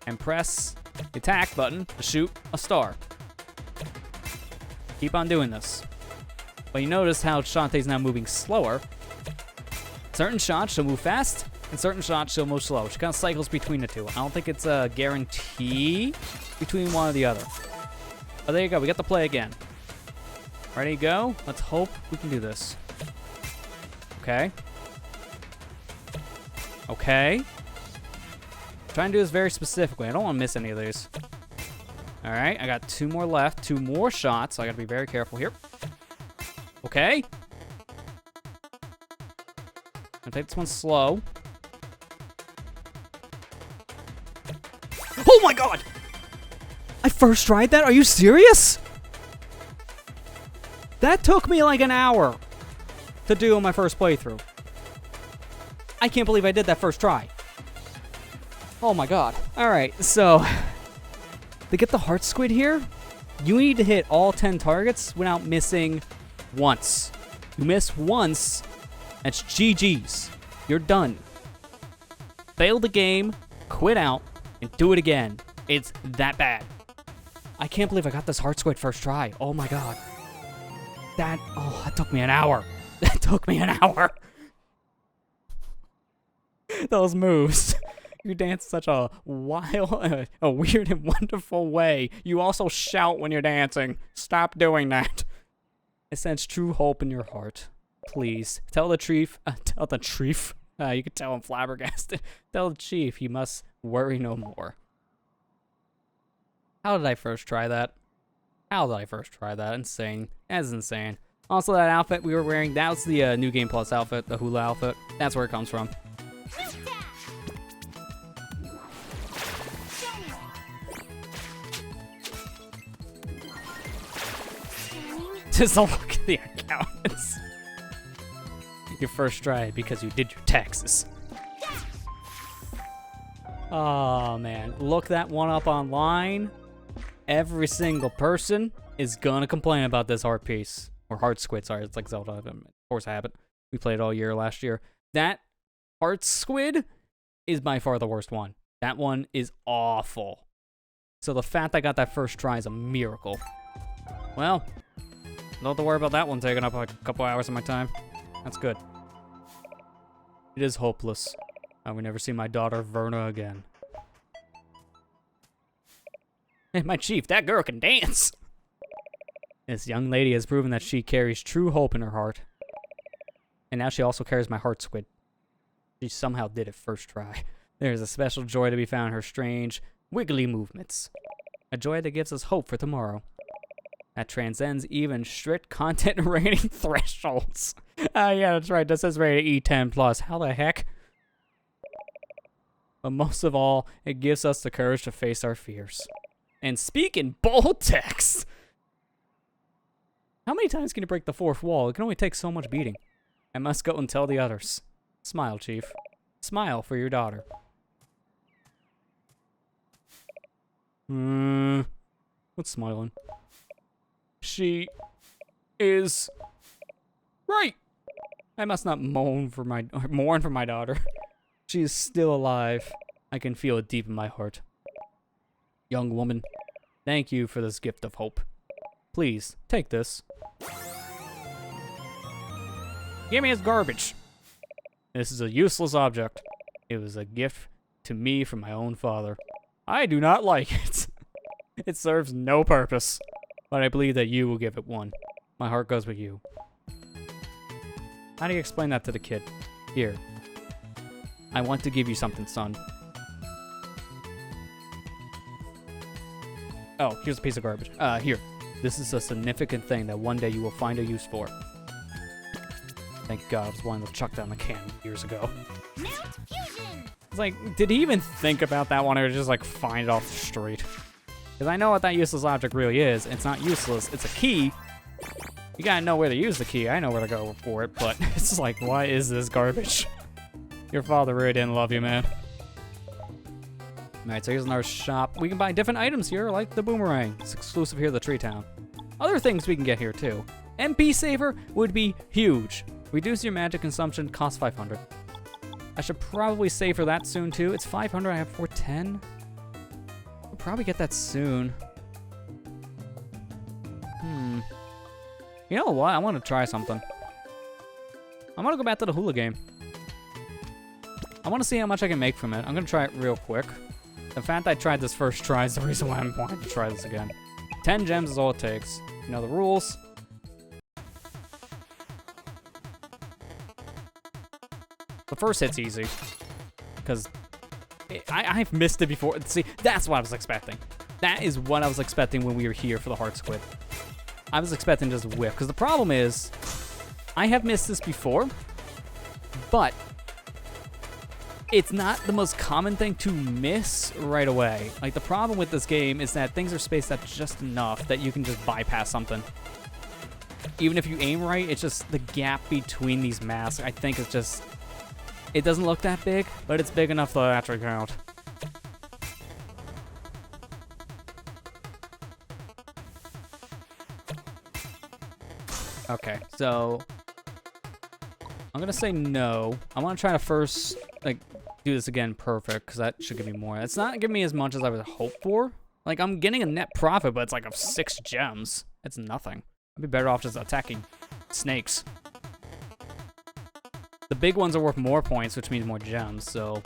and press the attack button to shoot a star. Keep on doing this. But you notice how Shantae's now moving slower. Certain shots she'll move fast, and certain shots she'll move slow. She kind of cycles between the two. I don't think it's a guarantee between one or the other. But there you go. We got to play again. Ready to go? Let's hope we can do this. Okay. Okay. Trying to do this very specifically. I don't want to miss any of these. Alright, I got 2 more left. 2 more shots, so I gotta be very careful here. Okay. I'm gonna take this one slow. Oh my god! I first tried that? Are you serious? That took me like an hour to do on my first playthrough. I can't believe I did that first try. Oh my god. Alright, so to get the heart squid here, you need to hit all 10 targets without missing once. You miss once, that's GG's. You're done. Fail the game, quit out, and do it again. It's that bad. I can't believe I got this heart squid first try. Oh my god. That took me an hour. That took me an hour. Those moves. You dance such a wild, a weird and wonderful way. You also shout when you're dancing. Stop doing that. It sends true hope in your heart. Please, tell the chief, tell the chief, you can tell I'm flabbergasted. Tell the chief he must worry no more. How did I first try that? How did I first try that? Insane. That's insane. Also, that outfit we were wearing, that was the New Game Plus outfit, the hula outfit. That's where it comes from. Just look at the accountants. You first tried because you did your taxes. Oh man, look that one up online. Every single person is gonna complain about this heart piece. Or heart squid, sorry, it's like Zelda. Of course I have it. We played all year last year. That heart squid is by far the worst one. That one is awful. So the fact I got that first try is a miracle. Well, don't have to worry about that one taking up like a couple hours of my time. That's good. It is hopeless. I will never see my daughter Verna again. Hey, my chief, that girl can dance! This young lady has proven that she carries true hope in her heart. And now she also carries my heart squid. She somehow did it first try. There is a special joy to be found in her strange, wiggly movements. A joy that gives us hope for tomorrow. That transcends even strict content rating thresholds. Yeah, that's right. This is rated E10+. How the heck? But most of all, it gives us the courage to face our fears. And speak in bold text! How many times can you break the 4th wall? It can only take so much beating. I must go and tell the others. Smile, Chief. Smile for your daughter. What's smiling? She is right. I must not mourn for my daughter. She is still alive. I can feel it deep in my heart. Young woman, thank you for this gift of hope. Please, take this. Give me his garbage. This is a useless object. It was a gift to me from my own father. I do not like it. It serves no purpose, but I believe that you will give it one. My heart goes with you. How do you explain that to the kid? Here. I want to give you something, son. Oh, here's a piece of garbage. Here. This is a significant thing that one day you will find a use for. Thank God I was wanting to chuck down the can years ago. Mount Fusion! It's like, did he even think about that one or just like find it off the street? Because I know what that useless object really is. It's not useless. It's a key. You gotta know where to use the key. I know where to go for it, but it's just like, why is this garbage? Your father really didn't love you, man. Alright, so here's another shop. We can buy different items here, like the boomerang. It's exclusive here to the Tree Town. Other things we can get here, too. MP Saver would be huge. Reduce your magic consumption, cost 500. I should probably save for that soon, too. It's 500, I have 410. We'll probably get that soon. You know what? I want to try something. I want to go back to the hula game. I want to see how much I can make from it. I'm going to try it real quick. The fact I tried this first try is the reason why I'm wanting to try this again. 10 gems is all it takes. You know the rules. The first hit's easy. Because I've missed it before. See, that's what I was expecting. That is what I was expecting when we were here for the Heart Squid. I was expecting just whiff. Because the problem is, I have missed this before, but it's not the most common thing to miss right away. Like, the problem with this game is that things are spaced out just enough that you can just bypass something. Even if you aim right, it's just the gap between these masks, I think, is just... It doesn't look that big, but it's big enough to actually count. Okay, so... I'm gonna say no. I want to try to first, like, do this again perfect, because that should give me more. It's not giving me as much as I would hope for. Like, I'm getting a net profit, but it's like of 6 gems. It's nothing. I'd be better off just attacking snakes. The big ones are worth more points, which means more gems, so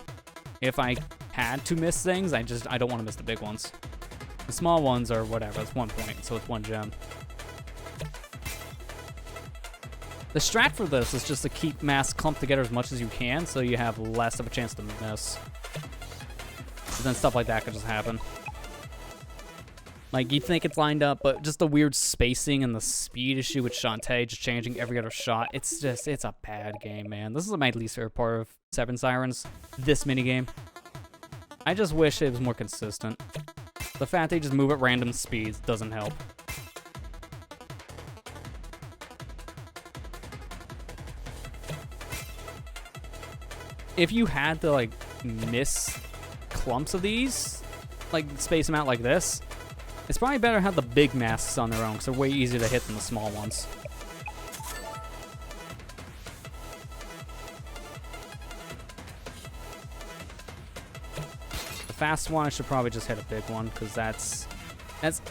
if I had to miss things, I don't want to miss the big ones. The small ones are whatever, it's 1 point, so it's 1 gem. The strat for this is just to keep masks clumped together as much as you can, so you have less of a chance to miss. But then stuff like that could just happen. Like, you'd think it's lined up, but just the weird spacing and the speed issue with Shantae just changing every other shot, it's a bad game, man. This is my least favorite part of Sirens, this minigame. I just wish it was more consistent. The fact they just move at random speeds doesn't help. If you had to, like, miss clumps of these, like, space them out like this, it's probably better to have the big masks on their own, because they're way easier to hit than the small ones. The fast one, I should probably just hit a big one, because that's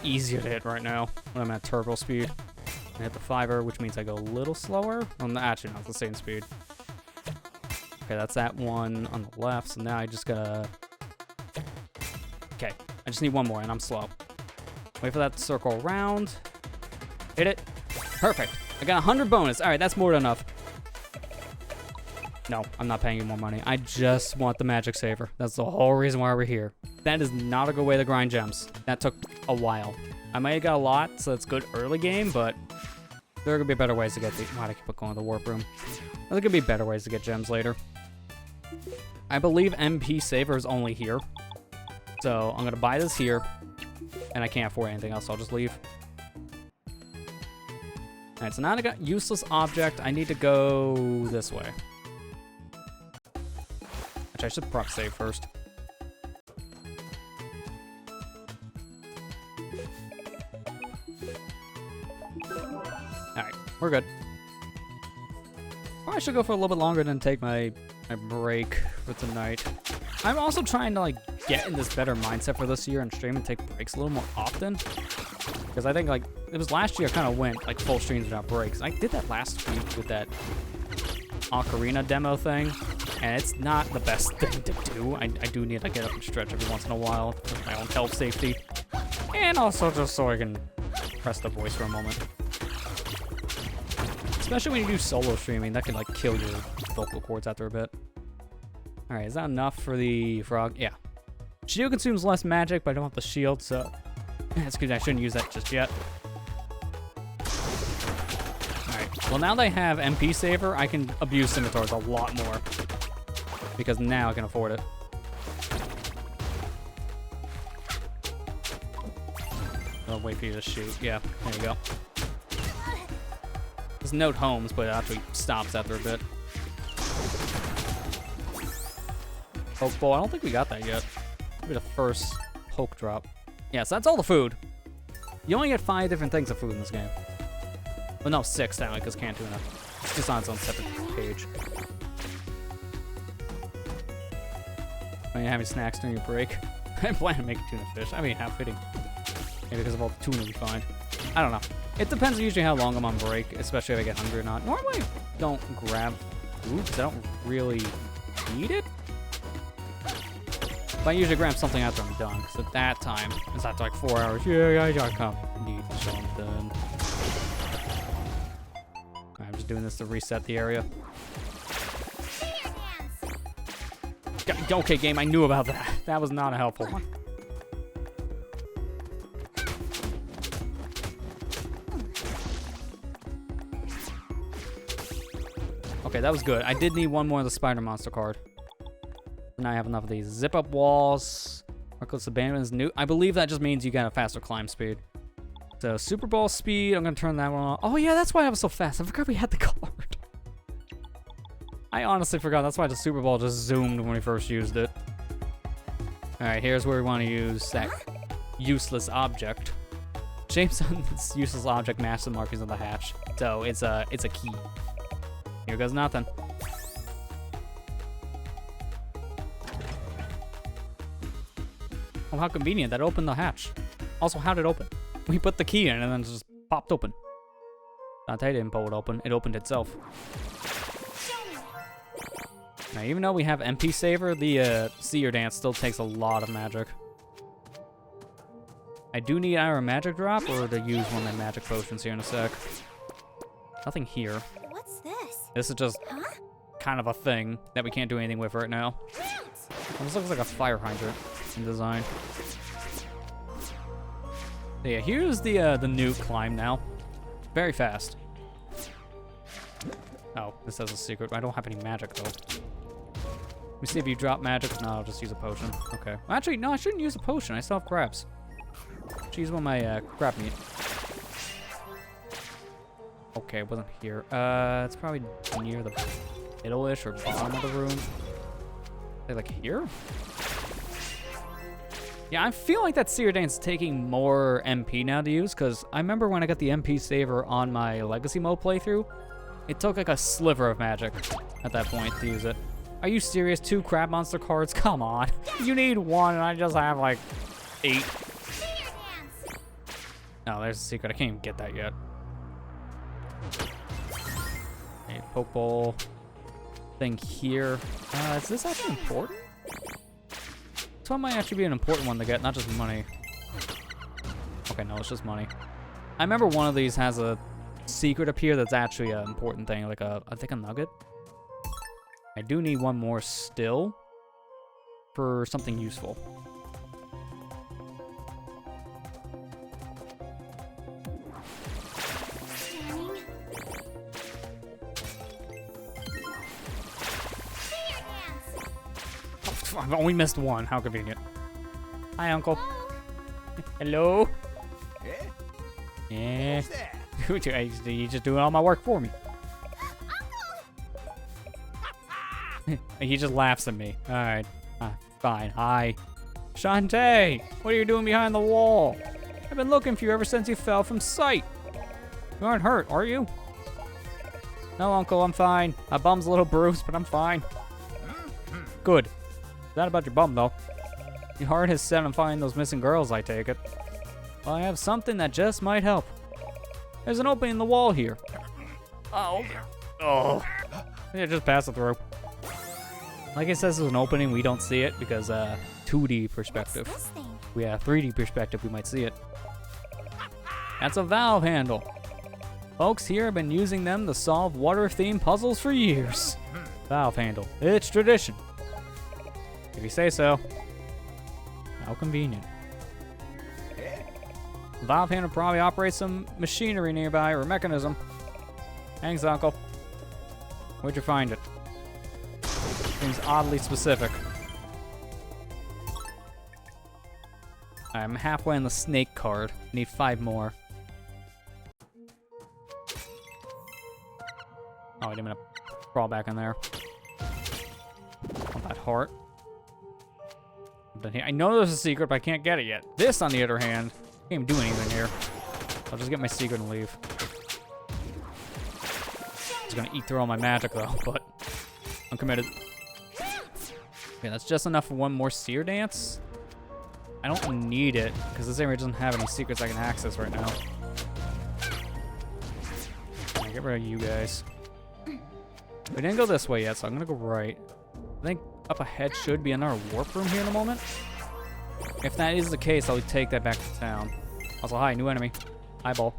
easier to hit right now when I'm at turbo speed. I hit the 5er, which means I go a little slower. Well, actually, no, it's the same speed. Okay, that's that one on the left, so now I just gotta... Okay, I just need one more, and I'm slow. Wait for that to circle around. Hit it. Perfect. I got 100 bonus. All right, that's more than enough. No, I'm not paying you more money. I just want the magic saver. That's the whole reason why we're here. That is not a good way to grind gems. That took a while. I might have got a lot, so it's good early game, but there are gonna be better ways to get the... Why'd I keep going to the warp room? There's gonna be better ways to get gems later. I believe MP Saver is only here. So I'm gonna buy this here. And I can't afford anything else, so I'll just leave. Alright, so now I got useless object. I need to go this way. Actually, I should proc save first. we're good. Probably should go for a little bit longer than take my break for tonight. I'm also trying to like get in this better mindset for this year and stream and take breaks a little more often. Because I think like it was last year I kind of went like full streams without breaks. I did that last week with that Ocarina demo thing, and it's not the best thing to do. I do need to get up and stretch every once in a while for my own health safety, and also just so I can press the voice for a moment. Especially when you do solo streaming, that can like kill your vocal cords after a bit. All right, is that enough for the frog? Yeah. Shield consumes less magic, but I don't have the shield, so that's good. I shouldn't use that just yet. Alright, well now that I have MP Saver, I can abuse scimitars a lot more. Because now I can afford it. I'll wait for you to shoot. Yeah, there you go. This note homes, but it actually stops after a bit. Pokeball, I don't think we got that yet. Maybe the first poke drop. Yeah, so that's all the food. You only get 5 different things of food in this game. Well, no, 6 now, because can't do enough. It's just on its own separate page. Are you having snacks during your break? I plan to make a tuna fish. I mean, how fitting. Maybe because of all the tuna we find. I don't know. It depends usually how long I'm on break, especially if I get hungry or not. Normally, I don't grab food because I don't really need it. But I usually grab something after I'm done, because at that time, it's after like 4 hours. Yeah, I come need something. I'm just doing this to reset the area. Okay, game, I knew about that. That was not a helpful one. Okay, that was good. I did need one more of the spider monster card. Now I have enough of these. Zip up walls. Reckless abandon is new. I believe that just means you got a faster climb speed. So Super Ball speed, I'm gonna turn that one on. Oh yeah, that's why I was so fast. I forgot we had the card. I honestly forgot. That's why the Super Ball just zoomed when we first used it. Alright, here's where we want to use that useless object. Shapes on this useless object match the markings on the hatch. So it's a key. Here goes nothing. Oh, how convenient. That opened the hatch. Also, how did it open? We put the key in and then it just popped open. Shantae didn't pull it open. It opened itself. Now, even though we have MP Saver, the Seer Dance still takes a lot of magic. I do need either a magic drop or to use one of my magic potions here in a sec. Nothing here. What's this? This is just kind of a thing that we can't do anything with right now. This looks like a fire hydrant in design. So yeah, here's the new climb now. Very fast. Oh, this has a secret. I don't have any magic though. Let me see if you drop magic. No, I'll just use a potion. Okay. Well, actually, no, I shouldn't use a potion. I still have crabs. Should use one of my crab meat. Okay, it wasn't here. It's probably near the middle-ish or bottom of the room. Like here? Yeah, I feel like that Seer Dance is taking more MP now to use, because I remember when I got the MP Saver on my Legacy Mode playthrough, it took like a sliver of magic at that point to use it. Are you serious? 2 crab monster cards? Come on. You need 1 and I just have like 8. No, there's a secret. I can't even get that yet. Okay, Pokeball thing here. Is this actually important? This one might actually be an important one to get, not just money. Okay, no, it's just money. I remember one of these has a secret up here that's actually an important thing, like I think a nugget. I do need one more still for something useful. I've only missed one. How convenient. Hi, Uncle. Hello? Yeah? Yeah. You're just doing all my work for me. He just laughs at me. Alright. Fine. Hi. Shantae! What are you doing behind the wall? I've been looking for you ever since you fell from sight. You aren't hurt, are you? No, Uncle, I'm fine. My bum's a little bruised, but I'm fine. Good. That about your bum, though. Your heart is set on finding those missing girls, I take it. Well, I have something that just might help. There's an opening in the wall here. Oh. Oh. Yeah, just pass it through. Like it says there's an opening, we don't see it because 2D perspective. What's this thing? We have 3D perspective, we might see it. That's a valve handle. Folks here have been using them to solve water-themed puzzles for years. Valve handle. It's tradition. If you say so. How convenient. The valve handle probably operates some machinery nearby or mechanism. Thanks, Uncle. Where'd you find it? Seems oddly specific. I'm halfway on the snake card. Need 5 more. Oh, I didn't mean to crawl back in there. Want that heart. I know there's a secret, but I can't get it yet. This, on the other hand, can't even do anything here. I'll just get my secret and leave. I was gonna eat through all my magic though, but I'm committed. Okay, that's just enough for one more seer dance. I don't need it, because this area doesn't have any secrets I can access right now. I'll get rid of you guys. We didn't go this way yet, so I'm gonna go right. I think up ahead should be another warp room here in a moment. If that is the case, I'll take that back to town. Also, hi, new enemy. Eyeball.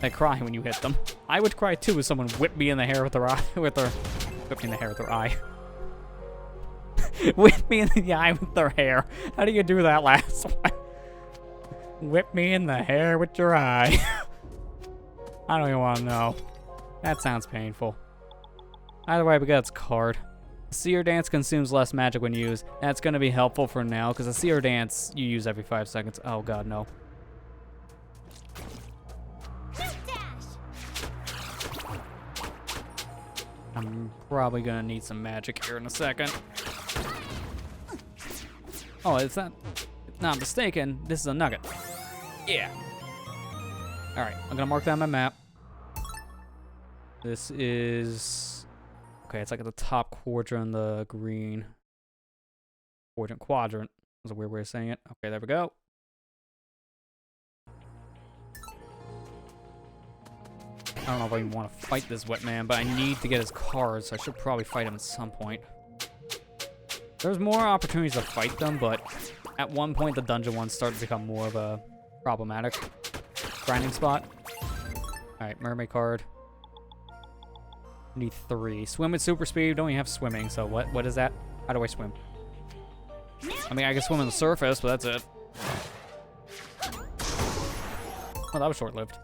They cry when you hit them. I would cry too if someone whipped me in the hair with their eye. Whipped me in the hair with their eye. Whip me in the eye with their hair. How do you do that last one? Whip me in the hair with your eye. I don't even want to know. That sounds painful. Either way, we got its card. Seer Dance consumes less magic when used. That's going to be helpful for now, because the Seer Dance you use every 5 seconds. Oh god, no. I'm probably going to need some magic here in a second. Oh, it's not... If not mistaken, this is a nugget. Yeah. Alright, I'm going to mark that on my map. This is... Okay, it's like at the top quadrant, the green. Quadrant. That's a weird way of saying it. Okay, there we go. I don't know if I even want to fight this wet man, but I need to get his cards, so I should probably fight him at some point. There's more opportunities to fight them, but at one point the dungeon ones start to become more of a problematic grinding spot. Alright, mermaid card. Need 3. Swim with super speed. Don't even have swimming, so what is that? How do I swim? I mean, I can swim on the surface, but that's it. Oh, that was short-lived.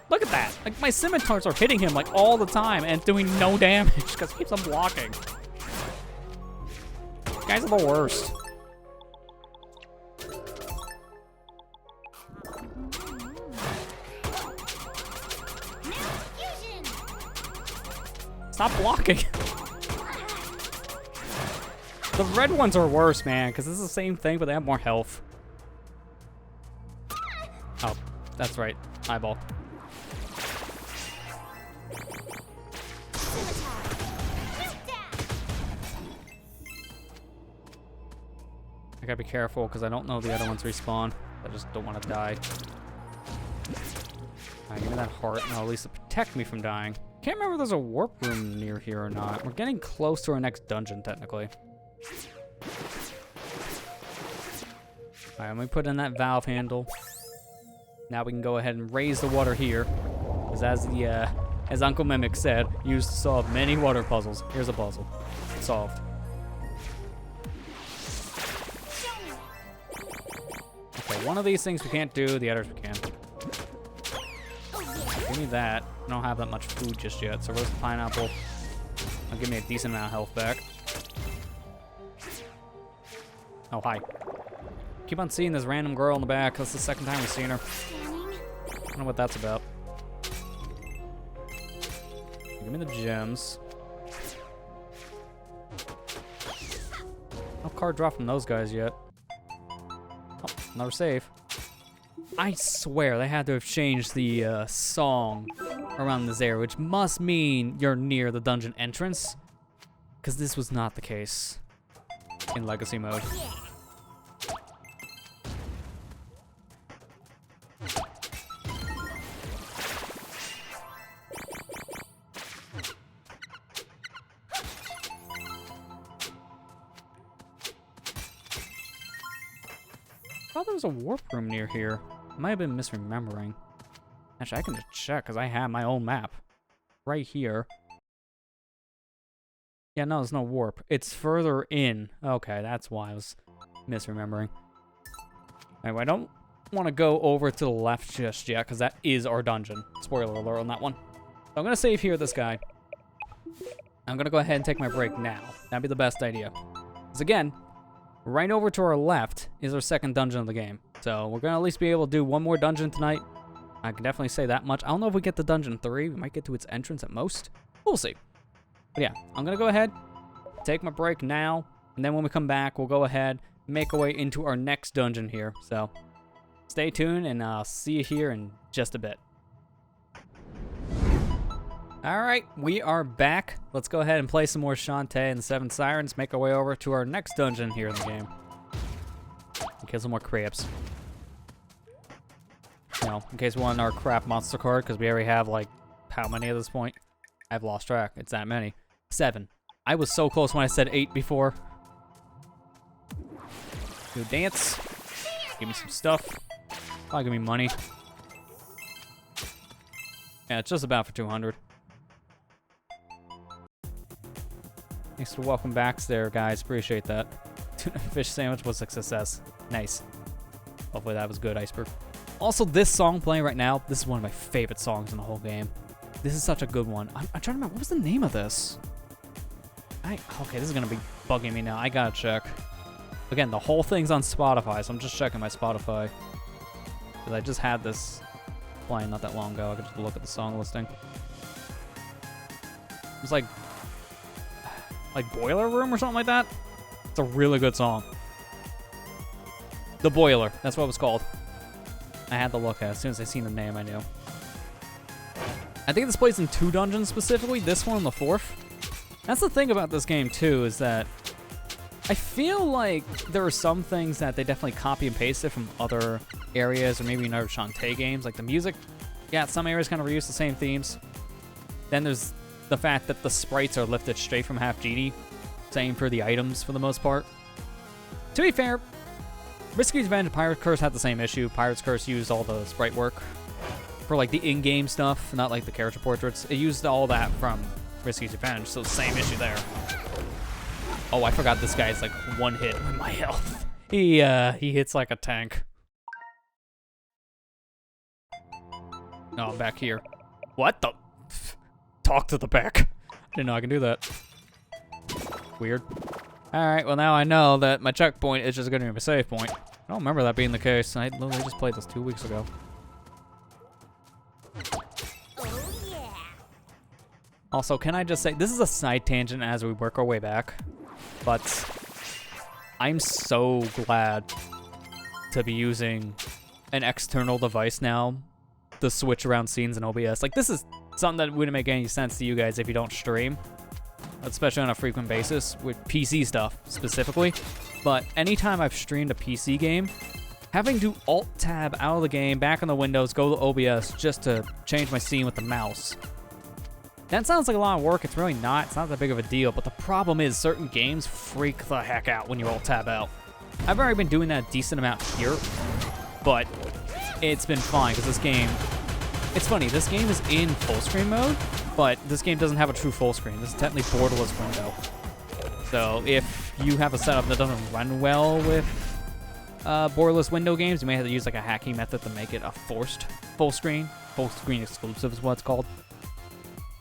Look at that! Like, my scimitars are hitting him, like, all the time and doing no damage, because he keeps on blocking. These guys are the worst. Stop blocking. The red ones are worse, man, because this is the same thing, but they have more health. Oh, that's right. Eyeball. I gotta be careful, because I don't know the other ones respawn. I just don't want to die. Alright, give me that heart, and at least it'll protect me from dying. Can't remember if there's a warp room near here or not. We're getting close to our next dungeon, technically. Alright, let me put in that valve handle. Now we can go ahead and raise the water here. Because as Uncle Mimic said, used to solve many water puzzles. Here's a puzzle. Solved. Okay, one of these things we can't do, the others we can. Give me that. I don't have that much food just yet, so roast pineapple will give me a decent amount of health back. Oh, hi. Keep on seeing this random girl in the back. That's the second time we've seen her. I don't know what that's about. Give me the gems. No card drop from those guys yet. Oh, another save. I swear they had to have changed the song around this area, which must mean you're near the dungeon entrance, because this was not the case in Legacy mode. I thought there was a warp room near here. I might have been misremembering. Actually, I can just check because I have my own map right here. Yeah, no, there's no warp. It's further in. Okay, that's why I was misremembering. Anyway, I don't want to go over to the left just yet because that is our dungeon. Spoiler alert on that one. So I'm going to save here this guy. I'm going to go ahead and take my break now. That'd be the best idea. Because again, right over to our left is our second dungeon of the game. So we're going to at least be able to do one more dungeon tonight. I can definitely say that much. I don't know if we get to dungeon 3. We might get to its entrance at most. We'll see. But yeah, I'm going to go ahead, take my break now, and then when we come back, we'll go ahead and make our way into our next dungeon here. So stay tuned, and I'll see you here in just a bit. Alright, we are back. Let's go ahead and play some more Shantae and the 7 Sirens, make our way over to our next dungeon here in the game. Kill some more crabs. You know, in case we want our crap monster card, because we already have, like, how many at this point? I've lost track. It's that many. 7. I was so close when I said 8 before. Do a dance. Give me some stuff. Probably give me money. Yeah, it's just about for 200. Thanks for welcome backs there, guys. Appreciate that. Tuna fish sandwich was a success. Nice. Hopefully that was good, Iceberg. Also, this song playing right now, this is one of my favorite songs in the whole game. This is such a good one. I'm trying to remember, what was the name of this? Okay, this is going to be bugging me now. I gotta check. Again, the whole thing's on Spotify, so I'm just checking my Spotify. Because I just had this playing not that long ago. I could just look at the song listing. It was like Boiler Room or something like that. It's a really good song. The Boiler, that's what it was called. I had to look at it. As soon as I seen the name, I knew. I think this plays in 2 dungeons specifically, this one and the 4th. That's the thing about this game, too, is that I feel like there are some things that they definitely copy and pasted from other areas, or maybe in other Shantae games. Like the music, yeah, some areas kind of reuse the same themes. Then there's the fact that the sprites are lifted straight from Half GD. Same for the items, for the most part. To be fair, Risky's Revenge and Pirate's Curse had the same issue. Pirate's Curse used all the sprite work for like the in-game stuff, not like the character portraits. It used all that from Risky's Revenge, so same issue there. Oh, I forgot this guy's like 1 hit with my health. He hits like a tank. No, I'm back here. What the? Talk to the back. I didn't know I can do that. Weird. Alright, well now I know that my checkpoint is just going to be my save point. I don't remember that being the case. I literally just played this 2 weeks ago. Oh, yeah. Also, can I just say, this is a side tangent as we work our way back, but I'm so glad to be using an external device now to switch around scenes in OBS. Like, this is something that wouldn't make any sense to you guys if you don't stream, especially on a frequent basis with PC stuff specifically. But anytime I've streamed a PC game, having to Alt-Tab out of the game, back on the Windows, go to OBS just to change my scene with the mouse. That sounds like a lot of work. It's really not. It's not that big of a deal. But the problem is certain games freak the heck out when you Alt-Tab out. I've already been doing that a decent amount here, but it's been fine because this game... It's funny, this game is in full screen mode, but this game doesn't have a true full screen. This is technically borderless window. So if you have a setup that doesn't run well with borderless window games, you may have to use like a hacking method to make it a forced full screen. Full screen exclusive is what it's called.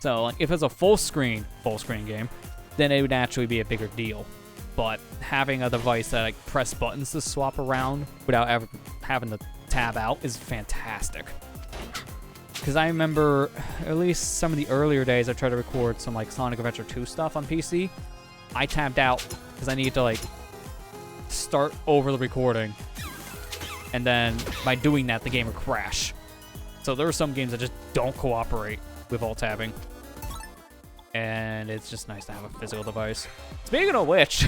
So like, if it's a full screen game, then it would actually be a bigger deal. But having a device that like press buttons to swap around without ever having to tab out is fantastic. Because I remember, at least some of the earlier days, I tried to record some like Sonic Adventure 2 stuff on PC. I tabbed out because I needed to like start over the recording. And then by doing that, the game would crash. So there are some games that just don't cooperate with alt tabbing. And it's just nice to have a physical device. Speaking of which,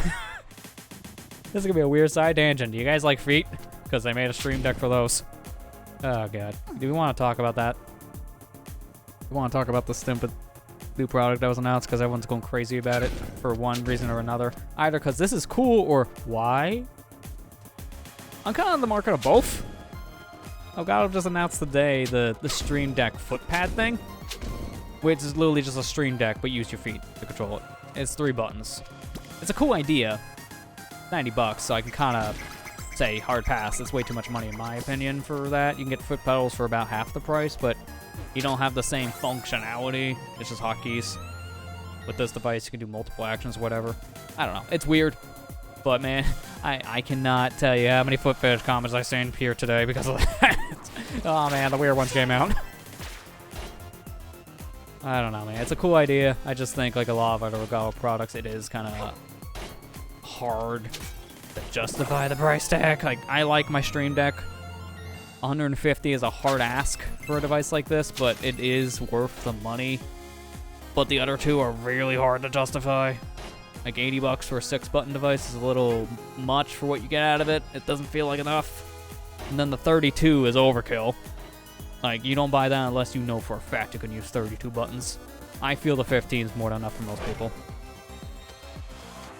this is gonna be a weird side tangent. Do you guys like feet? Because they made a stream deck for those. Oh god. Do we want to talk about that? We want to talk about the stupid new product that was announced because everyone's going crazy about it for one reason or another. Either because this is cool or why? I'm kind of on the market of both. Elgato just announced today the Stream Deck footpad thing, which is literally just a Stream Deck, but use your feet to control it. It's 3 buttons. It's a cool idea. $90, so I can kind of say hard pass. It's way too much money in my opinion for that. You can get foot pedals for about half the price, but you don't have the same functionality. It's just hotkeys. With this device, you can do multiple actions, whatever. I don't know. It's weird. But man, I cannot tell you how many foot fetish comments I seen here today because of that. Oh man, the weird ones came out. I don't know, man. It's a cool idea. I just think like a lot of other Elgato products, it is kind of hard to justify the price tag. Like, I like my Stream Deck. 150 is a hard ask for a device like this, but it is worth the money. But the other two are really hard to justify. Like $80 for a 6-button device is a little much for what you get out of it. It doesn't feel like enough. And then the 32 is overkill. Like, you don't buy that unless you know for a fact you can use 32 buttons. I feel the 15 is more than enough for most people.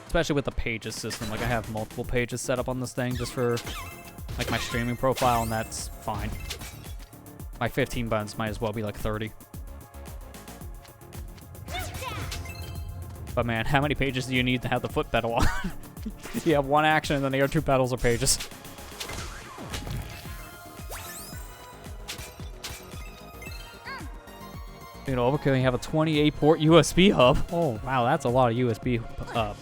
Especially with the pages system. Like, I have multiple pages set up on this thing just for like my streaming profile, and that's fine. My 15 buttons might as well be like 30. But man, how many pages do you need to have the foot pedal on? You have one action and then the other 2 pedals are pages. You know, overkill, you have a 28-port USB hub. Oh, wow, that's a lot of USB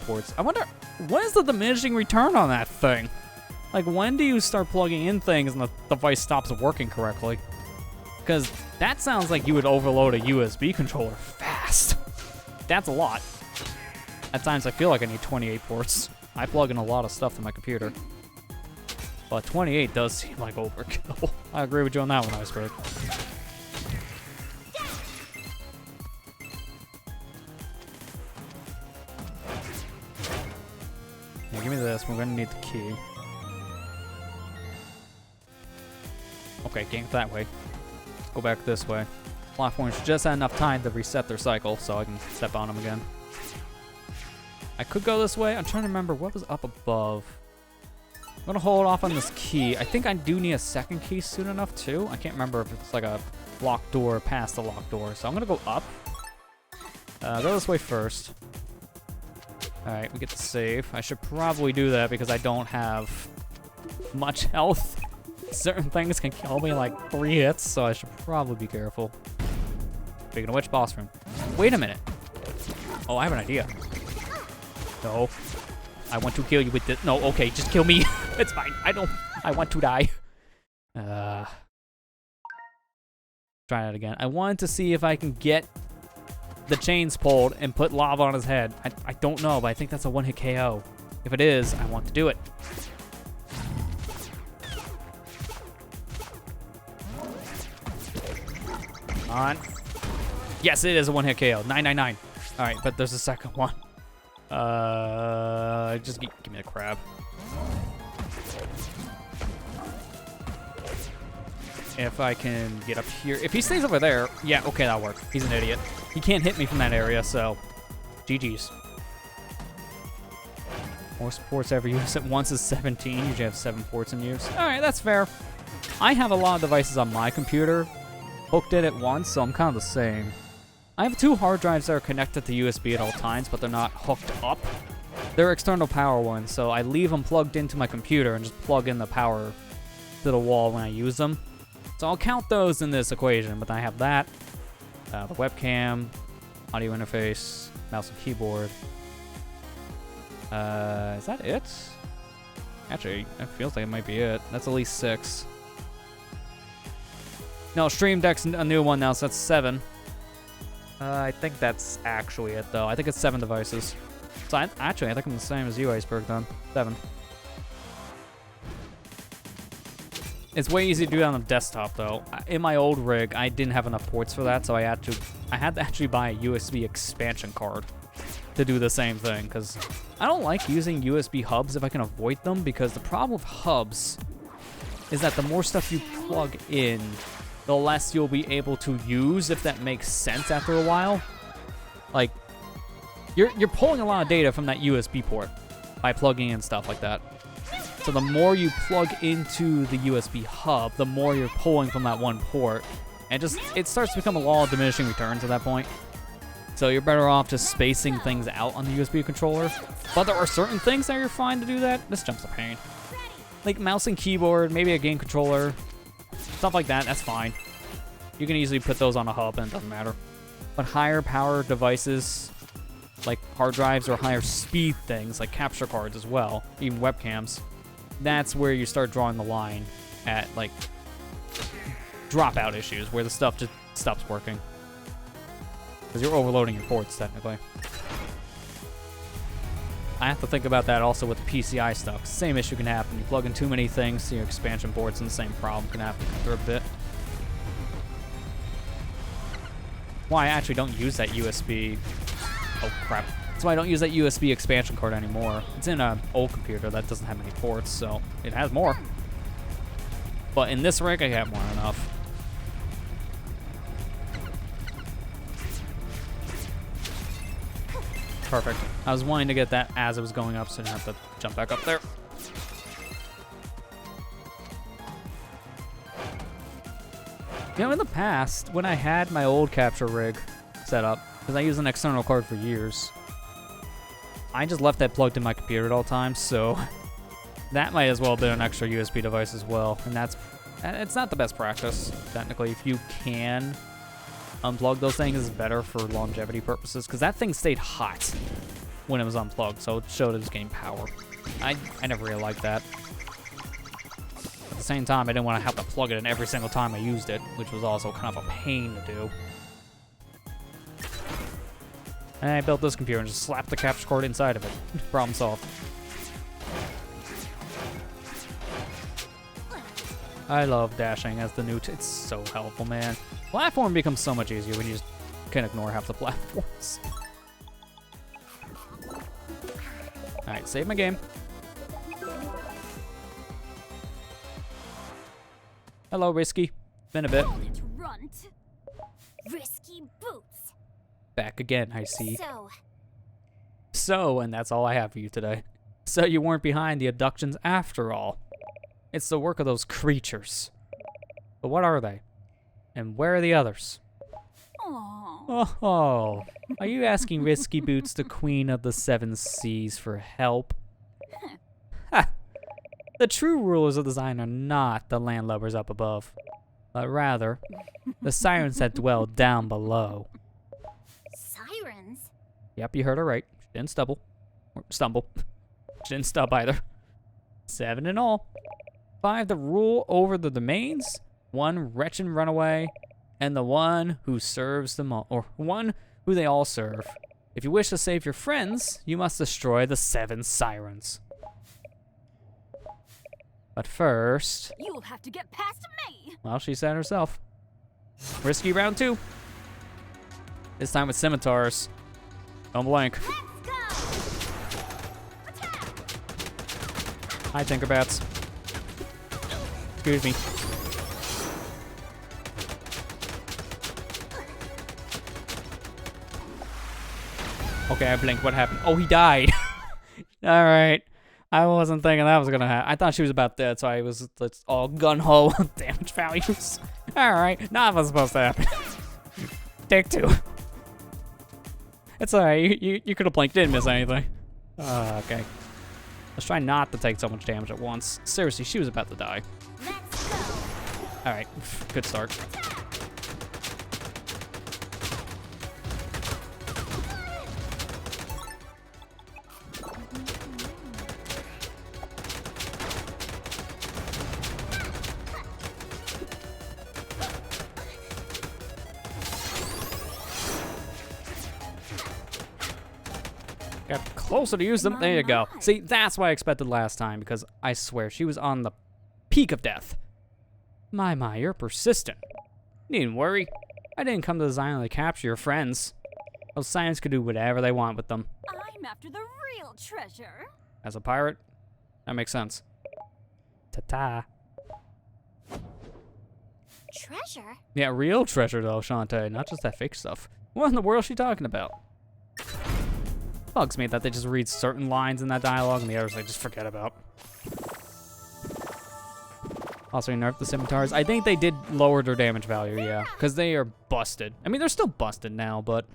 ports. I wonder, what is the diminishing return on that thing? Like, when do you start plugging in things and the device stops working correctly? Because that sounds like you would overload a USB controller fast. That's a lot. At times, I feel like I need 28 ports. I plug in a lot of stuff to my computer. But 28 does seem like overkill. I agree with you on that one, Iceberg. Yeah, give me this. We're gonna need the key. Okay, gain that way. Let's go back this way. Platforms just had enough time to reset their cycle, so I can step on them again. I could go this way. I'm trying to remember what was up above. I'm gonna hold off on this key. I think I do need a second key soon enough too. I can't remember if it's like a locked door past the locked door. So I'm gonna go up. Go this way first. Alright, we get to save. I should probably do that because I don't have much health. Certain things can kill me in like 3 hits, so I should probably be careful. Speaking of which, boss room. Wait a minute. Oh, I have an idea. No. I want to kill you with this. No, okay, just kill me. It's fine. I want to die. Try that again. I wanted to see if I can get the chains pulled and put lava on his head. I don't know, but I think that's a 1-hit KO. If it is, I want to do it. Come on. Yes, it is a 1-hit KO. 999. All right, but there's a second one. Just give me the crab. If I can get up here. If he stays over there, yeah, okay, that'll work. He's an idiot. He can't hit me from that area, so GG's. Most ports ever used at once is 17. Usually have 7 ports in use. All right, that's fair. I have a lot of devices on my computer hooked in at once, so I'm kind of the same. I have 2 hard drives that are connected to USB at all times, but they're not hooked up. They're external power ones, so I leave them plugged into my computer and just plug in the power to the wall when I use them. So I'll count those in this equation, but I have that, the webcam, audio interface, mouse and keyboard. Is that it? Actually, it feels like it might be it. That's at least 6. No, Stream Deck's a new one now, so that's 7. I think that's actually it, though. I think it's 7 devices. So I think I'm the same as you, Iceberg, then. 7. It's way easier to do that on the desktop, though. In my old rig, I didn't have enough ports for that, so I had to actually buy a USB expansion card to do the same thing, because I don't like using USB hubs if I can avoid them, because the problem with hubs is that the more stuff you plug in, the less you'll be able to use, if that makes sense after a while. Like, you're pulling a lot of data from that USB port by plugging in stuff like that. So the more you plug into the USB hub, the more you're pulling from that one port. And it starts to become a law of diminishing returns at that point. So you're better off just spacing things out on the USB controller. But there are certain things that you're fine to do that. This jumps the pain. Like mouse and keyboard, maybe a game controller, stuff like that, that's fine. You can easily put those on a hub and it doesn't matter. But higher power devices, like hard drives, or higher speed things, like capture cards as well, even webcams, that's where you start drawing the line at, like, dropout issues, where the stuff just stops working. Because you're overloading your ports, technically. I have to think about that also with the PCI stuff. Same issue can happen. You plug in too many things to your expansion ports, and the same problem can happen after a bit. Why I actually don't use that USB... Oh, crap. That's why I don't use that USB expansion card anymore. It's in an old computer that doesn't have many ports, so it has more. But in this rig, I have more than enough. Perfect. I was wanting to get that as it was going up, so I didn't have to jump back up there. You know, in the past, when I had my old capture rig set up, because I used an external card for years, I just left that plugged in my computer at all times, so that might as well have been an extra USB device as well. And it's not the best practice, technically. If you can unplug those things, it's better for longevity purposes, because that thing stayed hot when it was unplugged, so it showed it was getting power. I never really liked that. At the same time, I didn't want to have to plug it in every single time I used it, which was also kind of a pain to do. And I built this computer and just slapped the capture card inside of it. Problem solved. I love dashing as the new... It's so helpful, man. Platform becomes so much easier when you just can ignore half the platforms. Alright, save my game. Hello, Risky. Been a bit. Runt. Risky boots. Back again, I see. So, and that's all I have for you today. So you weren't behind the abductions after all. It's the work of those creatures. But what are they? And where are the others? Aww. Oh, are you asking Risky Boots, the Queen of the Seven Seas, for help? Ha! The true rulers of the Zion are not the landlubbers up above, but rather the sirens that dwell down below. Sirens? Yep, you heard her right. She didn't stumble. Or stumble. She didn't stub either. 7 in all. 5 that rule over the domains, 1 wretched runaway, and the one who serves them all, or one who they all serve. If you wish to save your friends, you must destroy the 7 sirens. But first... You'll have to get past me! Well, she said herself. Risky round 2. This time with scimitars. Don't blink. Hi, Tinkerbats. Excuse me. Okay, I blinked. What happened? Oh, he died. Alright. I wasn't thinking that was gonna happen. I thought she was about dead, so I was all gun-ho on damage values. Alright, not what's supposed to happen. Take 2. It's alright, you could have blinked, didn't miss anything. Okay. Let's try not to take so much damage at once. Seriously, she was about to die. Let's go! Alright, good start. Got closer to use them. There you go. See, that's what I expected last time, because I swear, she was on the peak of death. My, you're persistent. You needn't worry. I didn't come to this island to capture your friends. Those Sirens could do whatever they want with them. I'm after the real treasure. As a pirate, that makes sense. Ta-ta. Treasure? Yeah, real treasure though, Shantae, not just that fake stuff. What in the world is she talking about? Bugs me that they just read certain lines in that dialogue and the others they just forget about. Also, you nerfed the scimitars. I think they did lower their damage value, yeah. Because they are busted. I mean, they're still busted now, but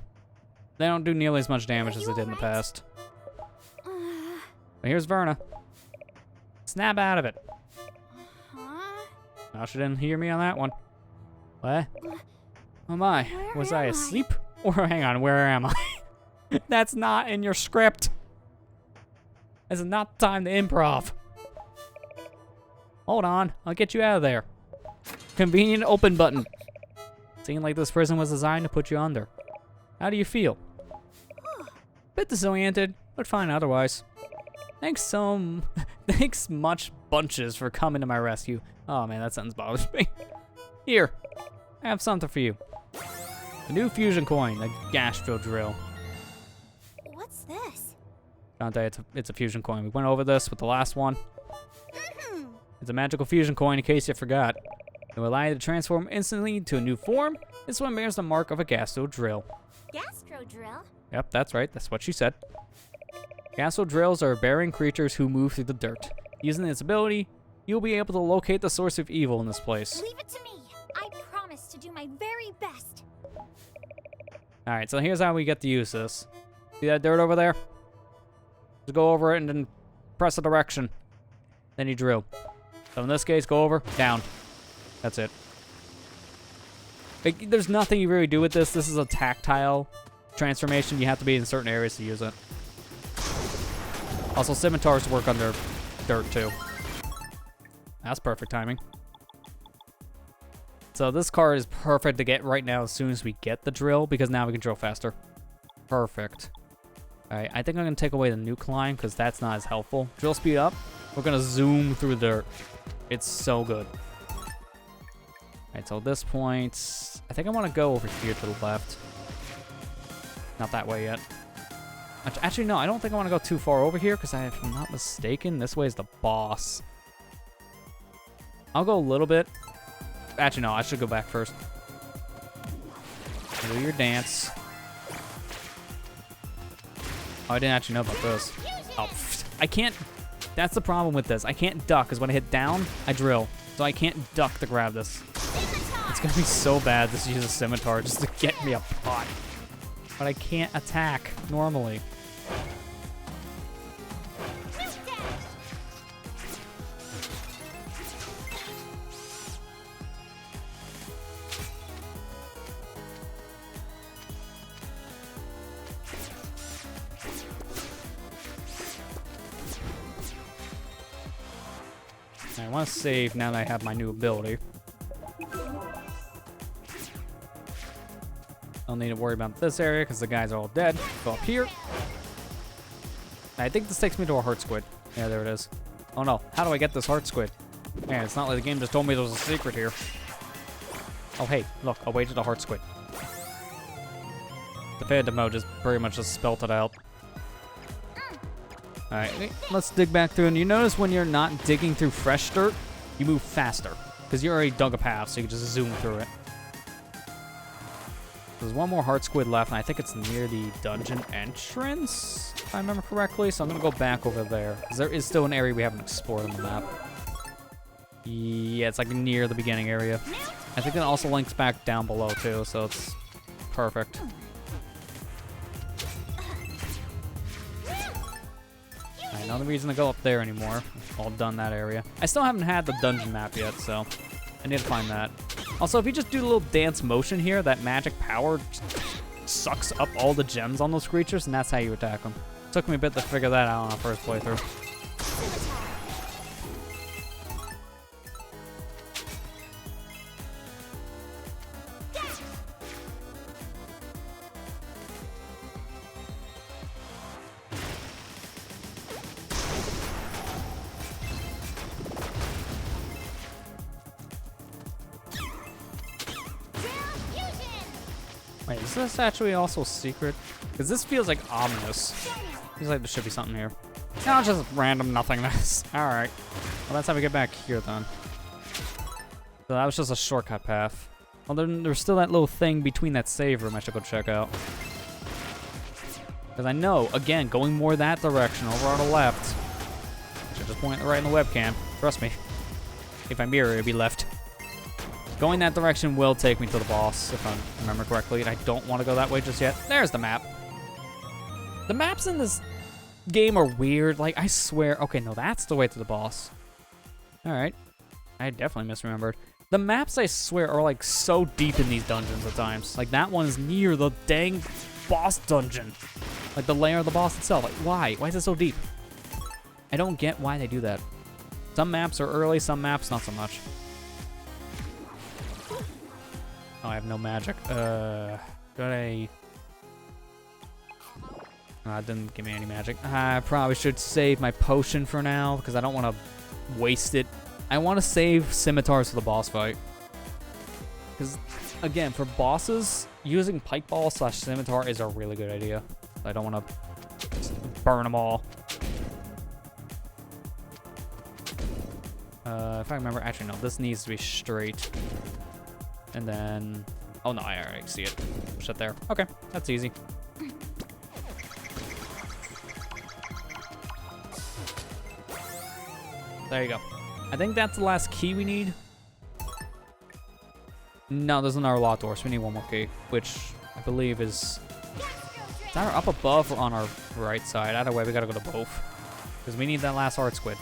they don't do nearly as much damage as they did in the past. But here's Verna. Snap out of it. Huh? No, she didn't hear me on that one. What? Oh my, Where was am I I? asleep? Or hang on, where am I? That's not in your script. This is not the time to improv. Hold on, I'll get you out of there. Convenient open button. Seemed like this prison was designed to put you under. How do you feel? Bit disoriented, but fine otherwise. Thanks much bunches for coming to my rescue. Oh man, that sentence bothers me. Here, I have something for you. A new fusion coin, a gastro drill. What's this? Shantae, it's a fusion coin. We went over this with the last one. It's a magical fusion coin in case you forgot. It will allow you to transform instantly to a new form. This one bears the mark of a gastro drill. Gastro drill? Yep, that's right. That's what she said. Gastro drills are bearing creatures who move through the dirt. Using its ability, you'll be able to locate the source of evil in this place. Leave it to me. I promise to do my very best. Alright, so here's how we get to use this. See that dirt over there? Just go over it and then press a direction. Then you drill. So in this case, go over, down. That's it. Like, there's nothing you really do with this. This is a tactile transformation. You have to be in certain areas to use it. Also, scimitars work under dirt too. That's perfect timing. So this card is perfect to get right now as soon as we get the drill, because now we can drill faster. Perfect. Alright, I think I'm going to take away the nuke line, because that's not as helpful. Drill speed up. We're going to zoom through the dirt. It's so good. Alright, so at this point, I think I want to go over here to the left. Not that way yet. Actually, no, I don't think I want to go too far over here, because if I'm not mistaken, this way is the boss. I'll go a little bit. Actually, no, I should go back first. Do your dance. Oh, I didn't actually know about this. Oh, I can't. That's the problem with this. I can't duck, because when I hit down, I drill. So I can't duck to grab this. It's going to be so bad to use a scimitar just to get me a pot. But I can't attack normally. I want to save now that I have my new ability. Don't need to worry about this area because the guys are all dead. Go up here. I think this takes me to a heart squid. Yeah, there it is. Oh no, how do I get this heart squid? Man, it's not like the game just told me there was a secret here. Oh hey, look, I waged a heart squid. The Phantom mode just pretty much just spelt it out. Alright, let's dig back through. And you notice when you're not digging through fresh dirt, you move faster. Because you already dug a path, so you can just zoom through it. There's one more heart squid left, and I think it's near the dungeon entrance, if I remember correctly. So I'm going to go back over there. Because there is still an area we haven't explored on the map. Yeah, it's like near the beginning area. I think it also links back down below, too, so it's perfect. Another reason to go up there anymore. I've all done that area. I still haven't had the dungeon map yet, so I need to find that. Also, if you just do a little dance motion here, that magic power sucks up all the gems on those creatures, and that's how you attack them. Took me a bit to figure that out on our first playthrough. Wait, is this actually also secret? Because this feels like ominous. Feels like there should be something here. No, just random nothingness. Alright. Well, that's how we get back here then. So that was just a shortcut path. Well, then there's still that little thing between that save room I should go check out. Because I know, again, going more that direction, over on the left. I should just point it right in the webcam. Trust me. If I mirror, it'll be left. Going that direction will take me to the boss, if I remember correctly, and I don't want to go that way just yet. There's the map. The maps in this game are weird. Like, I swear... Okay, no, that's the way to the boss. Alright. I definitely misremembered. The maps, I swear, are, like, so deep in these dungeons at times. Like, that one is near the dang boss dungeon. Like, the lair of the boss itself. Like, why? Why is it so deep? I don't get why they do that. Some maps are early, some maps not so much. Oh, I have no magic. Got a... Oh, it didn't give me any magic. I probably should save my potion for now, because I don't want to waste it. I want to save scimitars for the boss fight. Because, again, for bosses, using pike ball / scimitar is a really good idea. I don't want to burn them all. If I remember, actually, no, this needs to be straight. And then... Oh, no, I already see it. Push it there. Okay, that's easy. There you go. I think that's the last key we need. No, there's another locked door, so we need one more key, which I believe is either up above or on our right side. Either way, we gotta go to both. Because we need that last hard squid.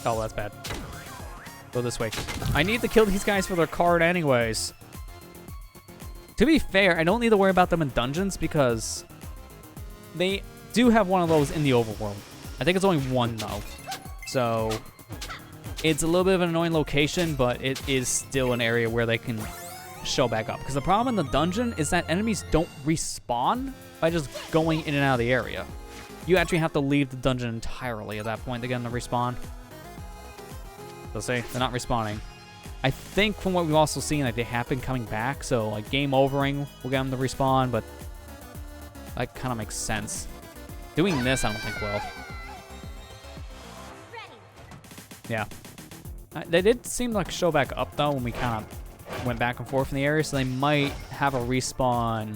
Oh, that's bad. Go this way. I need to kill these guys for their card anyways. To be fair, I don't need to worry about them in dungeons because they do have one of those in the overworld. I think it's only one though. So it's a little bit of an annoying location, but it is still an area where they can show back up. Because the problem in the dungeon is that enemies don't respawn by just going in and out of the area. You actually have to leave the dungeon entirely at that point to get them to respawn. So see, they're not respawning. I think from what we've also seen, like, they have been coming back, so, like, game overing will get them to respawn, but that kind of makes sense. Doing this, I don't think will. Yeah. They did seem like show back up, though, when we kind of went back and forth in the area, so they might have a respawn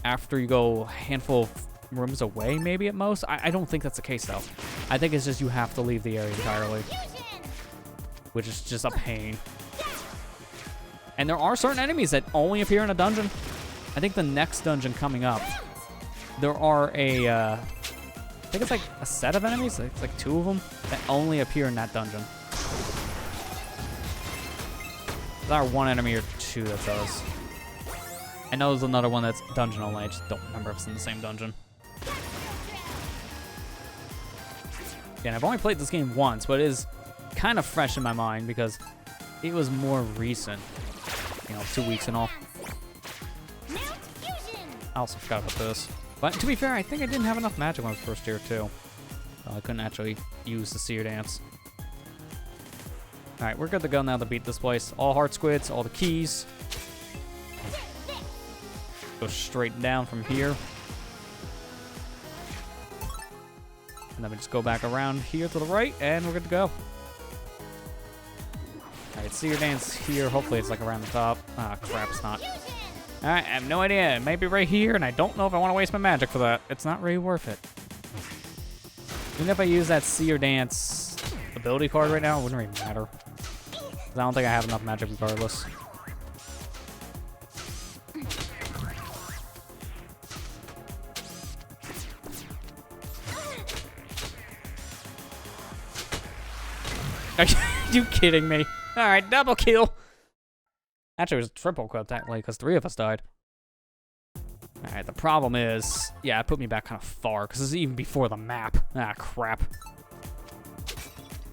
after you go a handful of rooms away, maybe at most. I don't think that's the case, though. I think it's just you have to leave the area entirely, which is just a pain. And there are certain enemies that only appear in a dungeon. I think the next dungeon coming up, there are I think it's like a set of enemies, it's like 2 of them, that only appear in that dungeon. There's either 1 enemy or 2 that does. I know there's another one that's dungeon only, I just don't remember if it's in the same dungeon. Yeah, and I've only played this game once, but it is kind of fresh in my mind because it was more recent. You know, 2 weeks and all. I also forgot about this. But to be fair, I think I didn't have enough magic when I was first here, too. I couldn't actually use the seer dance. Alright, we're good to go now to beat this place. All heart squids, all the keys. Go straight down from here. And then we just go back around here to the right, and we're good to go. Alright, seer dance here. Hopefully it's like around the top. Ah, crap, it's not. Alright, I have no idea. It might be right here, and I don't know if I want to waste my magic for that. It's not really worth it. Even if I use that seer dance ability card right now, it wouldn't really matter. I don't think I have enough magic regardless. Are you kidding me? Alright, double kill. Actually, it was triple kill technically because 3 of us died. Alright, the problem is, yeah, it put me back kind of far because this is even before the map. Ah, crap.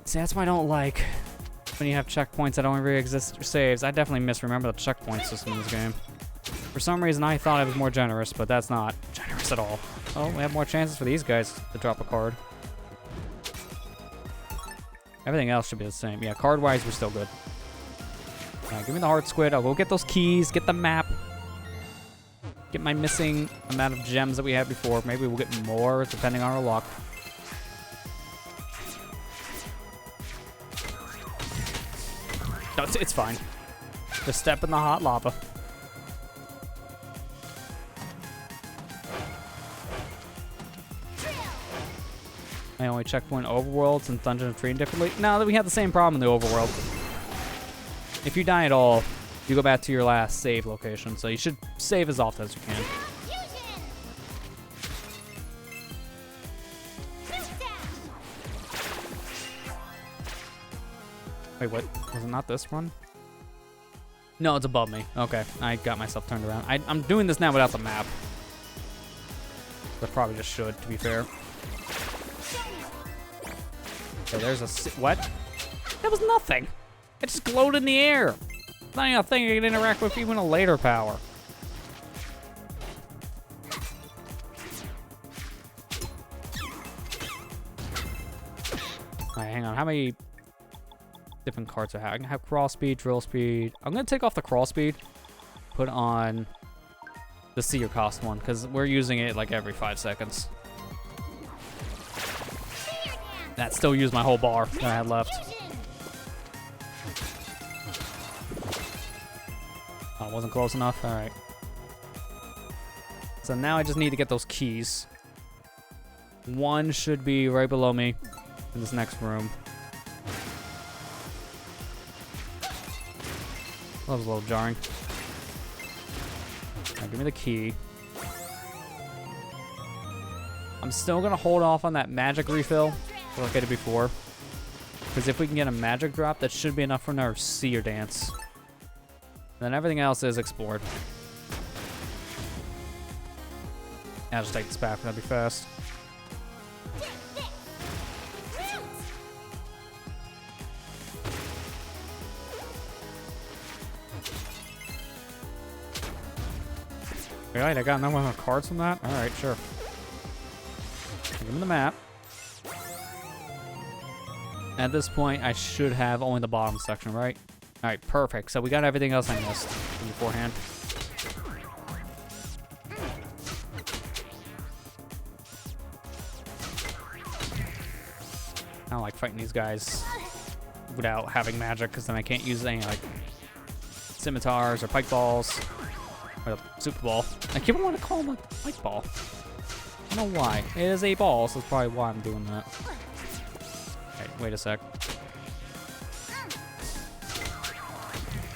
See, that's why I don't like when you have checkpoints that don't really exist or saves. I definitely misremember the checkpoint system in this game. For some reason, I thought it was more generous, but that's not generous at all. Oh, we have more chances for these guys to drop a card. Everything else should be the same. Yeah, card-wise, we're still good. Alright, give me the heart squid. I'll go get those keys, get the map. Get my missing amount of gems that we had before. Maybe we'll get more, depending on our luck. No, it's fine. Just step in the hot lava. I only checkpoint overworlds and Dungeon of Dream differently. No, we had the same problem in the overworld. If you die at all, you go back to your last save location. So you should save as often as you can. Wait, what? Was it not this one? No, it's above me. Okay, I got myself turned around. I'm doing this now without the map. I probably just should, to be fair. Okay, there's a... What? That was nothing. It just glowed in the air. It's not even a thing you can interact with even a later power. Alright, hang on. How many different cards I have? I can have cross speed, drill speed. I'm gonna take off the cross speed. Put on the seer cost one, because we're using it like every 5 seconds. That still used my whole bar that I had left. Oh, it wasn't close enough? Alright. So now I just need to get those keys. One should be right below me in this next room. That was a little jarring. Now give me the key. I'm still gonna hold off on that magic refill like I did before. Because if we can get a magic drop, that should be enough for our seer dance. And then everything else is explored. I'll just take this back, that'll be fast. Alright, I got enough of cards from that? Alright, sure. Give me the map. At this point, I should have only the bottom section, right? Alright, perfect. So we got everything else I missed beforehand. I don't like fighting these guys without having magic, because then I can't use any, like, scimitars or pike balls. Or the super ball. I keep on wanting to call him a pike ball. I don't know why. It is a ball, so that's probably why I'm doing that. Okay, wait a sec.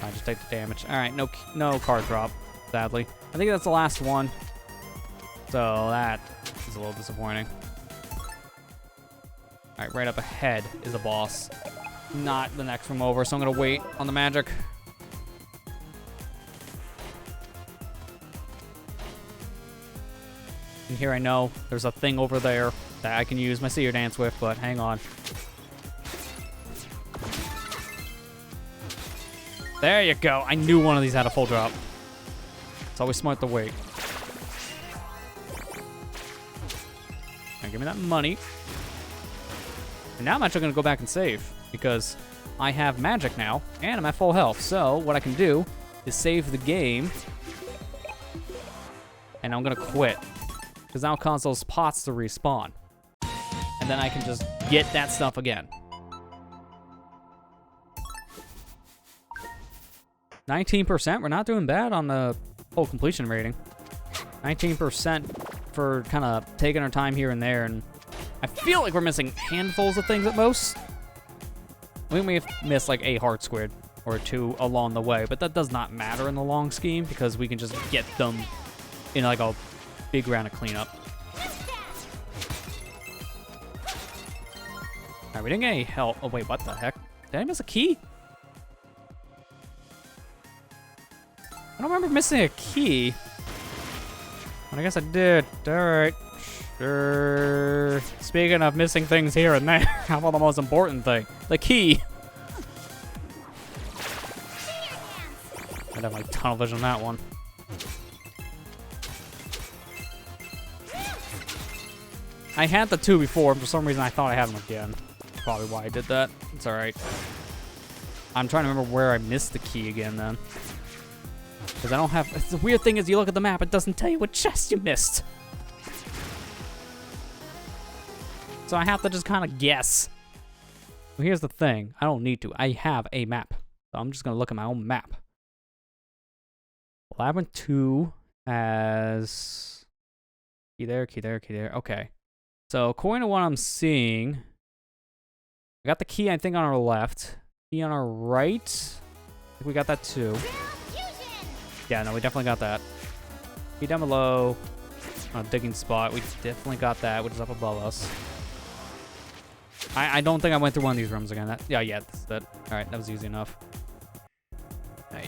I just take the damage. Alright, no card drop, sadly. I think that's the last one. So that is a little disappointing. Alright, right up ahead is a boss. Not the next room over, so I'm gonna wait on the magic. And here I know there's a thing over there that I can use my seer dance with, but hang on. There you go. I knew one of these had a full drop. It's always smart to wait. Now give me that money. And now I'm actually going to go back and save, because I have magic now, and I'm at full health. So what I can do is save the game, and I'm going to quit. Because now it causes those pots to respawn. And then I can just get that stuff again. 19%, we're not doing bad on the whole completion rating. 19% for kind of taking our time here and there, and I feel like we're missing handfuls of things at most. We may have missed like a heart squid or two along the way, but that does not matter in the long scheme because we can just get them in like a big round of cleanup. Alright, we didn't get any help. Oh wait, what the heck? Did I miss a key? I don't remember missing a key. But I guess I did. Alright. Sure. Speaking of missing things here and there, how about the most important thing? The key. I'd have like tunnel vision on that one. I had the two before, and for some reason I thought I had them again. probably why I did that. It's alright. I'm trying to remember where I missed the key again then. Because I don't have... The weird thing is you look at the map, it doesn't tell you what chest you missed. So I have to just kind of guess. Well, here's the thing. I don't need to. I have a map. So I'm just going to look at my own map. Labyrinth 2 has... Key there, key there, key there. Okay. So according to what I'm seeing... I got the key, I think, on our left. Key on our right. I think we got that too. Yeah, no, we definitely got that. Key down below. On a digging spot. We definitely got that, which is up above us. I don't think I went through one of these rooms again. Yeah, this is it. Alright, that was easy enough.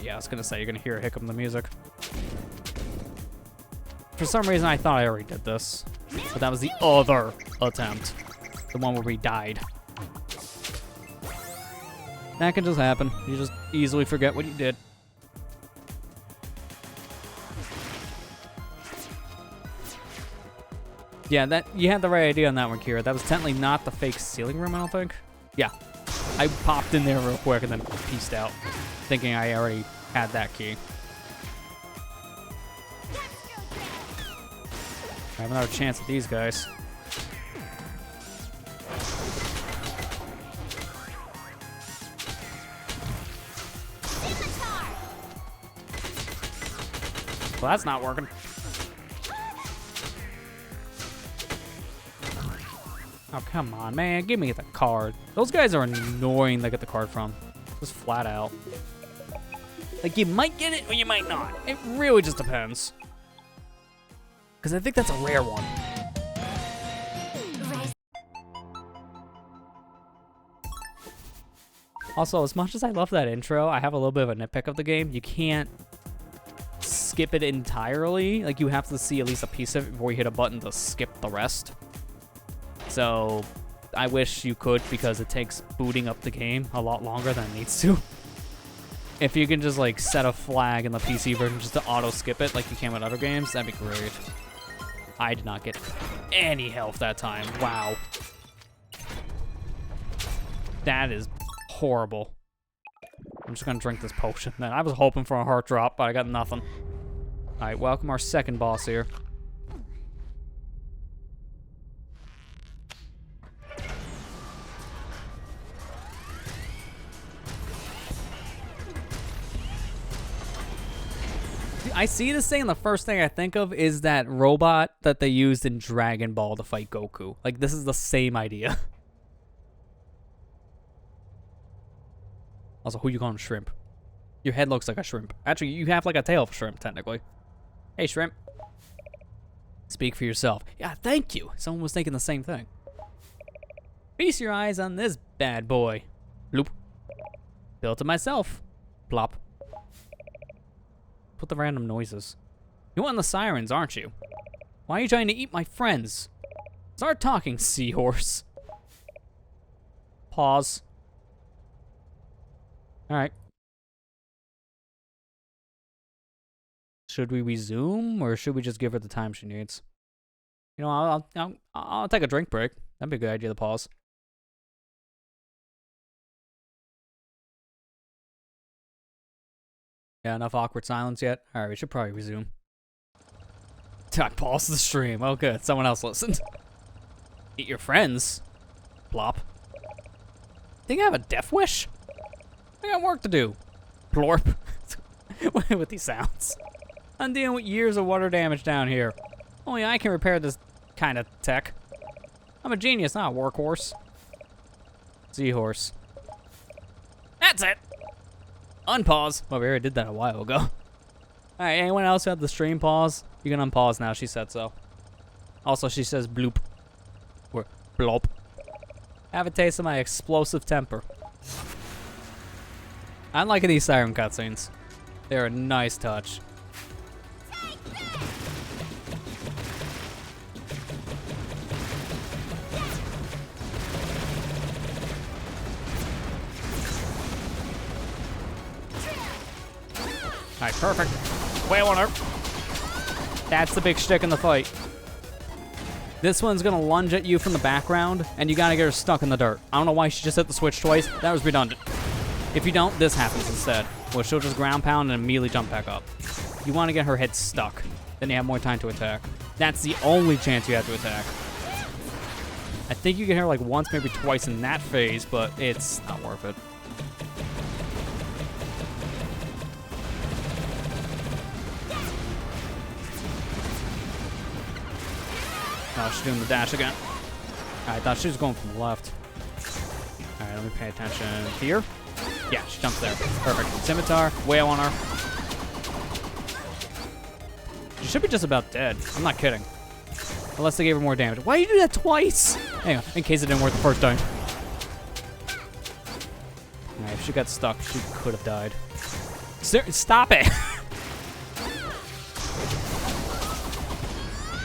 Yeah, I was gonna say, you're gonna hear a hiccup in the music. For some reason, I thought I already did this. But that was the other attempt. The one where we died. That can just happen. You just easily forget what you did. Yeah, you had the right idea on that one, Kira. That was technically not the fake ceiling room, I don't think. Yeah. I popped in there real quick and then pieced out, thinking I already had that key. I have another chance at these guys. Well, that's not working. Oh, come on, man. Give me the card. Those guys are annoying to get the card from. Just flat out. Like, you might get it or you might not. It really just depends. Because I think that's a rare one. Also, as much as I love that intro, I have a little bit of a nitpick of the game. You can't skip it entirely. Like, you have to see at least a piece of it before you hit a button to skip the rest. So, I wish you could, because it takes booting up the game a lot longer than it needs to. If you can just, like, set a flag in the PC version just to auto-skip it like you can with other games, that'd be great. I did not get any health that time. Wow. That is horrible. I'm just gonna drink this potion then. I was hoping for a heart drop, but I got nothing. Alright, welcome our second boss here. I see this thing, and the first thing I think of is that robot that they used in Dragon Ball to fight Goku. Like, this is the same idea. Also, who you calling shrimp? Your head looks like a shrimp. Actually, you have like a tail of a shrimp, technically. Hey, shrimp. Speak for yourself. Yeah, thank you. Someone was thinking the same thing. Feast your eyes on this bad boy. Bloop. Built it myself. Plop. Put the random noises. You want the Sirens, aren't you? Why are you trying to eat my friends? Start talking, seahorse. Pause. Alright. Should we resume, or should we just give her the time she needs? You know, I'll take a drink break. That'd be a good idea to pause. Yeah, enough awkward silence yet? Alright, we should probably resume. I paused the stream. Oh, good. Someone else listened. Eat your friends. Plop. Think I have a death wish? I got work to do. Plorp. With these sounds. I'm dealing with years of water damage down here. Only I can repair this kind of tech. I'm a genius, not a workhorse. Seahorse. That's it! Unpause. Well, we already did that a while ago. Alright, anyone else who had the stream pause? You can unpause now, she said so. Also, she says bloop. Or blop. Have a taste of my explosive temper. I'm liking these siren cutscenes. They're a nice touch. Alright, perfect. Way on her. That's the big shtick in the fight. This one's gonna lunge at you from the background, and you gotta get her stuck in the dirt. I don't know why she just hit the switch twice. That was redundant. If you don't, this happens instead, where she'll just ground pound and immediately jump back up. You want to get her head stuck, then you have more time to attack. That's the only chance you have to attack. I think you can hit her like once, maybe twice in that phase, but it's not worth it. Oh, she's doing the dash again. I thought she was going from the left. All right, let me pay attention here. Yeah, she jumps there. Perfect. Scimitar, wail on her. She should be just about dead. I'm not kidding. Unless they gave her more damage. Why you do that twice? Hang on, in case it didn't work the first time. Alright, if she got stuck, she could have died. Stop it!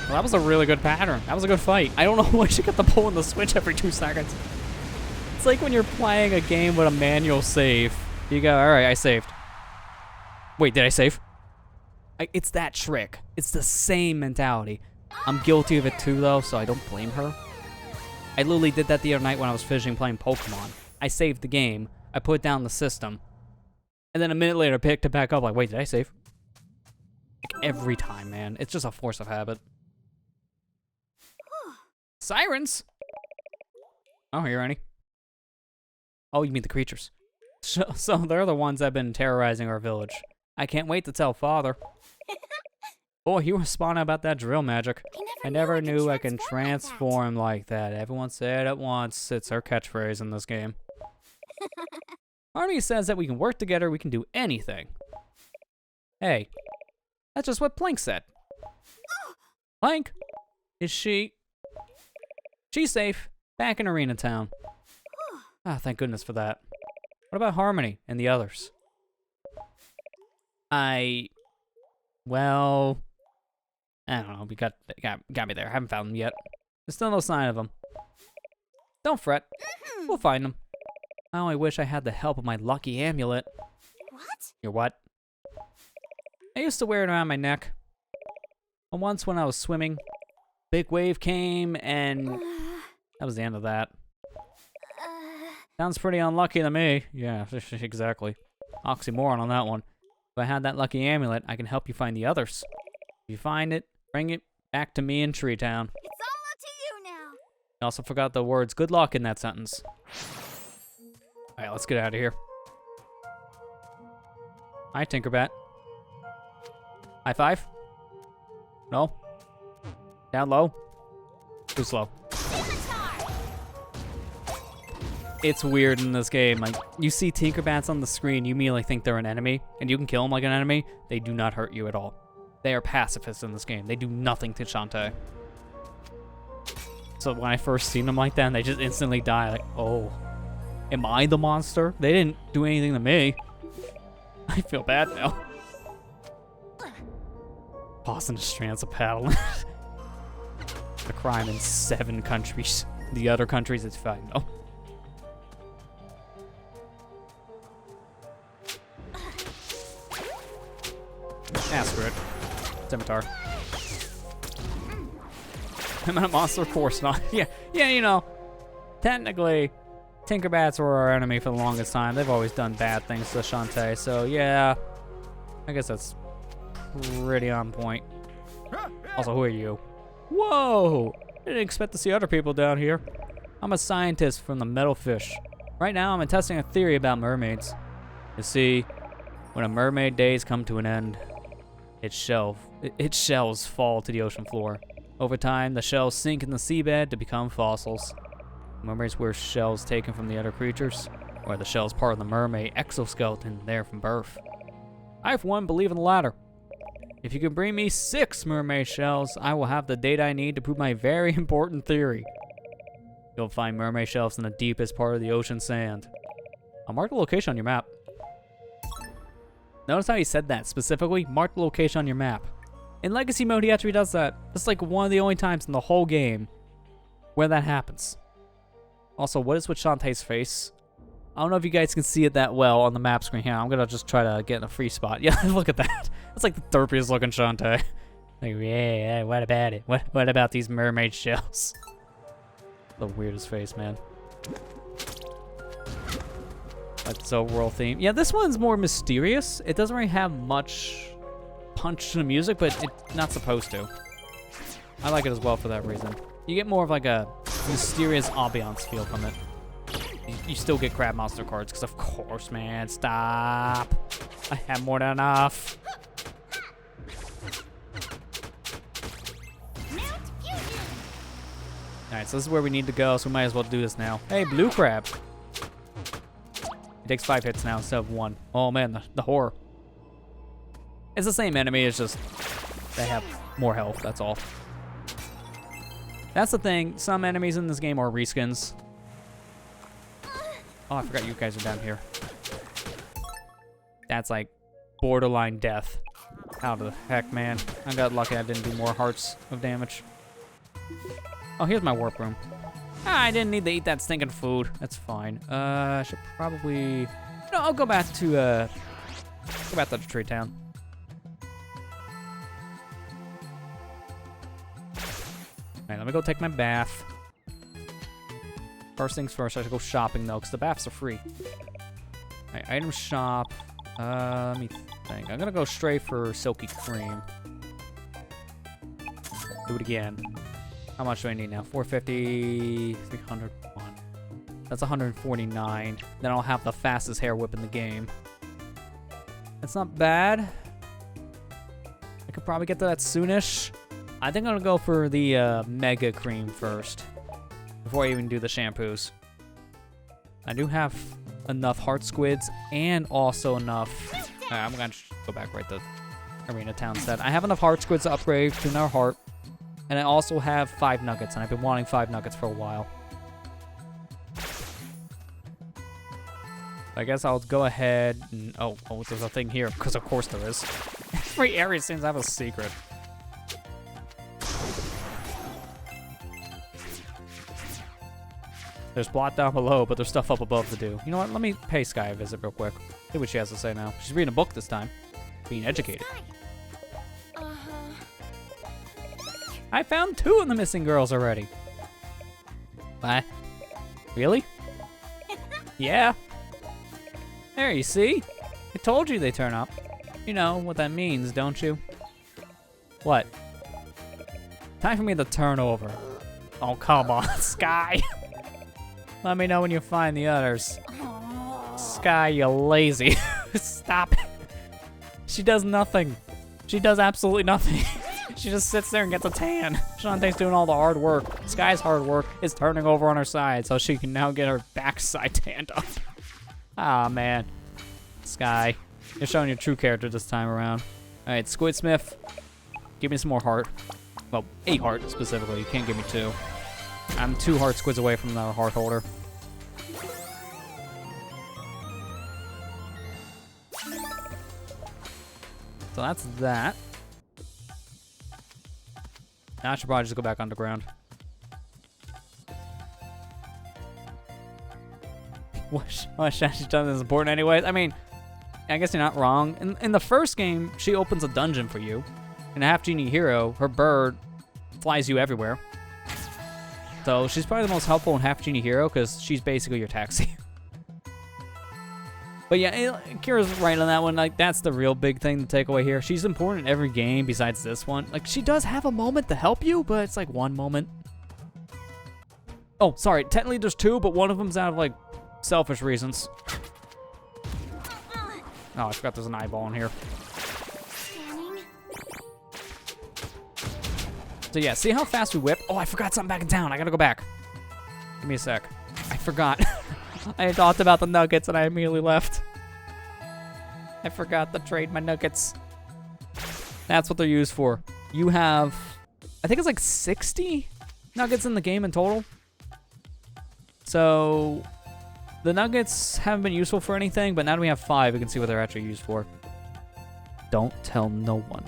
Well, that was a really good pattern. That was a good fight. I don't know why she got the pull in the switch every 2 seconds. It's like when you're playing a game with a manual save. You go, alright, I saved. Wait, did I save? It's that trick. It's the same mentality. I'm guilty of it too, though, so I don't blame her. I literally did that the other night when I was finishing playing Pokemon. I saved the game, I put it down in the system, and then a minute later I picked it back up like, wait, did I save? Like, every time, man. It's just a force of habit. Sirens! I don't hear any. Oh, you mean the creatures. So they're the ones that have been terrorizing our village. I can't wait to tell Father. Boy, you were spawning about that drill magic. I never knew I can transform like that. Everyone said it once. It's her catchphrase in this game. Army says that we can work together, we can do anything. Hey, that's just what Plank said. Plank? Is she... She's safe. Back in Arena Town. Ah, thank goodness for that. What about Harmony and the others? Well... I don't know, we got me there. I haven't found them yet. There's still no sign of them. Don't fret. We'll find them. I only wish I had the help of my lucky amulet. What? Your what? I used to wear it around my neck. And once when I was swimming, big wave came and that was the end of that. Sounds pretty unlucky to me. Yeah, exactly. Oxymoron on that one. If I had that lucky amulet, I can help you find the others. If you find it, bring it back to me in Tree Town. It's all up to you now. I also forgot the words good luck in that sentence. Alright, let's get out of here. Hi, Tinkerbat. High five? No? Down low? Too slow. It's weird in this game. Like, you see Tinkerbats on the screen, you immediately think they're an enemy, and you can kill them like an enemy. They do not hurt you at all. They are pacifists in this game. They do nothing to Shantae. So when I first seen them like that, and they just instantly die, like, oh, am I the monster? They didn't do anything to me. I feel bad now. Tossing the strands of paddle. The crime in 7 countries. The other countries, it's fine, though. Ah, screw it. Scimitar. I'm a monster, of course not. Yeah, you know. Technically, Tinkerbats were our enemy for the longest time. They've always done bad things to Shantae, so yeah. I guess that's pretty on point. Also, who are you? Whoa! I didn't expect to see other people down here. I'm a scientist from the metal fish. Right now, I'm testing a theory about mermaids. You see, when a mermaid days come to an end, its shells fall to the ocean floor. Over time, the shells sink in the seabed to become fossils. Mermaids wear shells taken from the other creatures, or the shell's part of the mermaid exoskeleton there from birth. I, for one, believe in the latter. If you can bring me 6 mermaid shells, I will have the data I need to prove my very important theory. You'll find mermaid shells in the deepest part of the ocean sand. I'll mark the location on your map. Notice how he said that specifically? Mark the location on your map. In Legacy mode, he actually does that. It's like one of the only times in the whole game where that happens. Also, what is with Shantae's face? I don't know if you guys can see it that well on the map screen here. I'm gonna just try to get in a free spot. Yeah, look at that. That's like the derpiest looking Shantae. Like, yeah, what about it? What about these mermaid shells? The weirdest face, man. That's the overall theme. Yeah, this one's more mysterious. It doesn't really have much punch to the music, but it's not supposed to. I like it as well for that reason. You get more of like a mysterious ambiance feel from it. You still get crab monster cards, because of course, man. Stop. I have more than enough. Alright, so this is where we need to go, so we might as well do this now. Hey, blue crab. It takes 5 hits now instead of 1. Oh man, the horror. It's the same enemy, it's just they have more health, that's all. That's the thing, some enemies in this game are reskins. Oh, I forgot you guys are down here. That's like borderline death. How the heck, man? I got lucky I didn't do more hearts of damage. Oh, here's my warp room. Ah, I didn't need to eat that stinking food. That's fine. I should probably... No, I'll go back to the tree town. Alright, let me go take my bath. First things first, I should go shopping though, because the baths are free. Alright, item shop. Let me think. I'm gonna go straight for Silky Cream. Do it again. How much do I need now? 450, 301. That's 149. Then I'll have the fastest hair whip in the game. That's not bad. I could probably get to that soonish. I think I'm gonna go for the Mega Cream first, before I even do the shampoos. I do have enough heart squids and also enough... I'm gonna go back right to Arena Town instead. I have enough heart squids to upgrade to another heart. And I also have 5 nuggets, and I've been wanting 5 nuggets for a while. I guess I'll go ahead and... Oh, there's a thing here, because of course there is. Every area seems to have a secret. There's Blot down below, but there's stuff up above to do. You know what? Let me pay Sky a visit real quick. See what she has to say now. She's reading a book this time. Being educated. I found 2 of the missing girls already. What? Really? Yeah. There, you see? I told you they turn up. You know what that means, don't you? What? Time for me to turn over. Oh, come on, Sky. Let me know when you find the others. Sky, you lazy. Stop it. She does nothing. She does absolutely nothing. She just sits there and gets a tan. Shantae's doing all the hard work. Sky's hard work is turning over on her side, so she can now get her backside tanned up. Ah, man. Sky, you're showing your true character this time around. Alright, Squidsmith, give me some more heart. Well, 8 heart specifically. You can't give me 2. I'm 2 heart squids away from another heart holder. So that's that. Now I should probably just go back underground. What Shantae's done is important anyways. I mean, I guess you're not wrong. In the first game, she opens a dungeon for you. In a Half Genie Hero, her bird flies you everywhere. So she's probably the most helpful in Half Genie Hero because she's basically your taxi. But yeah, Kira's right on that one. Like, that's the real big thing to take away here. She's important in every game besides this one. Like, she does have a moment to help you, but it's like one moment. Oh, sorry. Technically there's 2, but one of them's out of like selfish reasons. Oh, I forgot there's an eyeball in here. So yeah, see how fast we whip? Oh, I forgot something back in town. I gotta go back. Give me a sec. I forgot. I thought about the nuggets and I immediately left. I forgot to trade my nuggets. That's what they're used for. You have, I think it's like 60 nuggets in the game in total. So the nuggets haven't been useful for anything, but now that we have 5, we can see what they're actually used for. Don't tell no one.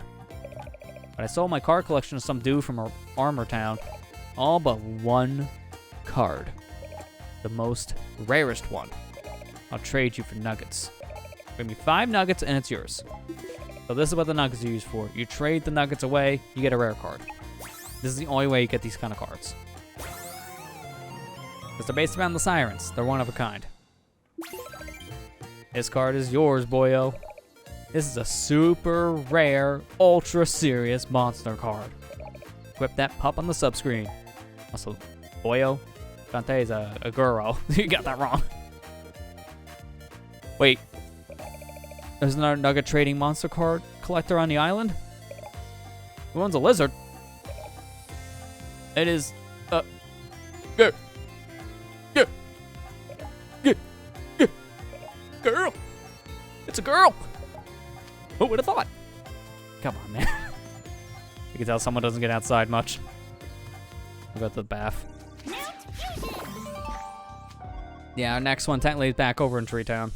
But I sold my card collection to some dude from Armor Town. All but 1 card. The most rarest one. I'll trade you for nuggets. Bring me 5 nuggets and it's yours. So this is what the nuggets are used for. You trade the nuggets away, you get a rare card. This is the only way you get these kind of cards. Because they're based around the Sirens. They're one of a kind. This card is yours, boyo. This is a super rare, ultra serious monster card. Equip that pup on the subscreen. Also, boyo, Shantae is a girl. You got that wrong. Wait. There's another nugget trading monster card collector on the island? Who owns a lizard? It is, girl. It's a girl. Who would have thought? Come on, man. You can tell someone doesn't get outside much. I'll go to the bath. Yeah, our next one technically is back over in Tree Town.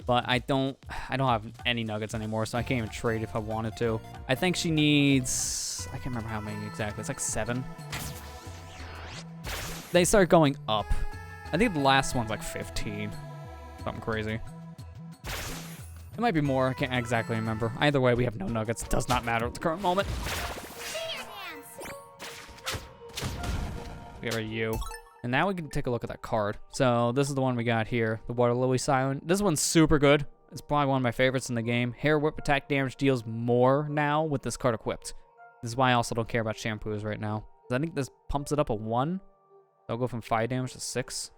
But I don't have any nuggets anymore, so I can't even trade if I wanted to. I think she needs, I can't remember how many exactly. It's like 7. They start going up. I think the last one's like 15. Something crazy. It might be more. I can't exactly remember. Either way, we have no nuggets. It does not matter at the current moment. Get rid of you. And now we can take a look at that card. So this is the one we got here. The Water Lily Siren. This one's super good. It's probably one of my favorites in the game. Hair Whip attack damage deals more now with this card equipped. This is why I also don't care about shampoos right now. I think this pumps it up a 1. I'll go from 5 damage to 6.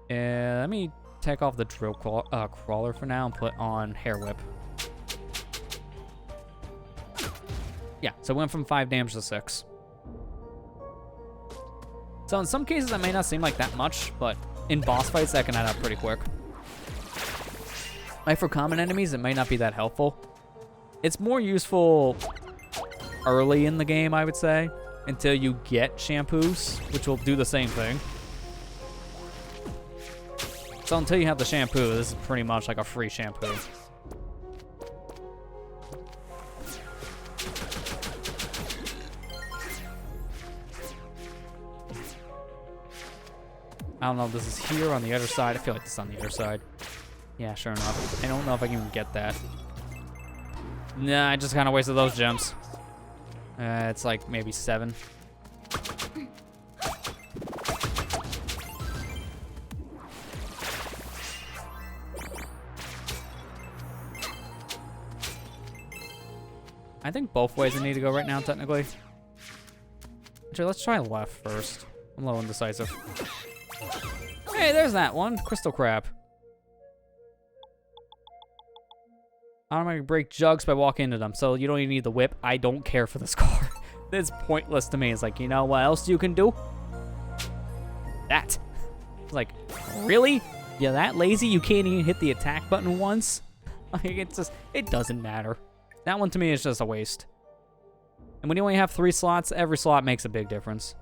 And let me take off the drill crawler for now and put on Hair Whip. Yeah, so it went from 5 damage to 6. So in some cases that may not seem like that much, but in boss fights that can add up pretty quick. Like for common enemies, it may not be that helpful. It's more useful early in the game, I would say, until you get shampoos, which will do the same thing. So until you have the shampoo, this is pretty much like a free shampoo. I don't know if this is here on the other side. I feel like this is on the other side. Yeah, sure enough. I don't know if I can even get that. Nah, I just kind of wasted those gems. It's like maybe 7. I think both ways I need to go right now, technically. Actually, let's try left first. I'm a little indecisive. Hey, there's that one. Crystal Crab. Automatically break jugs by walking into them, so you don't even need the whip. I don't care for this card. It's pointless to me. It's like, you know what else you can do? That. It's like, really? You're that lazy? You can't even hit the attack button once? Like, it's just, it doesn't matter. That one to me is just a waste. And when you only have 3 slots, every slot makes a big difference.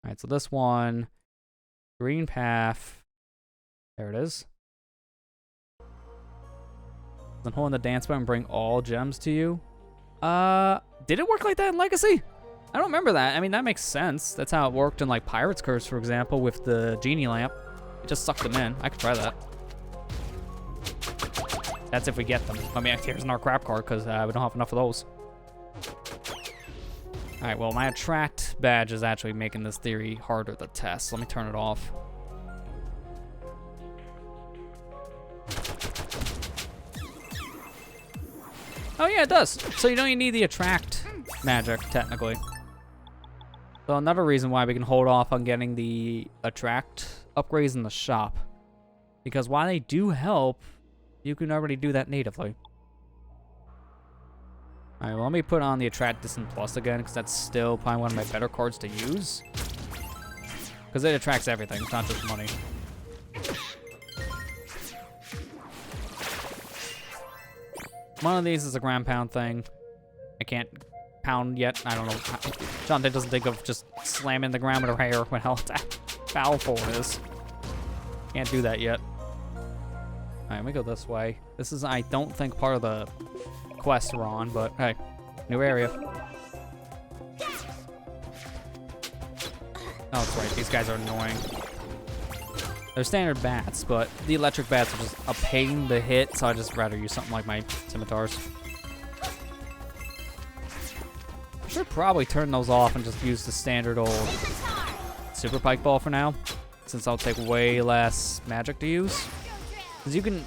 All right, so this one, green path. There it is. Then hold in the dance button and bring all gems to you. Did it work like that in Legacy? I don't remember that. I mean, that makes sense. That's how it worked in like Pirate's Curse, for example, with the genie lamp. It just sucked them in. I could try that. That's if we get them. I mean, here's our crap card because we don't have enough of those. All right, well, my attract badge is actually making this theory harder to test. Let me turn it off. Oh yeah, it does. So you don't even need the attract magic, technically. So another reason why we can hold off on getting the attract upgrades in the shop. Because while they do help, you can already do that natively. All right, well, let me put on the attract Distant Plus again, because that's still probably one of my better cards to use. Because it attracts everything, it's not just money. One of these is a ground pound thing. I can't pound yet. I don't know. Shantae doesn't think of just slamming the ground with her hair when how powerful it is. Can't do that yet. All right, let me go this way. This is, I don't think, part of the quest we're on, but hey, new area. Oh, that's right. These guys are annoying. They're standard bats, but the electric bats are just a pain to hit, so I'd just rather use something like my scimitars. I should probably turn those off and just use the standard old super pike ball for now, since I'll take way less magic to use. Because you can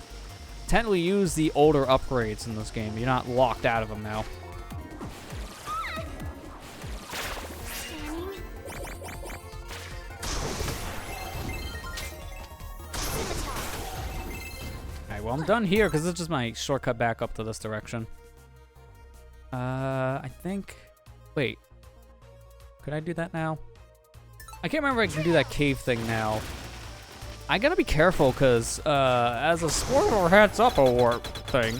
technically use the older upgrades in this game. You're not locked out of them now. Alright, well, I'm done here because this is just my shortcut back up to this direction. I think... Wait. Could I do that now? I can't remember if I can do that cave thing now. I gotta be careful because, as a spoiler heads up award thing,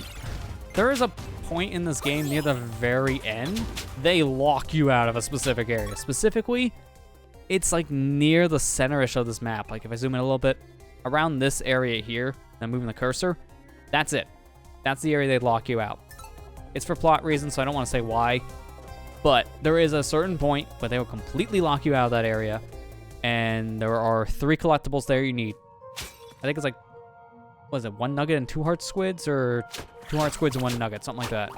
there is a point in this game near the very end, they lock you out of a specific area. Specifically, it's like near the center-ish of this map. Like if I zoom in a little bit, around this area here, I'm moving the cursor, that's it. That's the area they lock you out. It's for plot reasons, so I don't want to say why, but there is a certain point where they will completely lock you out of that area, and there are 3 collectibles there you need. I think it's like, what is it, 1 nugget and 2 heart squids, or 2 heart squids and 1 nugget, something like that.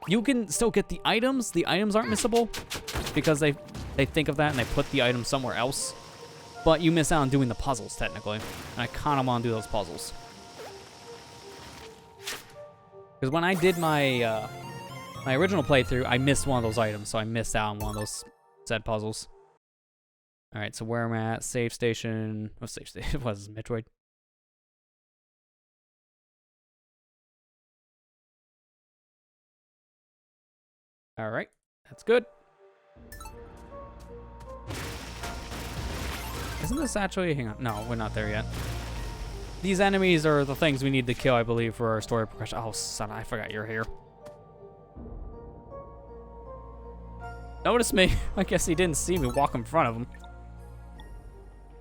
You can still get the items. The items aren't missable because they think of that and they put the item somewhere else, but you miss out on doing the puzzles technically, and I kind of want to do those puzzles. Because when I did my my original playthrough, I missed one of those items, so I missed out on one of those said puzzles. All right, so where I'm at, save station. What save station was Metroid? All right, that's good. Isn't this actually? Hang on, no, we're not there yet. These enemies are the things we need to kill, I believe, for our story progression. Oh, son, I forgot you're here. Notice me. I guess he didn't see me walk in front of him.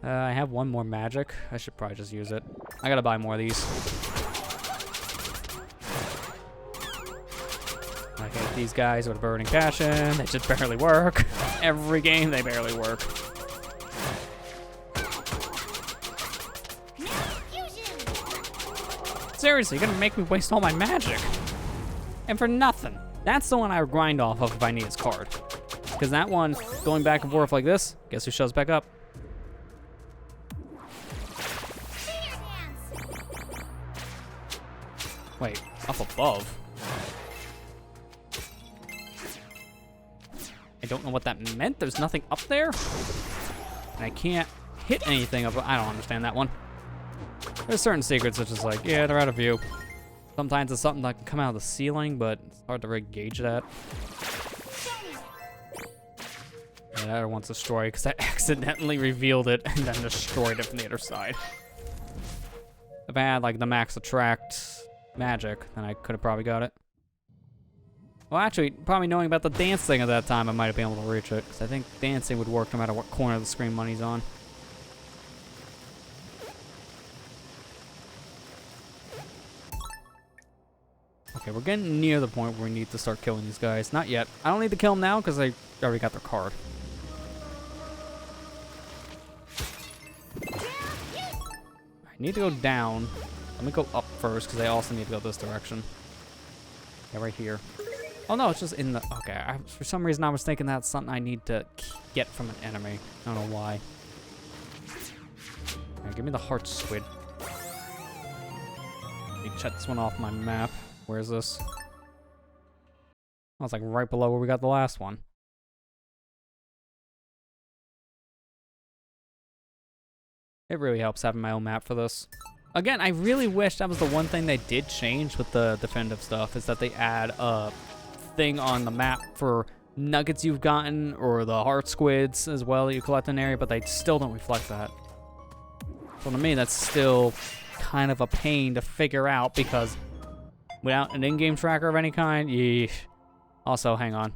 I have 1 more magic. I should probably just use it. I gotta buy more of these. I hate these guys with burning passion. They just barely work. Every game, they barely work. Seriously, you're gonna make me waste all my magic. And for nothing. That's the one I would grind off of if I need his card. Because that one, going back and forth like this, guess who shows back up? Wait, up above? I don't know what that meant. There's nothing up there? And I can't hit anything up. I don't understand that one. There's certain secrets that's just like, yeah, they're out of view. Sometimes it's something that can come out of the ceiling, but it's hard to really gauge that. Yeah, that one's destroyed because I accidentally revealed it and then destroyed it from the other side. If I had like the max attract magic, then I could have probably got it. Well, actually, probably knowing about the dance thing at that time, I might have been able to reach it, because I think dancing would work no matter what corner of the screen money's on. Okay, we're getting near the point where we need to start killing these guys. Not yet. I don't need to kill them now, because I already got their card. I need to go down. Let me go up first, because I also need to go this direction. Yeah, right here. Oh no, it's just in the... Okay, for some reason I was thinking that's something I need to get from an enemy. I don't know why. Right, give me the heart squid. Let me check this one off my map. Where is this? Oh, it's like right below where we got the last one. It really helps having my own map for this. Again, I really wish that was the one thing they did change with the definitive stuff, is that they add a thing on the map for nuggets you've gotten or the heart squids as well that you collect in an area, but they still don't reflect that. So to me, that's still kind of a pain to figure out because without an in-game tracker of any kind, yeesh. Also, hang on.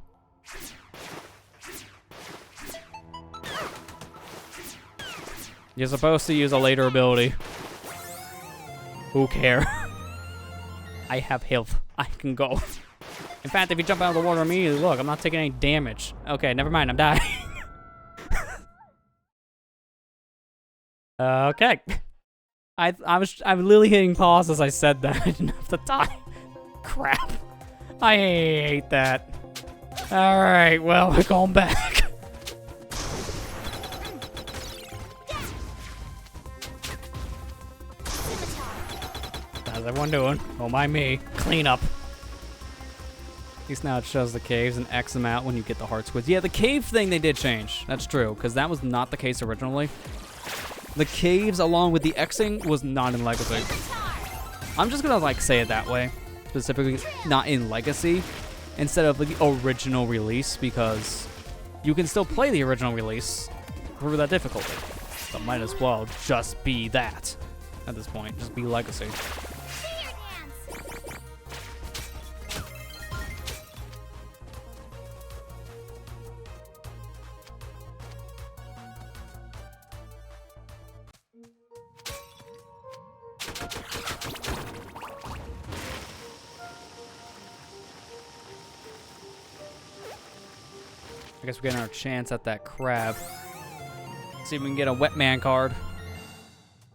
You're supposed to use a later ability. Who cares? I have health. I can go. In fact, if you jump out of the water immediately, look, I'm not taking any damage. Okay, never mind, I'm dying. Okay. I'm literally hitting pause as I said that. I didn't have the time. Crap. I hate that. Alright, well, we're going back. How's everyone doing? Don't mind me. Clean up. At least now it shows the caves and X them out when you get the heart squids. Yeah, the cave thing they did change. That's true, because that was not the case originally. The caves along with the Xing was not in Legacy. I'm just gonna like say it that way. Specifically not in Legacy instead of the original release, because you can still play the original release through that difficulty. But might as well just be that at this point. Just be Legacy. I guess we're getting our chance at that crab. See if we can get a wet man card.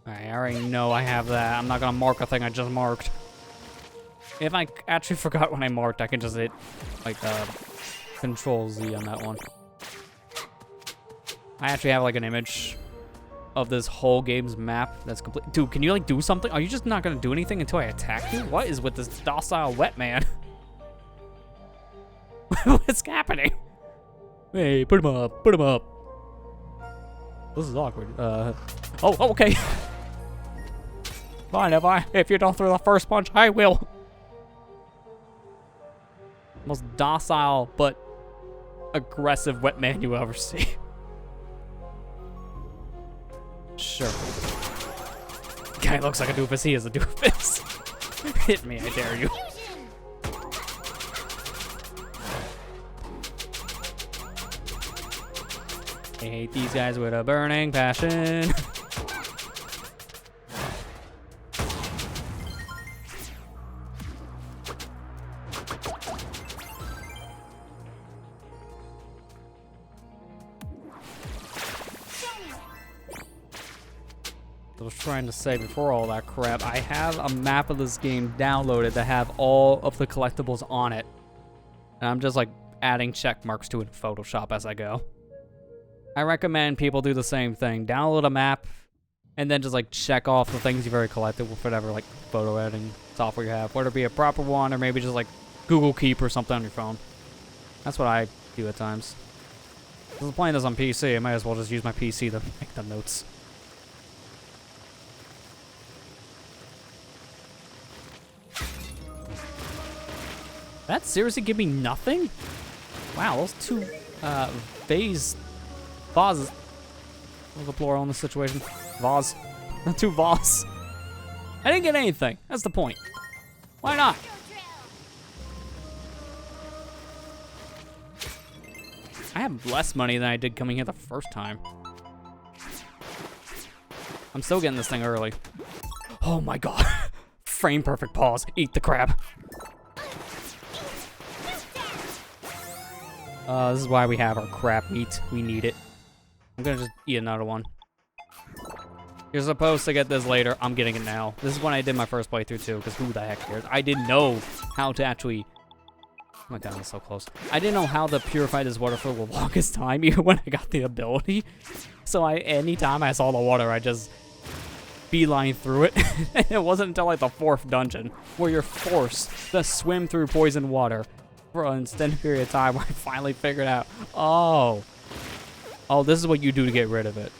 Alright, I already know I have that. I'm not gonna mark a thing I just marked. If I actually forgot when I marked, I can just hit, like, Control Z on that one. I actually have, like, an image of this whole game's map that's complete. Dude, can you, like, do something? Are you just not gonna do anything until I attack you? What is with this docile wet man? What's happening? Hey, put him up, put him up. This is awkward. Oh, okay. Fine, if you don't throw the first punch, I will. Most docile but aggressive wet man you ever see. Sure. Guy looks like a doofus. He is a doofus. Hit me, I dare you. I hate these guys with a burning passion. I was trying to say before all that crap, I have a map of this game downloaded that have all of the collectibles on it. And I'm just like adding check marks to it in Photoshop as I go. I recommend people do the same thing. Download a map and then just like check off the things you've already collected with whatever like photo editing software you have. Whether it be a proper one or maybe just like Google Keep or something on your phone. That's what I do at times. If I'm playing this on PC, I might as well just use my PC to make the notes. That seriously give me nothing? Wow, those two vases. What was the plural in this situation? Vase. Two vase. I didn't get anything. That's the point. Why not? I have less money than I did coming here the first time. I'm still getting this thing early. Oh my god. Frame perfect pause. Eat the crab. This is why we have our crab meat. We need it. I'm gonna just eat another one. You're supposed to get this later. I'm getting it now. This is when I did my first playthrough too, because who the heck cares? I didn't know how to actually... Oh my god, I'm so close. I didn't know how to purify this water for the longest time, even when I got the ability. So anytime I saw the water, I just beeline through it. And it wasn't until like the 4th dungeon, where you're forced to swim through poison water for an extended period of time, where I finally figured out, oh, this is what you do to get rid of it.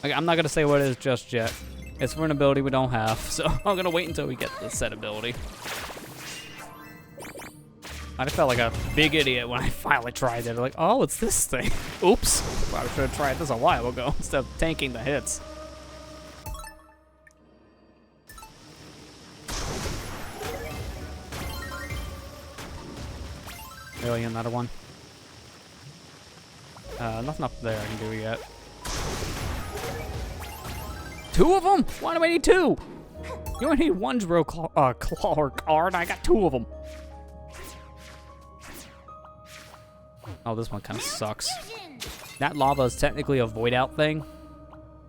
Like, I'm not gonna say what it is just yet. It's for an ability we don't have, so I'm gonna wait until we get the set ability. I just felt like a big idiot when I finally tried it. Like, oh, it's this thing. Oops. Probably should have tried this a while ago instead of tanking the hits. Really, another one? Nothing up there I can do yet. 2 of them? Why do I need 2? You only need 1 drill claw card. I got 2 of them. Oh, this one kind of sucks. That lava is technically a void out thing,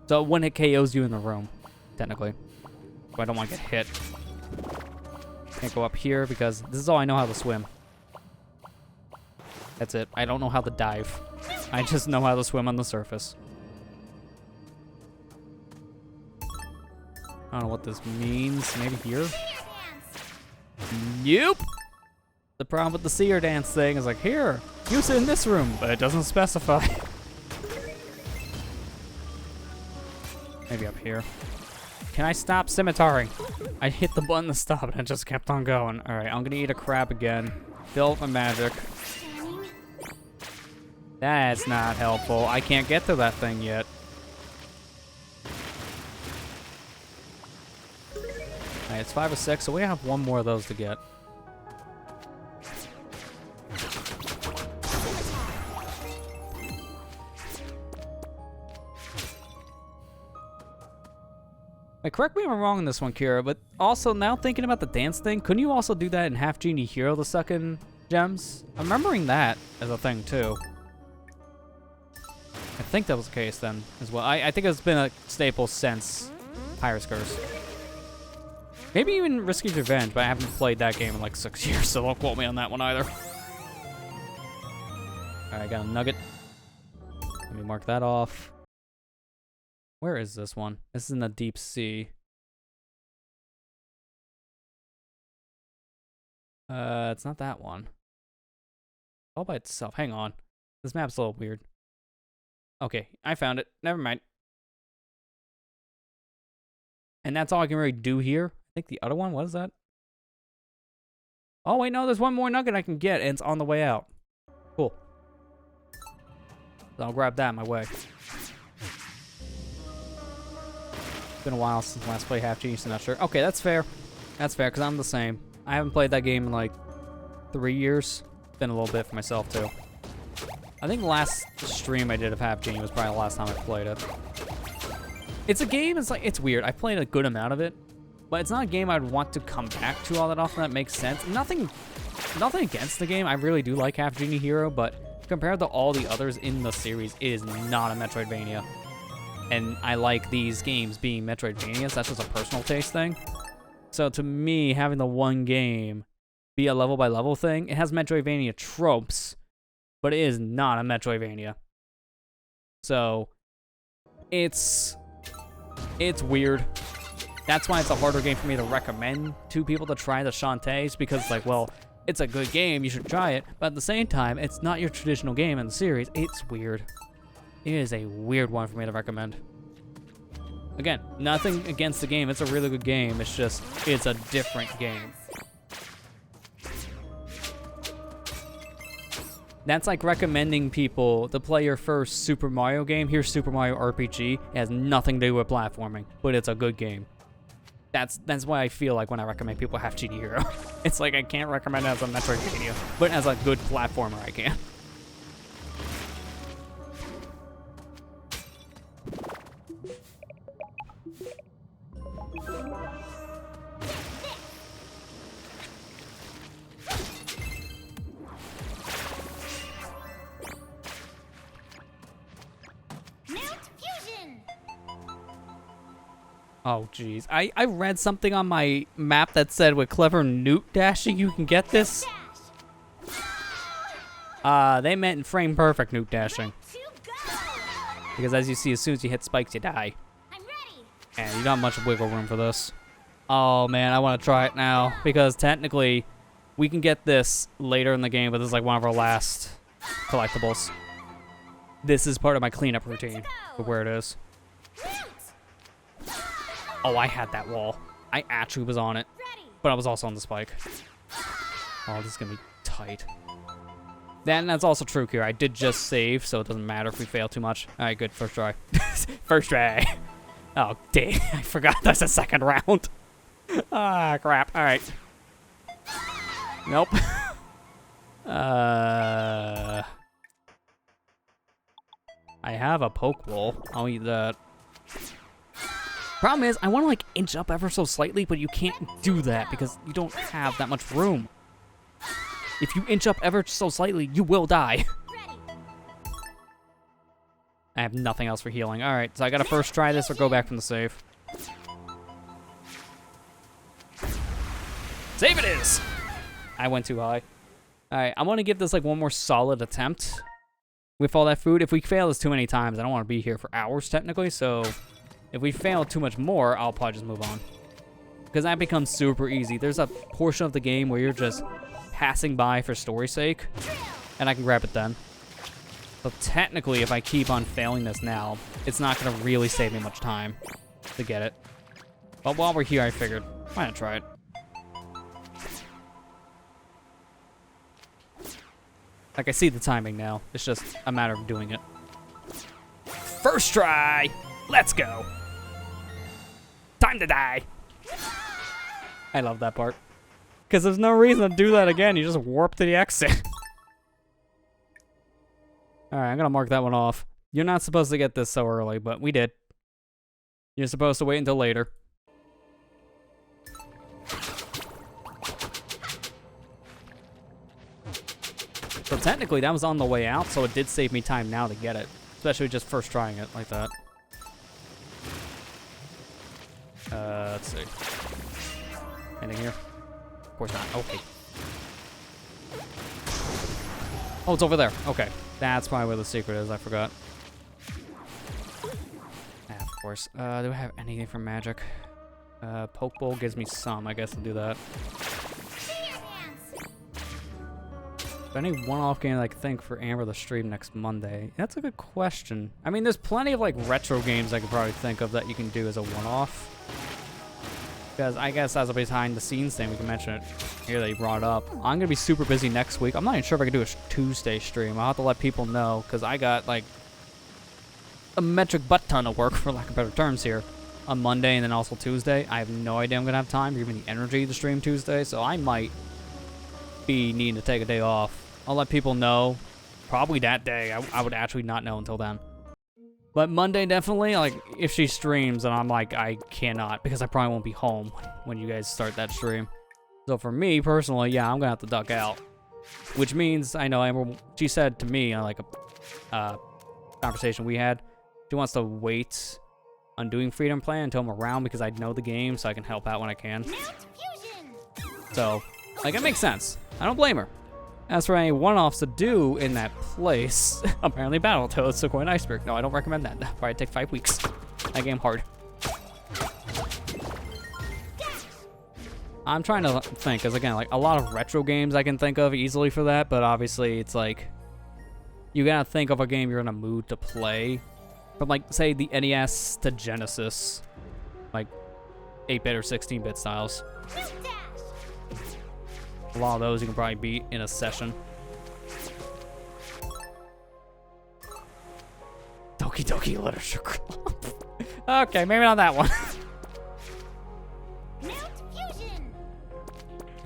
so when it KOs you in the room, technically. But I don't want to get hit. Can't go up here because this is all I know how to swim. That's it. I don't know how to dive. I just know how to swim on the surface. I don't know what this means. Maybe here? Nope. The problem with the seer dance thing is like, here, use it in this room, but it doesn't specify. Maybe up here. Can I stop scimitaaring? I hit the button to stop and it just kept on going. All right, I'm gonna eat a crab again. Fill up my magic. That's not helpful. I can't get to that thing yet. All right, it's 5 or 6, so we have one more of those to get. Wait, correct me if I'm wrong on this one, Kira, but also now thinking about the dance thing, couldn't you also do that in Half Genie Hero, the second gems? I'm remembering that as a thing too. I think that was the case then as well. I think it's been a staple since Pirate's Curse. Maybe even Risky's Revenge, but I haven't played that game in like 6 years, so don't quote me on that one either. Alright, I got a nugget. Let me mark that off. Where is this one? This is in the deep sea. It's not that one. All by itself. Hang on. This map's a little weird. Okay, I found it. Never mind. And that's all I can really do here. I think the other one, what is that? Oh, wait, no, there's one more nugget I can get, and it's on the way out. Cool. So I'll grab that my way. It's been a while since last played Half Genie, so not sure. Okay, that's fair. That's fair, because I'm the same. I haven't played that game in like 3 years. It's been a little bit for myself, too. I think the last stream I did of Half Genie was probably the last time I played it. It's a game, it's weird. I played a good amount of it, but it's not a game I'd want to come back to all that often. That makes sense. Nothing against the game. I really do like Half Genie Hero, but compared to all the others in the series, it is not a Metroidvania. And I like these games being Metroidvanias. That's just a personal taste thing. So to me, having the one game be a level-by-level thing, it has Metroidvania tropes, but it is not a Metroidvania. So it's weird. That's why it's a harder game for me to recommend to people to try the Shantaes, because it's like, well, it's a good game, you should try it, but at the same time, it's not your traditional game in the series. It's weird. It is a weird one for me to recommend. Again, nothing against the game. It's a really good game. It's just, it's a different game. That's like recommending people to play your first Super Mario game. Here's Super Mario RPG. It has nothing to do with platforming, but it's a good game. That's why I feel like when I recommend people Half Genie Hero. It's like I can't recommend it as a Metroidvania, but as a good platformer I can. Oh, jeez. I read something on my map that said with clever newt dashing you can get this. They meant frame perfect newt dashing. Because as you see, as soon as you hit spikes, you die. And you don't have much wiggle room for this. Oh, man, I want to try it now. Because technically, we can get this later in the game, but this is like one of our last collectibles. This is part of my cleanup routine for where it is. Oh, I had that wall. I actually was on it, but I was also on the spike. Oh, this is going to be tight. That's also true here. I did just save, so it doesn't matter if we fail too much. All right, good. First try. First try. Oh, dang. I forgot that's a second round. Ah, crap. All right. Nope. I have a Pokeball. I'll eat that. Problem is, I want to like inch up ever so slightly, but you can't do that because you don't have that much room. If you inch up ever so slightly, you will die. I have nothing else for healing. All right, so I gotta first try this or go back from the save. Save it is! I went too high. Alright, I want to give this like one more solid attempt with all that food. If we fail this too many times, I don't want to be here for hours technically, so if we fail too much more, I'll probably just move on. Because that becomes super easy. There's a portion of the game where you're just passing by for story's sake, and I can grab it then. So technically, if I keep on failing this now, it's not going to really save me much time to get it. But while we're here, I figured, why not try it? Like, I see the timing now. It's just a matter of doing it. First try! Let's go! Time to die! I love that part. Because there's no reason to do that again. You just warp to the exit. Alright, I'm going to mark that one off. You're not supposed to get this so early, but we did. You're supposed to wait until later. So technically, that was on the way out, so it did save me time now to get it. Especially just first trying it like that. Let's see. Anything here? Of course not. Okay. Oh, it's over there. Okay. That's probably where the secret is. I forgot. Yeah, of course. Do I have anything for magic? Poke bowl gives me some. I guess I'll do that. Any one-off game I can think for Amber the stream next Monday? That's a good question. I mean, there's plenty of like retro games I could probably think of that you can do as a one-off. Because I guess as a behind-the-scenes thing, we can mention it here that you brought up. I'm gonna be super busy next week. I'm not even sure if I can do a Tuesday stream. I'll have to let people know because I got like a metric butt ton of work, for lack of better terms, here on Monday and then also Tuesday. I have no idea I'm gonna have time or even the energy to stream Tuesday, so I might be needing to take a day off. I'll let people know probably that day. I would actually not know until then. But Monday, definitely, like, if she streams and I'm like, I cannot, because I probably won't be home when you guys start that stream. So for me, personally, yeah, I'm gonna have to duck out. Which means, I know Amber, she said to me, like, a conversation we had, she wants to wait on doing Freedom Plan until I'm around because I know the game, so I can help out when I can. So, like, it makes sense. I don't blame her. As for any one-offs to do in that place, apparently Battletoads, Sequoia and Iceberg. No, I don't recommend that. That'll probably take 5 weeks. That game hard. I'm trying to think, because again, like a lot of retro games I can think of easily for that, but obviously it's like, you gotta think of a game you're in a mood to play. From like, say, the NES to Genesis. Like, 8-bit or 16-bit styles. A lot of those you can probably beat in a session. Doki Doki Literature Club. Okay, maybe not that one.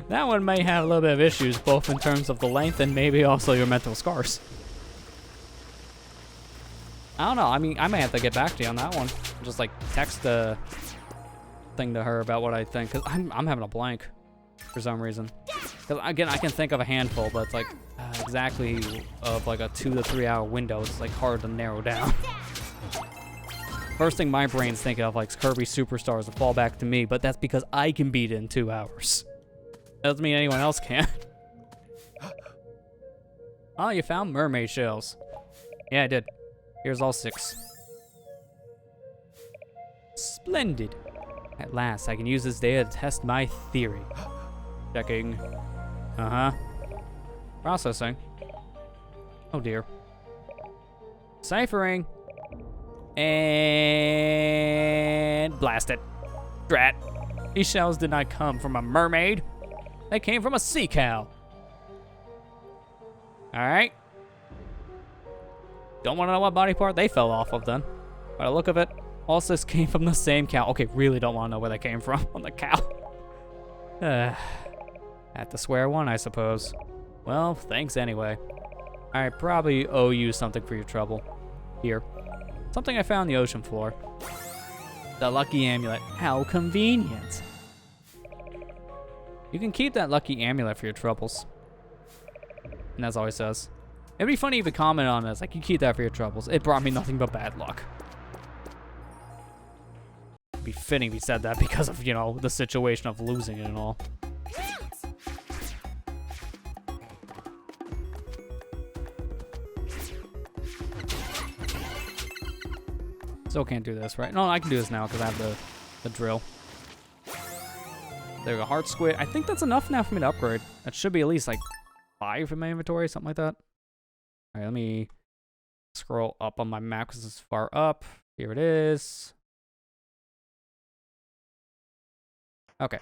That one may have a little bit of issues, both in terms of the length and maybe also your mental scars. I don't know. I mean, I may have to get back to you on that one. Just like text the thing to her about what I think, because I'm having a blank for some reason. Because again, I can think of a handful, but it's like exactly of like a 2 to 3 hour window. It's like hard to narrow down. First thing my brain's thinking of like Kirby Superstars will fall back to me, but that's because I can beat it in 2 hours. Doesn't mean anyone else can. Oh, you found mermaid shells. Yeah, I did. Here's all 6. Splendid. At last, I can use this data to test my theory. Checking. Uh-huh. Processing. Oh dear. Ciphering. And blast it. Drat. These shells did not come from a mermaid. They came from a sea cow. Alright. Don't want to know what body part they fell off of then. By the look of it, all 6 came from the same cow. Okay, really don't want to know where they came from on the cow. At the square one, I suppose. Well, thanks anyway. I probably owe you something for your trouble. Here. Something I found on the ocean floor. The lucky amulet. How convenient. You can keep that lucky amulet for your troubles. And that's all he says. It'd be funny if you comment on this, like, you keep that for your troubles. It brought me nothing but bad luck. It'd be fitting if he said that because of, you know, the situation of losing it and all. Still can't do this, right? No, I can do this now because I have the drill. There we go, heart squid. I think that's enough now for me to upgrade. That should be at least like 5 in my inventory, something like that. All right, let me scroll up on my map because it's far up. Here it is. Okay.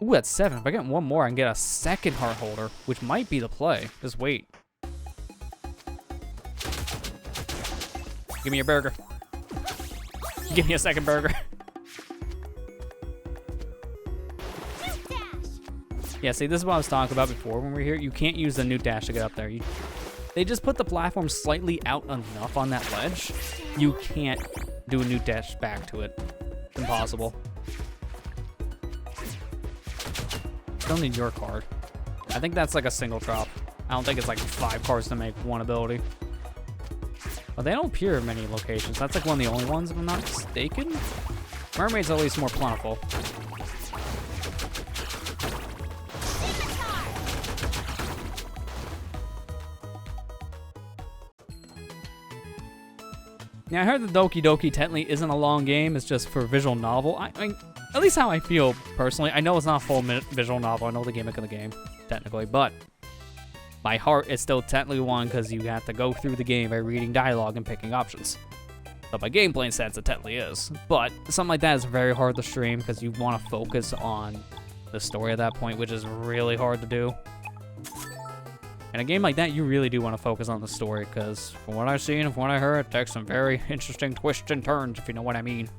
Ooh, that's 7. If I get one more, I can get a second heart holder, which might be the play. Just wait. Give me your burger. Give me a second burger. Yeah, see, this is what I was talking about before when we were here. You can't use the new dash to get up there. They just put the platform slightly out enough on that ledge. You can't do a new dash back to it. It's impossible. Still need your card. I think that's like a single drop. I don't think it's like 5 cards to make one ability. But they don't appear in many locations. That's like one of the only ones, if I'm not mistaken. Mermaid's at least more plentiful. Now, I heard the Doki Doki technically isn't a long game. It's just for visual novel. I mean, at least how I feel personally. I know it's not a full visual novel. I know the gimmick of the game, technically. But by heart, it's still technically one because you have to go through the game by reading dialogue and picking options. But by gameplay sense, it technically is. But something like that is very hard to stream because you want to focus on the story at that point, which is really hard to do. In a game like that, you really do want to focus on the story, because from what I've seen and from what I heard, it takes some very interesting twists and turns, if you know what I mean.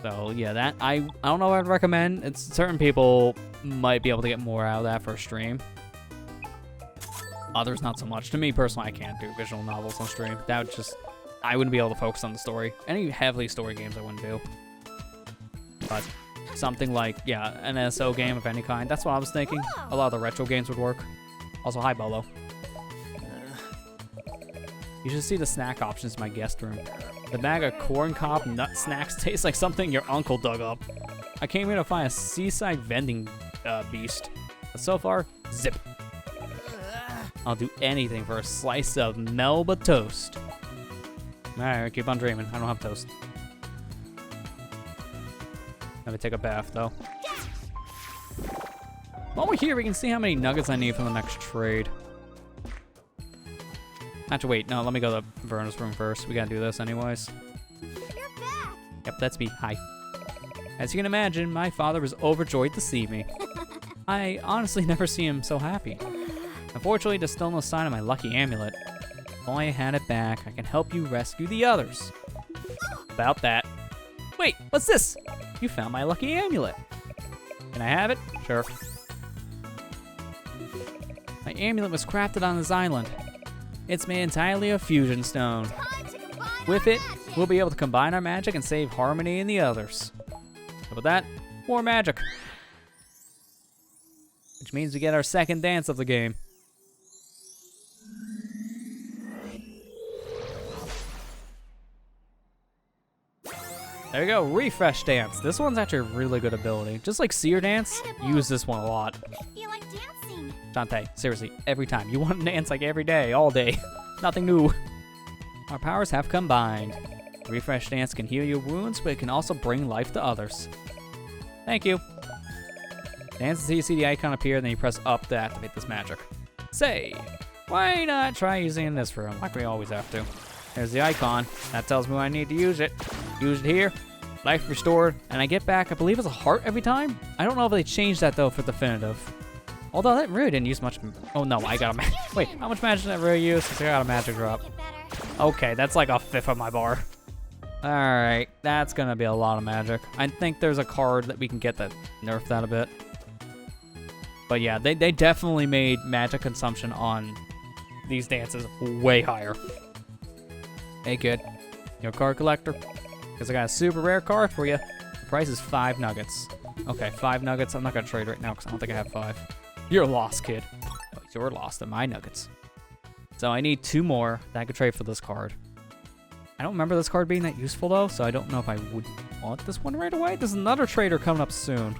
So yeah, that I don't know what I'd recommend. It's certain people might be able to get more out of that for a stream. Others not so much. To me personally, I can't do visual novels on stream. That would just, I wouldn't be able to focus on the story. Any heavily story games I wouldn't do. But something like, yeah, an SO game of any kind, that's what I was thinking. A lot of the retro games would work. Also, hi, Bolo. You should see the snack options in my guest room. The bag of corn cob nut snacks tastes like something your uncle dug up. I came here to find a seaside vending beast. But so far, zip. I'll do anything for a slice of Melba toast. Alright, keep on dreaming. I don't have toast. Let me take a bath, though. While we're here, we can see how many nuggets I need for the next trade. Actually, wait, no, let me go to Verna's room first. We gotta do this anyways. You're back. Yep, that's me. Hi. As you can imagine, my father was overjoyed to see me. I honestly never see him so happy. Unfortunately, there's still no sign of my lucky amulet. If only I had it back, I can help you rescue the others. About that. Wait, what's this? You found my lucky amulet. Can I have it? Sure. My amulet was crafted on this island. It's made entirely of fusion stone. With it, we'll be able to combine our magic and save Harmony and the others. So with that, more magic. Which means we get our second dance of the game. There you go, refresh dance. This one's actually a really good ability. Just like seer dance, use this one a lot. I feel like dancing. Shantae, seriously, every time. You want to dance like every day, all day. Nothing new. Our powers have combined. Refresh dance can heal your wounds, but it can also bring life to others. Thank you. Dance until you see the icon appear, then you press up to activate this magic. Say, why not try using it in this room, like we always have to? There's the icon. That tells me when I need to use it. Use it here. Life restored. And I get back, I believe it's a heart every time? I don't know if they changed that, though, for definitive. Although that really didn't use much. Oh, no, I got a magic. Wait, how much magic did I really use? Because I got a magic drop. Okay, that's like a fifth of my bar. Alright, that's going to be a lot of magic. I think there's a card that we can get that nerfed that a bit. But yeah, they definitely made magic consumption on these dances way higher. Hey, kid. You a card collector? Because I got a super rare card for you. The price is 5 nuggets. Okay, 5 nuggets. I'm not going to trade right now because I don't think I have 5. You're lost, kid. Oh, you're lost in my nuggets. So I need 2 more that I could trade for this card. I don't remember this card being that useful, though, so I don't know if I would want this one right away. There's another trader coming up soon.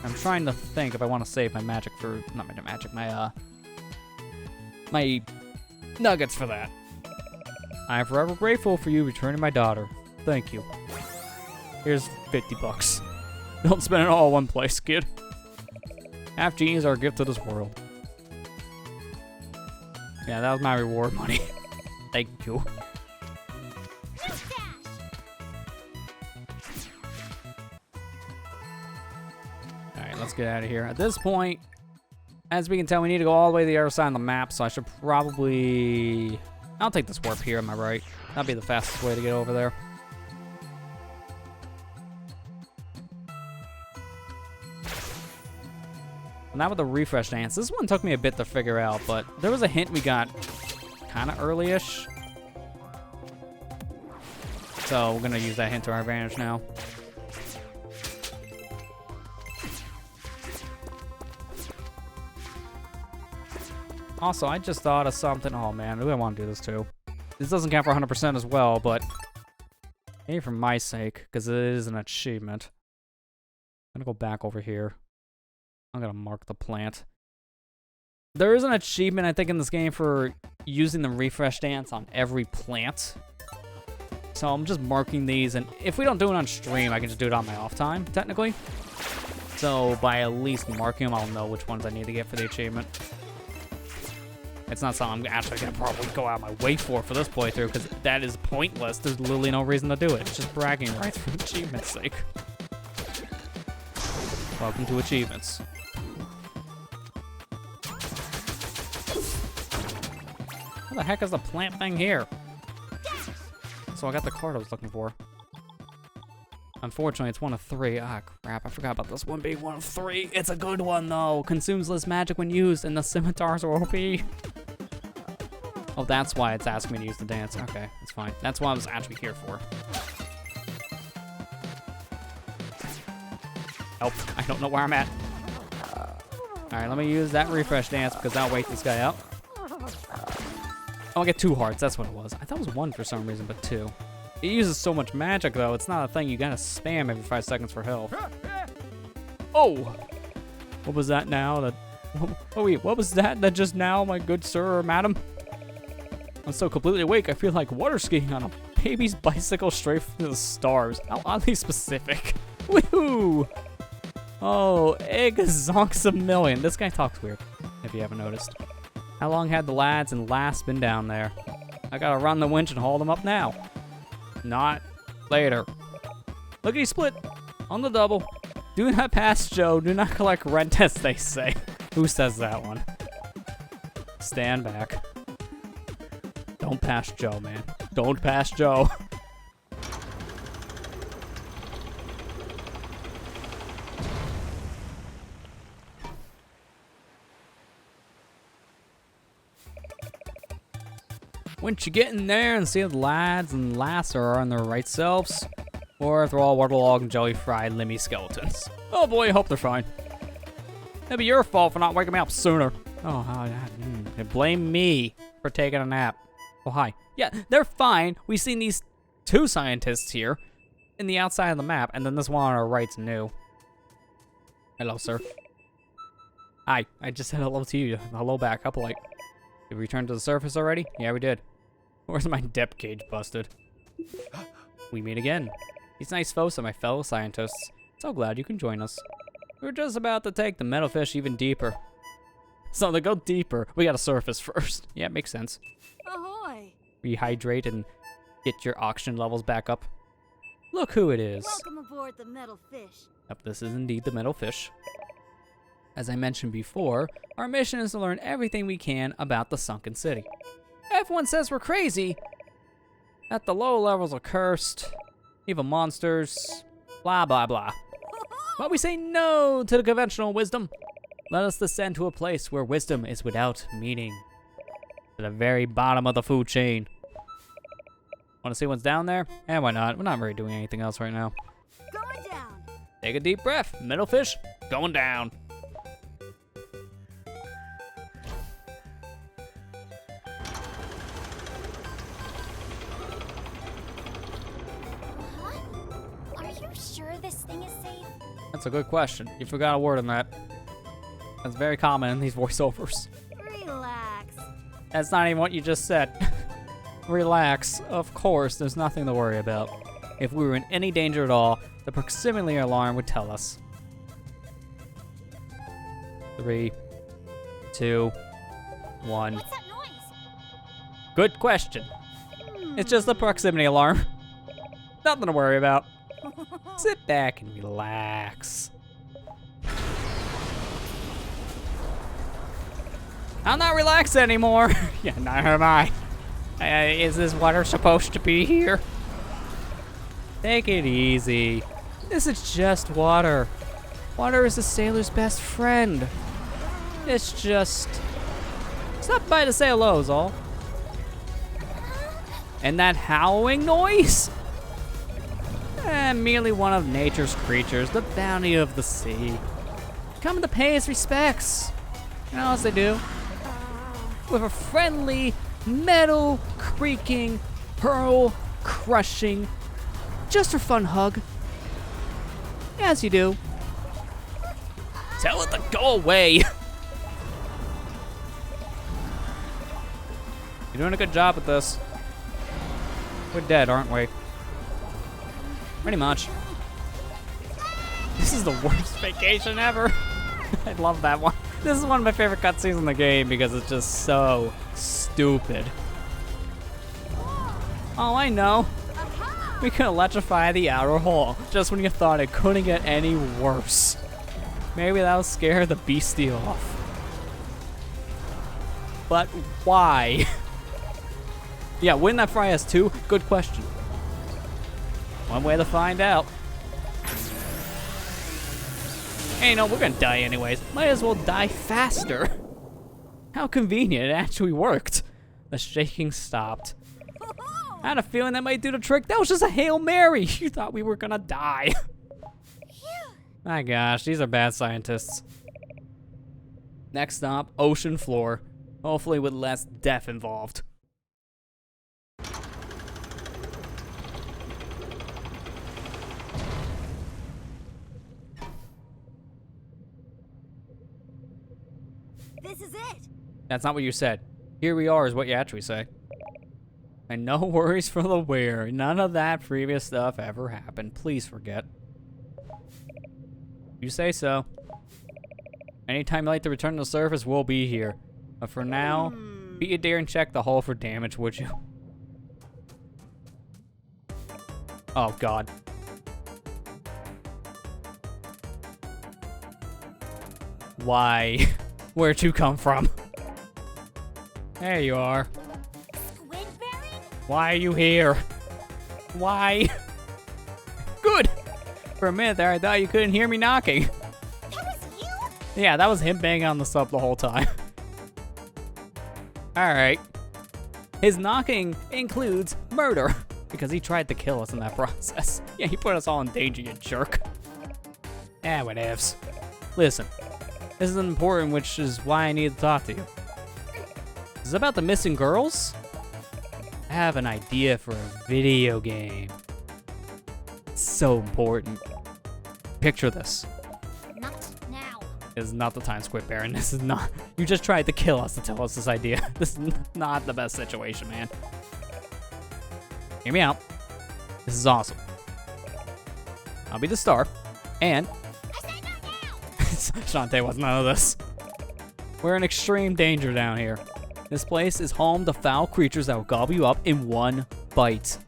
I'm trying to think if I want to save my magic for, not my magic, my nuggets for that. I am forever grateful for you returning my daughter. Thank you. Here's 50 bucks. Don't spend it all in one place, kid. Half genies are a gift to this world. Yeah, that was my reward money. Thank you. Alright, let's get out of here. At this point, as we can tell, we need to go all the way to the other side of the map, so I should probably... I'll take this warp here, am I right? That'd be the fastest way to get over there. And now with the refresh dance, this one took me a bit to figure out, but there was a hint we got kind of early-ish. So we're gonna use that hint to our advantage now. Also, I just thought of something. Oh man, I want to do this too. This doesn't count for 100% as well, but maybe for my sake, because it is an achievement. I'm gonna go back over here. I'm gonna mark the plant. There is an achievement, I think, in this game for using the refresh dance on every plant. So I'm just marking these, and if we don't do it on stream, I can just do it on my off time, technically. So by at least marking them, I'll know which ones I need to get for the achievement. It's not something I'm actually gonna probably go out of my way for this playthrough, because that is pointless. There's literally no reason to do it. It's just bragging right for achievement's sake. Welcome to achievements. What the heck is the plant thing here? So I got the card I was looking for. Unfortunately, it's one of 3. Ah, crap. I forgot about this one being one of 3. It's a good one, though. Consumes less magic when used, and the scimitars are OP. Oh, that's why it's asking me to use the dance. Okay, that's fine. That's what I was actually here for. Nope, I don't know where I'm at. Alright, let me use that refresh dance because I'll wait this guy out. Oh, I get 2 hearts. That's what it was. I thought it was 1 for some reason, but 2. It uses so much magic, though. It's not a thing you gotta spam every 5 seconds for health. Oh! What was that now? Oh, wait. What was that just now, my good sir or madam? I'm so completely awake, I feel like water skiing on a baby's bicycle straight from the stars. How oddly specific. Woohoo! Oh, egg zonks a million. This guy talks weird, if you haven't noticed. How long had the lads and lass been down there? I gotta run the winch and haul them up now. Not later. Lookity split on the double. Do not pass Joe. Do not collect rent, as they say. Who says that one? Stand back. Don't pass Joe, man. Don't pass Joe. Once you get in there and see if the lads and lass are on their right selves, or if they're all waterlogged and jelly fried limmy skeletons. Oh boy, I hope they're fine. It'd be your fault for not waking me up sooner. Oh, blame me for taking a nap. Oh, hi. Yeah, they're fine. We've seen these 2 scientists here in the outside of the map, and then this one on our right's new. Hello, sir. Hi, I just said hello to you. Hello back. How polite. Did we return to the surface already? Yeah, we did. Where's my depth cage busted? We meet again. These nice folks are my fellow scientists. So glad you can join us. We're just about to take the metal fish even deeper. So to go deeper, we gotta surface first. Yeah, it makes sense. Ahoy! Rehydrate and get your oxygen levels back up. Look who it is. Welcome aboard the metal fish. Yep, this is indeed the metal fish. As I mentioned before, our mission is to learn everything we can about the sunken city. Everyone says we're crazy, that the low levels are cursed, evil monsters, blah blah blah. But we say no to the conventional wisdom. Let us descend to a place where wisdom is without meaning. To the very bottom of the food chain. Want to see what's down there? Eh, why not? We're not really doing anything else right now. Going down. Take a deep breath. Metal fish, going down. Huh? Are you sure this thing is safe? That's a good question. You forgot a word on that. That's very common in these voiceovers. Relax. That's not even what you just said. Relax. Of course, there's nothing to worry about. If we were in any danger at all, the proximity alarm would tell us. 3, 2, 1. What's that noise? Good question. It's just the proximity alarm. Nothing to worry about. Sit back and relax. I'm not relaxed anymore. Yeah, neither am I. Is this water supposed to be here? Take it easy. This is just water. Water is a sailor's best friend. It's just... Stop by to say hello is all. And that howling noise? Merely one of nature's creatures, the bounty of the sea. Come to pay his respects. You know, as they do. With a friendly, metal creaking, pearl crushing, just for fun hug. As you do. Tell it to go away. You're doing a good job at this. We're dead, aren't we? Pretty much. This is the worst vacation ever. I love that one. This is one of my favorite cutscenes in the game because it's just so stupid. Oh, I know. We could electrify the outer hall just when you thought it couldn't get any worse. Maybe that'll scare the beastie off. But why? Yeah, wouldn't that fry us too? Good question. One way to find out. Hey, no, we're gonna die anyways. Might as well die faster. How convenient, it actually worked. The shaking stopped. I had a feeling that might do the trick. That was just a Hail Mary. You thought we were gonna die. My gosh, these are bad scientists. Next stop, ocean floor. Hopefully with less death involved. This is it. That's not what you said. Here we are is what you actually say. And no worries for the wearer. None of that previous stuff ever happened. Please forget. You say so. Anytime you like to return to the surface, we'll be here. But for now, be a dear and check the hull for damage, would you? Oh, God. Why? Where'd you come from? There you are. Squid Baron? Why are you here? Why? Good! For a minute there, I thought you couldn't hear me knocking. That was you? Yeah, that was him banging on the sub the whole time. Alright. His knocking includes murder, because he tried to kill us in that process. Yeah, he put us all in danger, you jerk. Whatevs. Listen, this is important, which is why I need to talk to you. Is it about the missing girls? I have an idea for a video game. It's so important. Picture this. Not now. This is not the time, Squid Baron. This is not. You just tried to kill us to tell us this idea. This is not the best situation, man. Hear me out. This is awesome. I'll be the star, and I say not now. Shantae wants none of this. We're in extreme danger down here. This place is home to foul creatures that will gobble you up in one bite.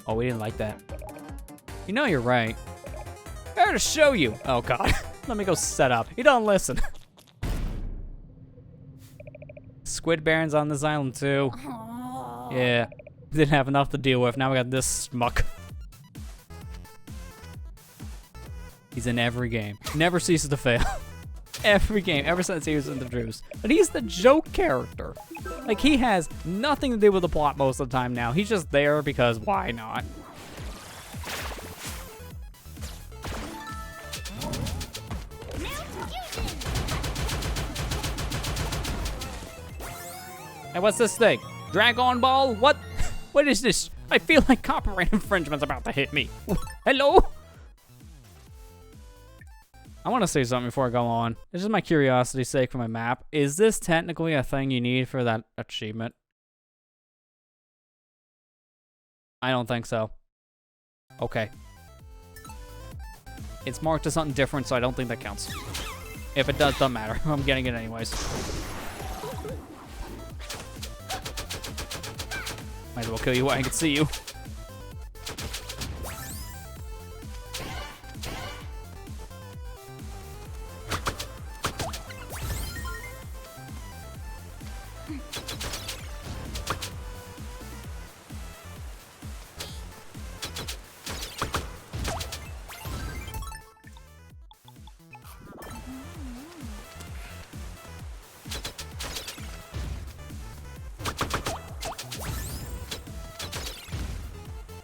Oh, we didn't like that. You know you're right. I gotta show you. Oh, God. Let me go set up. He don't listen. Squid Baron's on this island, too. Yeah. Didn't have enough to deal with. Now we got this schmuck. He's in every game. Never ceases to fail. Every game, ever since he was introduced. But he's the joke character. Like, he has nothing to do with the plot most of the time now. He's just there because why not? Hey, what's this thing? Dragon Ball? What? What is this? I feel like copyright infringement's about to hit me. Hello? I want to say something before I go on. It's just my curiosity's sake for my map. Is this technically a thing you need for that achievement? I don't think so. Okay. It's marked as something different, so I don't think that counts. If it does, doesn't matter. I'm getting it anyways. Might as well kill you while I can see you.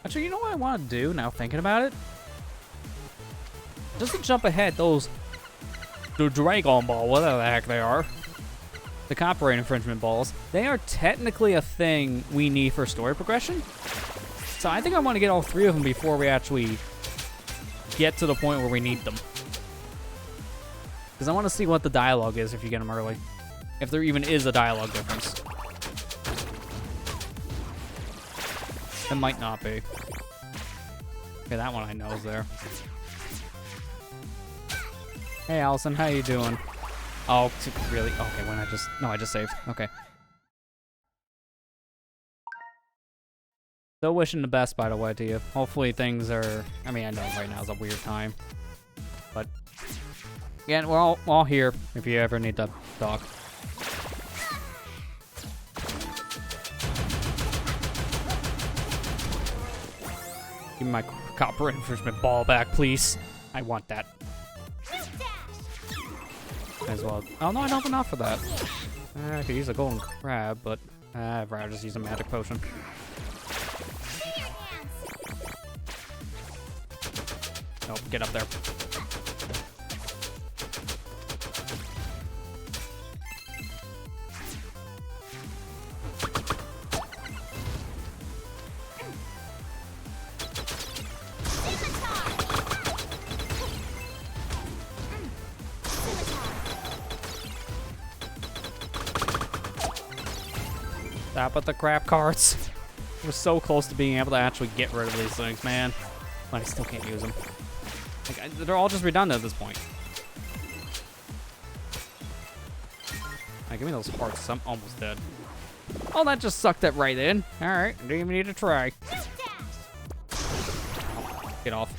Actually, you know what I want to do now thinking about it? Just to jump ahead, the Dragon Ball, whatever the heck they are, the copyright infringement balls, they are technically a thing we need for story progression. So I think I want to get all 3 of them before we actually get to the point where we need them. Because I want to see what the dialogue is if you get them early. If there even is a dialogue difference. It might not be. Okay, that one I know is there. Hey, Allison, how you doing? Oh, really? Okay, when I just saved. Okay. Still wishing the best, by the way, to you. Hopefully things are, I mean, I know right now is a weird time. But, again, we're all here if you ever need to talk. Give me my copper infringement ball back, please. I want that. As well. Oh, no, I don't have enough for that. I could use a golden crab, but I'd rather just use a magic potion. Nope, get up there. Stop with the crap carts. We're so close to being able to actually get rid of these things, man. But I still can't use them. Like, they're all just redundant at this point. Alright, give me those hearts. I'm almost dead. Oh, that just sucked it right in. Alright, didn't even need to try. Get off.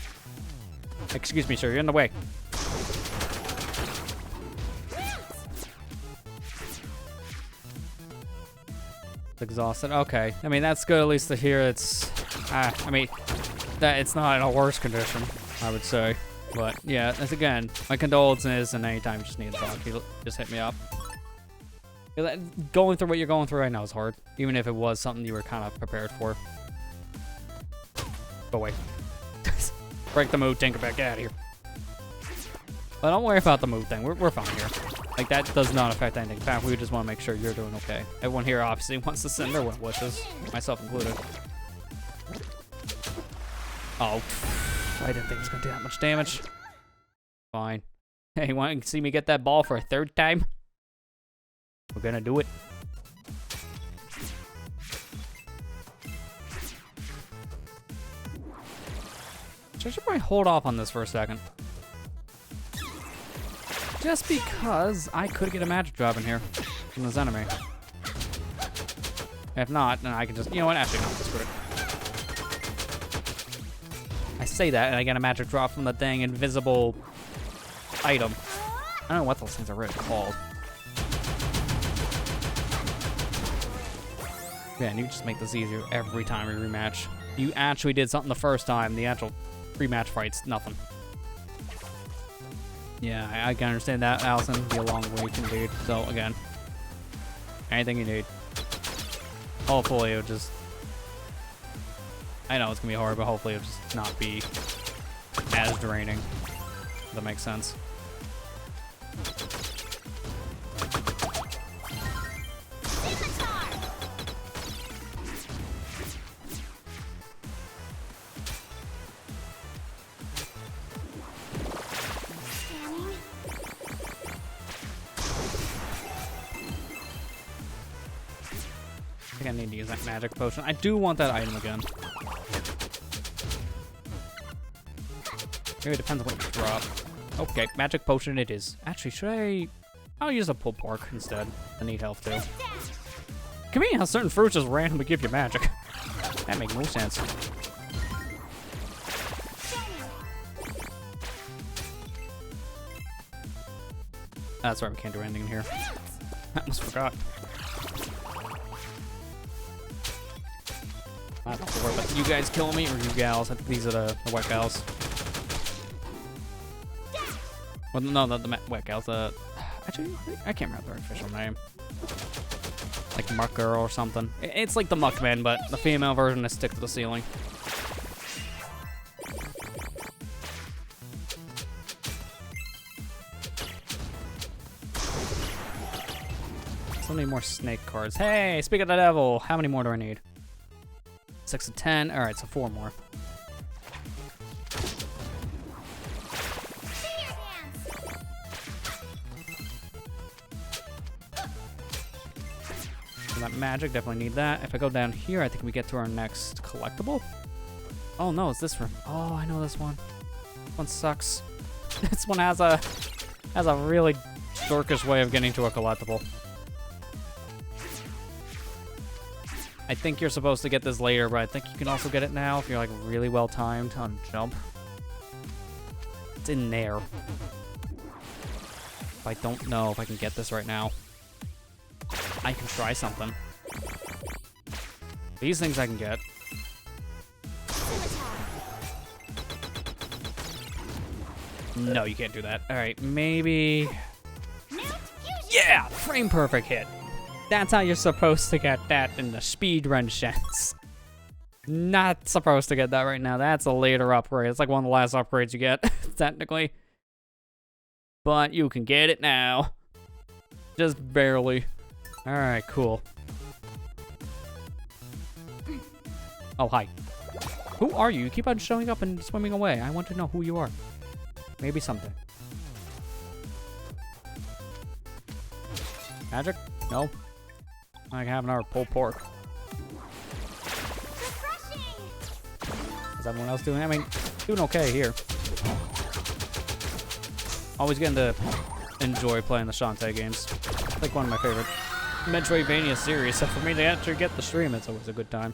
Excuse me, sir. You're in the way. Exhausted. Okay. I mean, that's good at least to hear it's... I mean, that it's not in a worse condition, I would say. But, yeah, as again, my condolences, and anytime you just need to talk, you just hit me up. Going through what you're going through right now is hard, even if it was something you were kind of prepared for. Go away. Break the mood, Tinker, back out of here. But don't worry about the mood thing. We're fine here. Like, that does not affect anything. In fact, we just want to make sure you're doing okay. Everyone here obviously wants to send their well wishes, myself included. Oh, I didn't think it was going to do that much damage. Fine. Hey, you want to see me get that ball for a 3rd time? We're going to do it. I should probably hold off on this for a second. Just because I could get a magic drop in here from this enemy. If not, then I can just... You know what? Actually, no. Screw it. I say that, and I get a magic drop from the dang invisible item. I don't know what those things are really called. Man, you just make this easier every time we rematch. You actually did something the first time. The actual rematch fight's nothing. Yeah, I can understand that, Allison. Be a long wait indeed. So, again, anything you need. Hopefully it'll just... I know it's going to be hard, but hopefully it'll just not be as draining. If that makes sense. Scanning. think I need to use that magic potion. I do want that item again. Maybe it depends on what you drop. Okay, magic potion it is. Actually, should I... I'll use a pulled pork instead. I need health too. Convenient how certain fruits just randomly give you magic. That makes no sense. That's right, we can't do anything in here. I almost forgot. I don't have to worry about you guys killing me or you gals. I think these are the white gals. Well, no, not the white gals. Actually, I can't remember their official name. Like Muck Girl or something. It's like the Muckman, but the female version is stick to the ceiling. So many more snake cards. Hey, speak of the devil. How many more do I need? 6 of 10. All right, so 4 more. So that magic, definitely need that. If I go down here, I think we get to our next collectible. Oh no, it's this one. Oh, I know this one. This one sucks. This one has a really dorkish way of getting to a collectible. I think you're supposed to get this later, but I think you can also get it now if you're like really well timed on jump. It's in there. I don't know if I can get this right now. I can try something. These things I can get. No, you can't do that. All right, maybe. Yeah, frame perfect hit. That's how you're supposed to get that in the speedrun sense. Not supposed to get that right now. That's a later upgrade. It's like one of the last upgrades you get, technically. But you can get it now. Just barely. Alright, cool. Oh, hi. Who are you? You keep on showing up and swimming away. I want to know who you are. Maybe someday. Magic? No. I can have another pulled pork. Is everyone else doing? I mean, doing okay here. Always getting to enjoy playing the Shantae games. It's like one of my favorite Metroidvania series. So for me to actually get the stream, it's always a good time.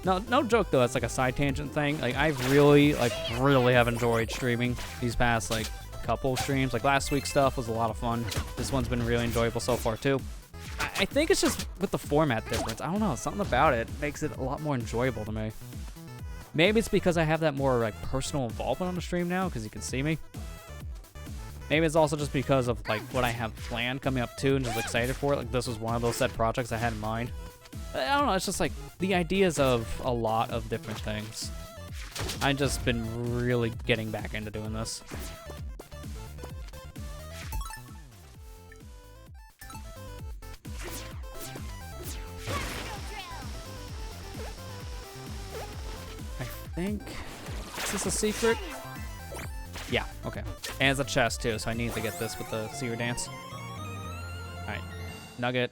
No joke though. It's like a side tangent thing. Like I've really have enjoyed streaming these past like couple streams. Like last week's stuff was a lot of fun. This one's been really enjoyable so far too. I think it's just with the format difference. I don't know, something about it makes it a lot more enjoyable to me. Maybe it's because I have that more like personal involvement on the stream now because you can see me. Maybe it's also just because of like what I have planned coming up too and just excited for it. Like this was one of those set projects I had in mind. I don't know, it's just like the ideas of a lot of different things. I've just been really getting back into doing this. I think, is this a secret? Yeah, okay. And it's a chest too, so I need to get this with the seer dance. Alright, nugget.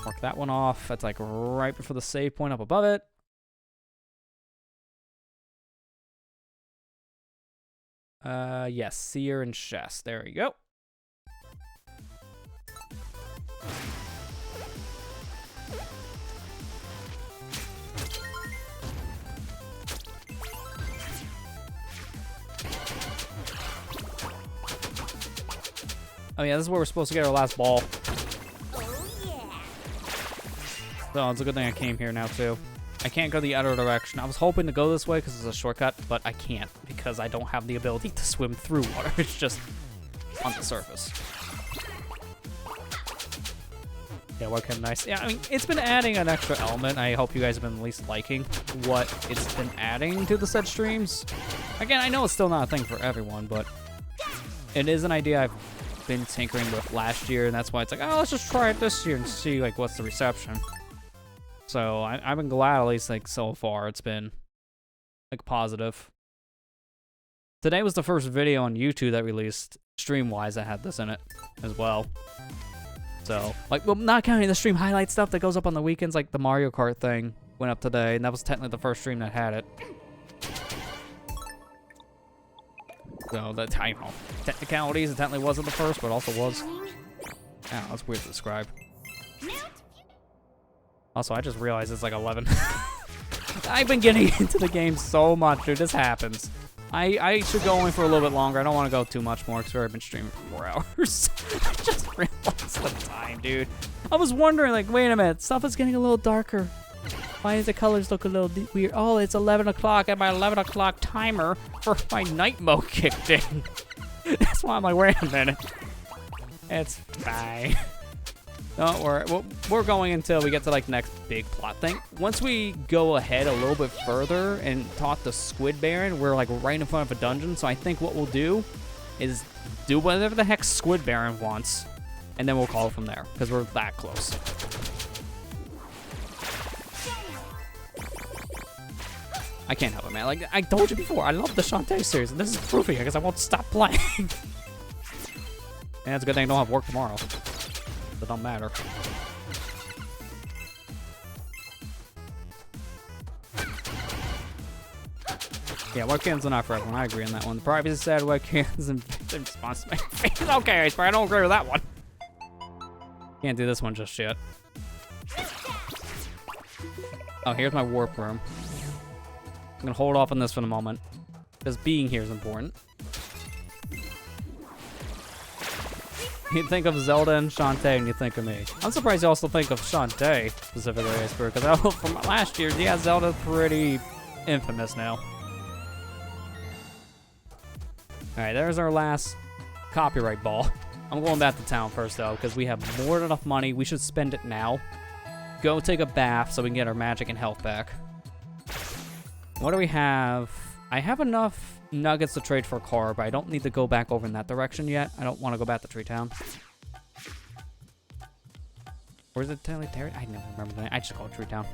Mark that one off. That's like right before the save point up above it. Yes, seer and chest. There we go. Oh yeah, this is where we're supposed to get our last ball. So it's a good thing I came here now too. I can't go the other direction. I was hoping to go this way because it's a shortcut, but I can't because I don't have the ability to swim through water. It's just on the surface. Yeah, what kind of nice. Yeah, I mean, it's been adding an extra element. I hope you guys have been at least liking what it's been adding to the said streams. Again, I know it's still not a thing for everyone, but it is an idea I've been tinkering with last year, and that's why it's like, oh, let's just try it this year and see like what's the reception. So I've been glad, at least like so far, it's been like positive. Today was the first video on YouTube that released stream-wise that had this in it as well. So, like, well, not counting the stream highlight stuff that goes up on the weekends, like the Mario Kart thing went up today, and that was technically the first stream that had it. So, that's, I don't know, technicalities, it technically wasn't the first, but also was. Yeah, that's weird to describe. Also, I just realized it's like 11. I've been getting into the game so much, dude. This happens. I should go in for a little bit longer. I don't want to go too much more because I've been streaming for 4 hours. I just realized the time, dude. I was wondering, like, wait a minute. Stuff is getting a little darker. Why does the colors look a little weird? Oh, it's 11 o'clock and my 11 o'clock timer for my night mode kicked in. That's why I'm like, wait a minute. It's fine. Don't worry. We're going until we get to like next big plot thing. Once we go ahead a little bit further and talk to Squid Baron, we're like right in front of a dungeon. So I think what we'll do is do whatever the heck Squid Baron wants, and then we'll call it from there because we're that close. I can't help it, man. Like I told you before, I love the Shantae series, and this is proving it because I won't stop playing. And it's a good thing I don't have work tomorrow. It don't matter. Yeah, webcams are not for everyone. I agree on that one. The privacy said webcams in response to my face. Okay, but I don't agree with that one. Can't do this one just yet. Oh, here's my warp room. I'm gonna hold off on this for the moment, because being here is important. You think of Zelda and Shantae, and you think of me. I'm surprised you also think of Shantae specifically, because I know from last year, yeah, Zelda's pretty infamous now. Alright, there's our last copyright ball. I'm going back to town first, though, because we have more than enough money. We should spend it now. Go take a bath so we can get our magic and health back. What do we have? I have enough nuggets to trade for a car, but I don't need to go back over in that direction yet. I don't want to go back to Tree Town. Where's it? Terry? I never remember the name. I just call it Tree Town.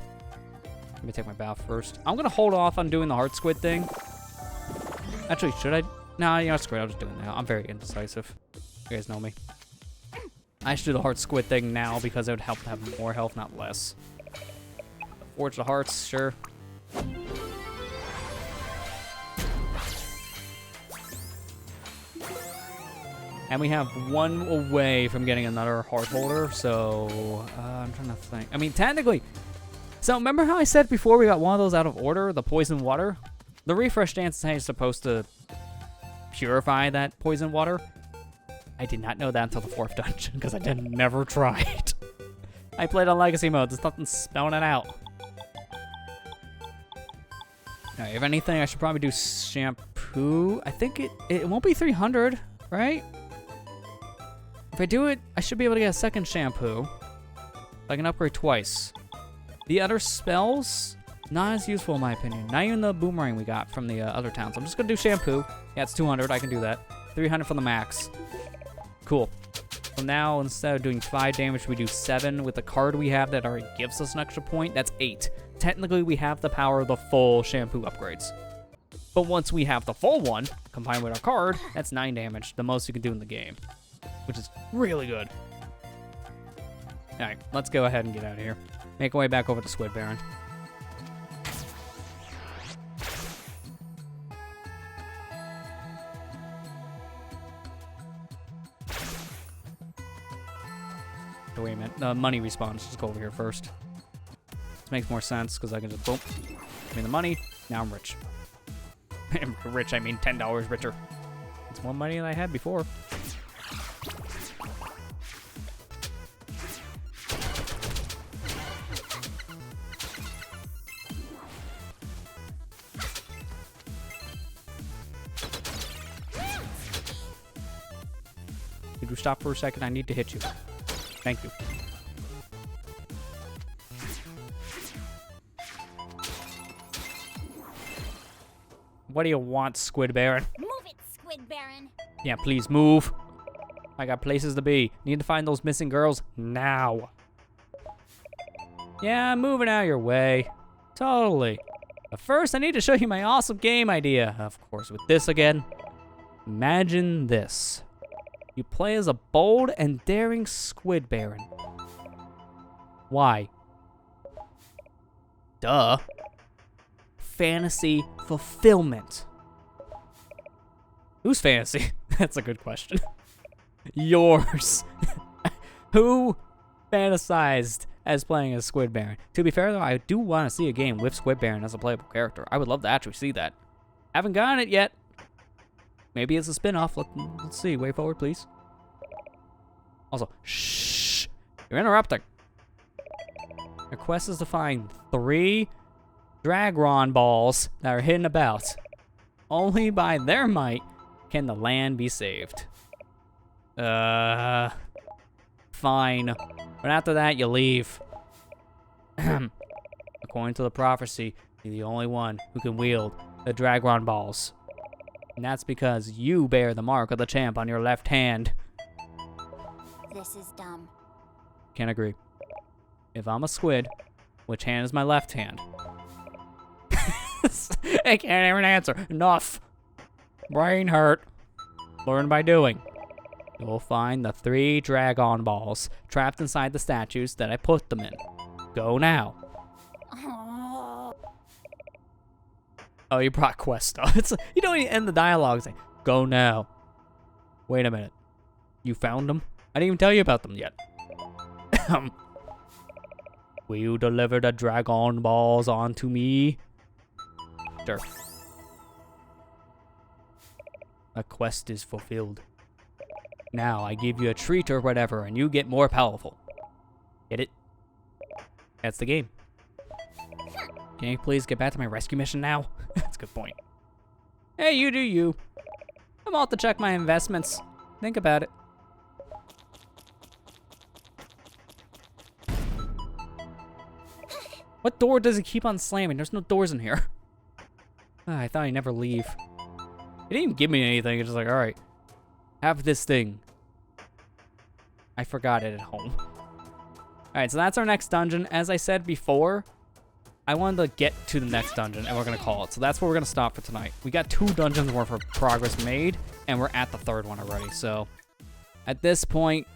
Let me take my bath first. I'm going to hold off on doing the heart squid thing. Actually, should I? No, you know, screw it. I'll just do it now. I'm very indecisive. You guys know me. I should do the heart squid thing now because it would help to have more health, not less. Forge the hearts, sure. And we have one away from getting another heart holder, so I'm trying to think. I mean, technically, so remember how I said before we got one of those out of order, the poison water? The refresh dance is supposed to purify that poison water. I did not know that until the 4th dungeon, because I never tried. I played on Legacy mode, there's nothing spelling it out. Alright, if anything, I should probably do shampoo. I think it won't be 300, right? If I do it, I should be able to get a second shampoo. I can upgrade twice. The other spells, not as useful in my opinion. Not even the boomerang we got from the other towns. I'm just gonna do shampoo. Yeah, it's 200, I can do that. 300 for the max. Cool. So now, instead of doing 5 damage, we do 7 with the card we have that already gives us an extra point. That's 8. Technically, we have the power of the full shampoo upgrades. But once we have the full one, combined with our card, that's 9 damage, the most you can do in the game. Which is really good. Alright, let's go ahead and get out of here. Make our way back over to Squid Baron. Oh, wait a minute. Money respawns. Let's go over here first. This makes more sense because I can just boom. Give me the money. Now I'm rich. Rich, I mean $10 richer. It's more money than I had before. Could you stop for a second? I need to hit you. Thank you. What do you want, Squid Baron? Move it, Squid Baron. Yeah, please move. I got places to be. Need to find those missing girls now. Yeah, I'm moving out of your way. Totally. But first, I need to show you my awesome game idea. Of course, with this again. Imagine this. You play as a bold and daring squid baron. Why? Duh. Fantasy fulfillment. Whose fantasy? That's a good question. Yours. Who fantasized as playing as Squid Baron? To be fair, though, I do want to see a game with Squid Baron as a playable character. I would love to actually see that. Haven't gotten it yet. Maybe it's a spin-off. Let's see. Way forward, please. Also, shh. You're interrupting. Your quest is to find 3 Dragron balls that are hidden about. Only by their might can the land be saved. Fine. But after that, you leave. According to the prophecy, you're the only one who can wield the Dragron balls. And that's because you bear the mark of the champ on your left hand. This is dumb. Can't agree. If I'm a squid, which hand is my left hand? I can't even answer. Enough. Brain hurt. Learn by doing. You'll find the 3 Dragon balls trapped inside the statues that I put them in. Go now. Oh, you brought quest stuff. It's you don't even end the dialogue saying, go now. Wait a minute. You found them? I didn't even tell you about them yet. Will you deliver the Dragon balls onto me? Sure. A quest is fulfilled. Now I give you a treat or whatever, and you get more powerful. Get it? That's the game. Can you please get back to my rescue mission now? That's a good point. Hey, you do you. I'm out to check my investments. Think about it. What door does he keep on slamming? There's no doors in here. I thought he'd never leave. He didn't even give me anything. It's just like, alright. Have this thing. I forgot it at home. Alright, so that's our next dungeon. As I said before, I wanted to get to the next dungeon, and we're going to call it. So that's where we're going to stop for tonight. We got 2 dungeons worth of progress made, and we're at the 3rd one already. So at this point,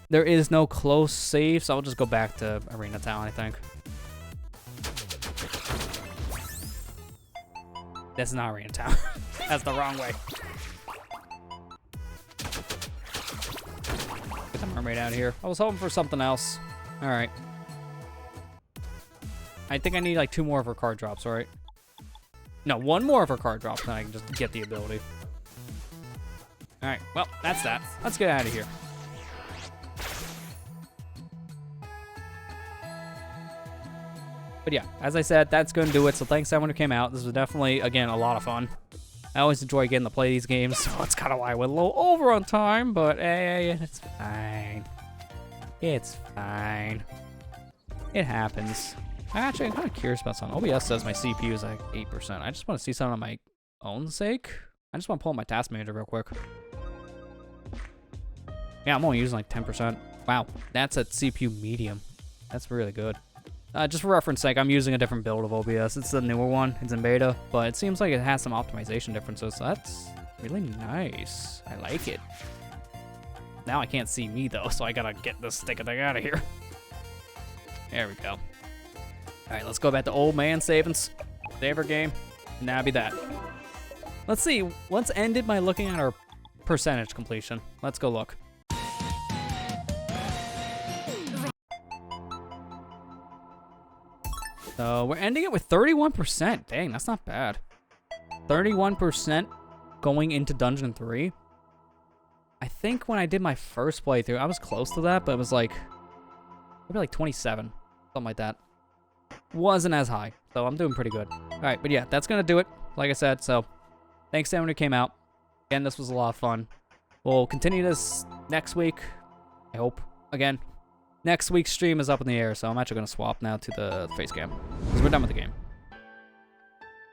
there is no close save, so I'll just go back to Arena Town, I think. That's not Arena Town. That's the wrong way. Get the mermaid out of here. I was hoping for something else. Alright. I think I need like 2 more of her card drops, right? No, 1 more of her card drops, then I can just get the ability. Alright, well, that's that. Let's get out of here. But yeah, as I said, that's going to do it. So thanks to everyone who came out. This was definitely, again, a lot of fun. I always enjoy getting to play these games, so that's kind of why I went a little over on time, but hey, it's fine. It's fine. It happens. Actually, I'm kind of curious about something. OBS says my CPU is like 8%. I just want to see something on my own sake. I just want to pull up my task manager real quick. Yeah, I'm only using like 10%. Wow, that's at CPU medium. That's really good. Just for reference sake, I'm using a different build of OBS. It's the newer one. It's in beta, but it seems like it has some optimization differences. So that's really nice. I like it. Now I can't see me, though, so I gotta get this stinking thing out of here. There we go. All right, let's go back to old man savings. Save our game. And that'll be that. Let's see. Let's end it by looking at our percentage completion. Let's go look. So we're ending it with 31%. Dang, that's not bad. 31% going into Dungeon 3. I think when I did my first playthrough, I was close to that, but it was like, maybe like 27. Something like that. Wasn't as high, so I'm doing pretty good. All right, but yeah, that's going to do it. Like I said, so thanks to everyone who came out. Again, this was a lot of fun. We'll continue this next week, I hope. Again, next week's stream is up in the air, so I'm actually going to swap now to the face cam, because we're done with the game.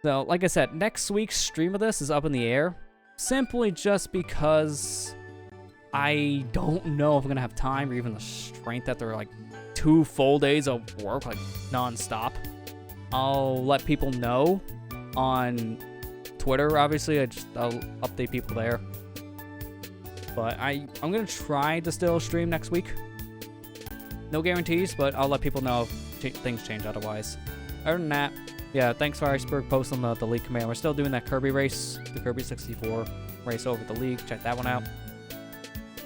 So, like I said, next week's stream of this is up in the air, simply just because I don't know if I'm going to have time or even the strength after, like, 2 full days of work, like, non-stop. I'll let people know on Twitter, obviously. I'll update people there. But I'm gonna try to still stream next week. No guarantees, but I'll let people know if things change otherwise. Other than that, yeah, thanks for Iceberg posting the League command. We're still doing that Kirby race, the Kirby 64 race over the League. Check that one out.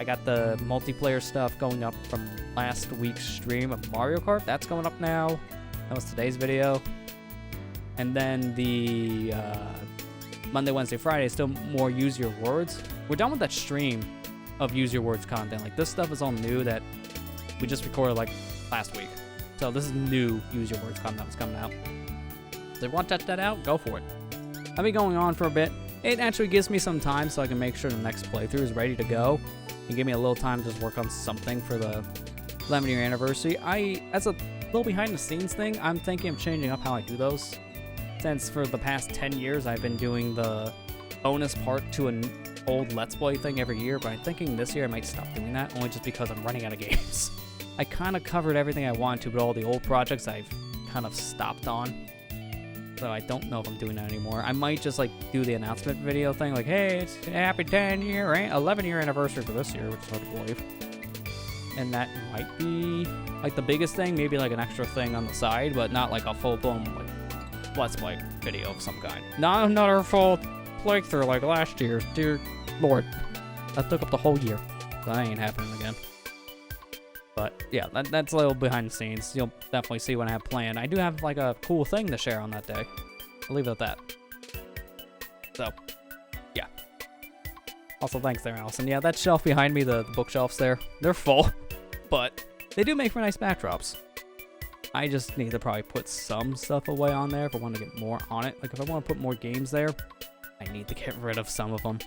I got the multiplayer stuff going up from last week's stream of Mario Kart. That's going up now. That was today's video. And then the Monday, Wednesday, Friday, still more Use Your Words. We're done with that stream of Use Your Words content. Like, this stuff is all new that we just recorded, like, last week. So this is new Use Your Words content that's coming out. So if you want to check that out, go for it. I'll be going on for a bit. It actually gives me some time so I can make sure the next playthrough is ready to go. And give me a little time to just work on something for the 11-year anniversary. As a little behind the scenes thing, I'm thinking of changing up how I do those. Since for the past 10 years, I've been doing the bonus part to an old Let's Play thing every year, but I'm thinking this year I might stop doing that, only just because I'm running out of games. I kind of covered everything I wanted to, but all the old projects I've kind of stopped on. So I don't know if I'm doing that anymore. I might just like do the announcement video thing, like, hey, it's a happy 11-year anniversary for this year, which is hard to believe. And that might be like the biggest thing, maybe like an extra thing on the side, but not like a full-blown like Let's Play video of some kind. Not another full playthrough like last year's. Dear Lord, that took up the whole year. That ain't happening again. But yeah, that's a little behind the scenes. You'll definitely see what I have planned. I do have like a cool thing to share on that day. I'll leave it at that. So, yeah. Also, thanks there, Allison. Yeah, that shelf behind me, the bookshelves there, they're full. But they do make for nice backdrops. I just need to probably put some stuff away on there if I want to get more on it. Like, if I want to put more games there, I need to get rid of some of them.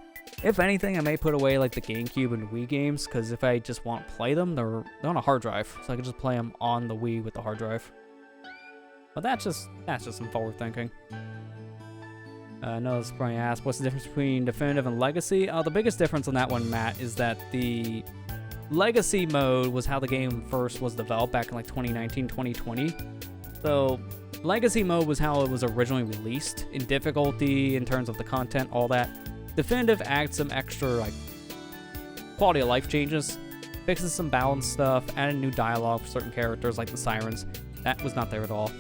If anything, I may put away like the GameCube and Wii games, because if I just want to play them, they're on a hard drive, so I can just play them on the Wii with the hard drive. But that's just some forward thinking. Noah's probably asked, what's the difference between Definitive and Legacy? The biggest difference on that one, Matt, is that the Legacy mode was how the game first was developed back in like 2019, 2020. So Legacy mode was how it was originally released in difficulty, in terms of the content, all that. Definitive adds some extra like quality of life changes, fixes some balance stuff, added new dialogue for certain characters like the Sirens. That was not there at all.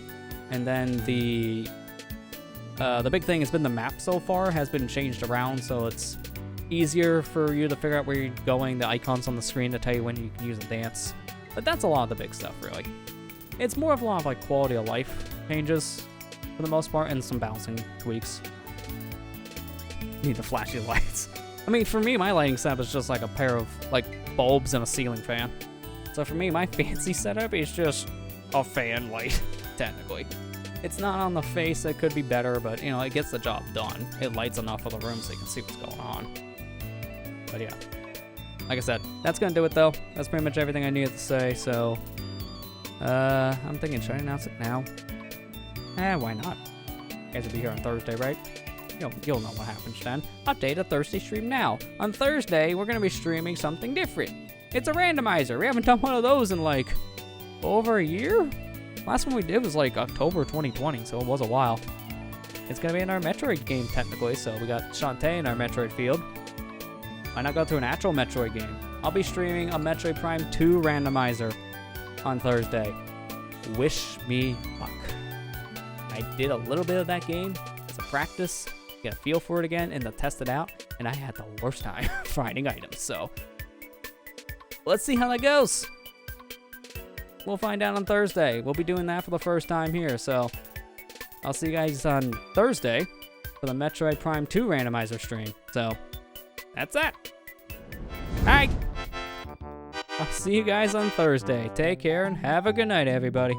And then the big thing has been the map so far has been changed around, so it's easier for you to figure out where you're going. The icons on the screen to tell you when you can use a dance. But that's a lot of the big stuff, really. It's more of a lot of like quality of life changes for the most part, and some balancing tweaks. Need the flashy lights. I mean, for me, my lighting setup is just like a pair of like bulbs and a ceiling fan. So for me, my fancy setup is just a fan light, technically. It's not on the face, it could be better, but you know, it gets the job done. It lights enough of the room so you can see what's going on. But yeah, like I said, that's gonna do it though. That's pretty much everything I needed to say, so I'm thinking, should I announce it now? Why not? You guys will be here on Thursday, right? You'll know what happens then. Update a Thursday stream now. On Thursday, we're going to be streaming something different. It's a randomizer. We haven't done one of those in like over a year? Last one we did was like October 2020, so it was a while. It's going to be in our Metroid game technically, so we got Shantae in our Metroid field. Why not go to an actual Metroid game? I'll be streaming a Metroid Prime 2 randomizer on Thursday. Wish me luck. I did a little bit of that game as a practice, get a feel for it again, and to test it out, and I had the worst time finding items, so let's see how that goes. We'll find out on Thursday. We'll be doing that for the first time here, so I'll see you guys on Thursday for the Metroid Prime 2 randomizer stream. So that's that. Alright, I'll see you guys on Thursday. Take care and have a good night, everybody.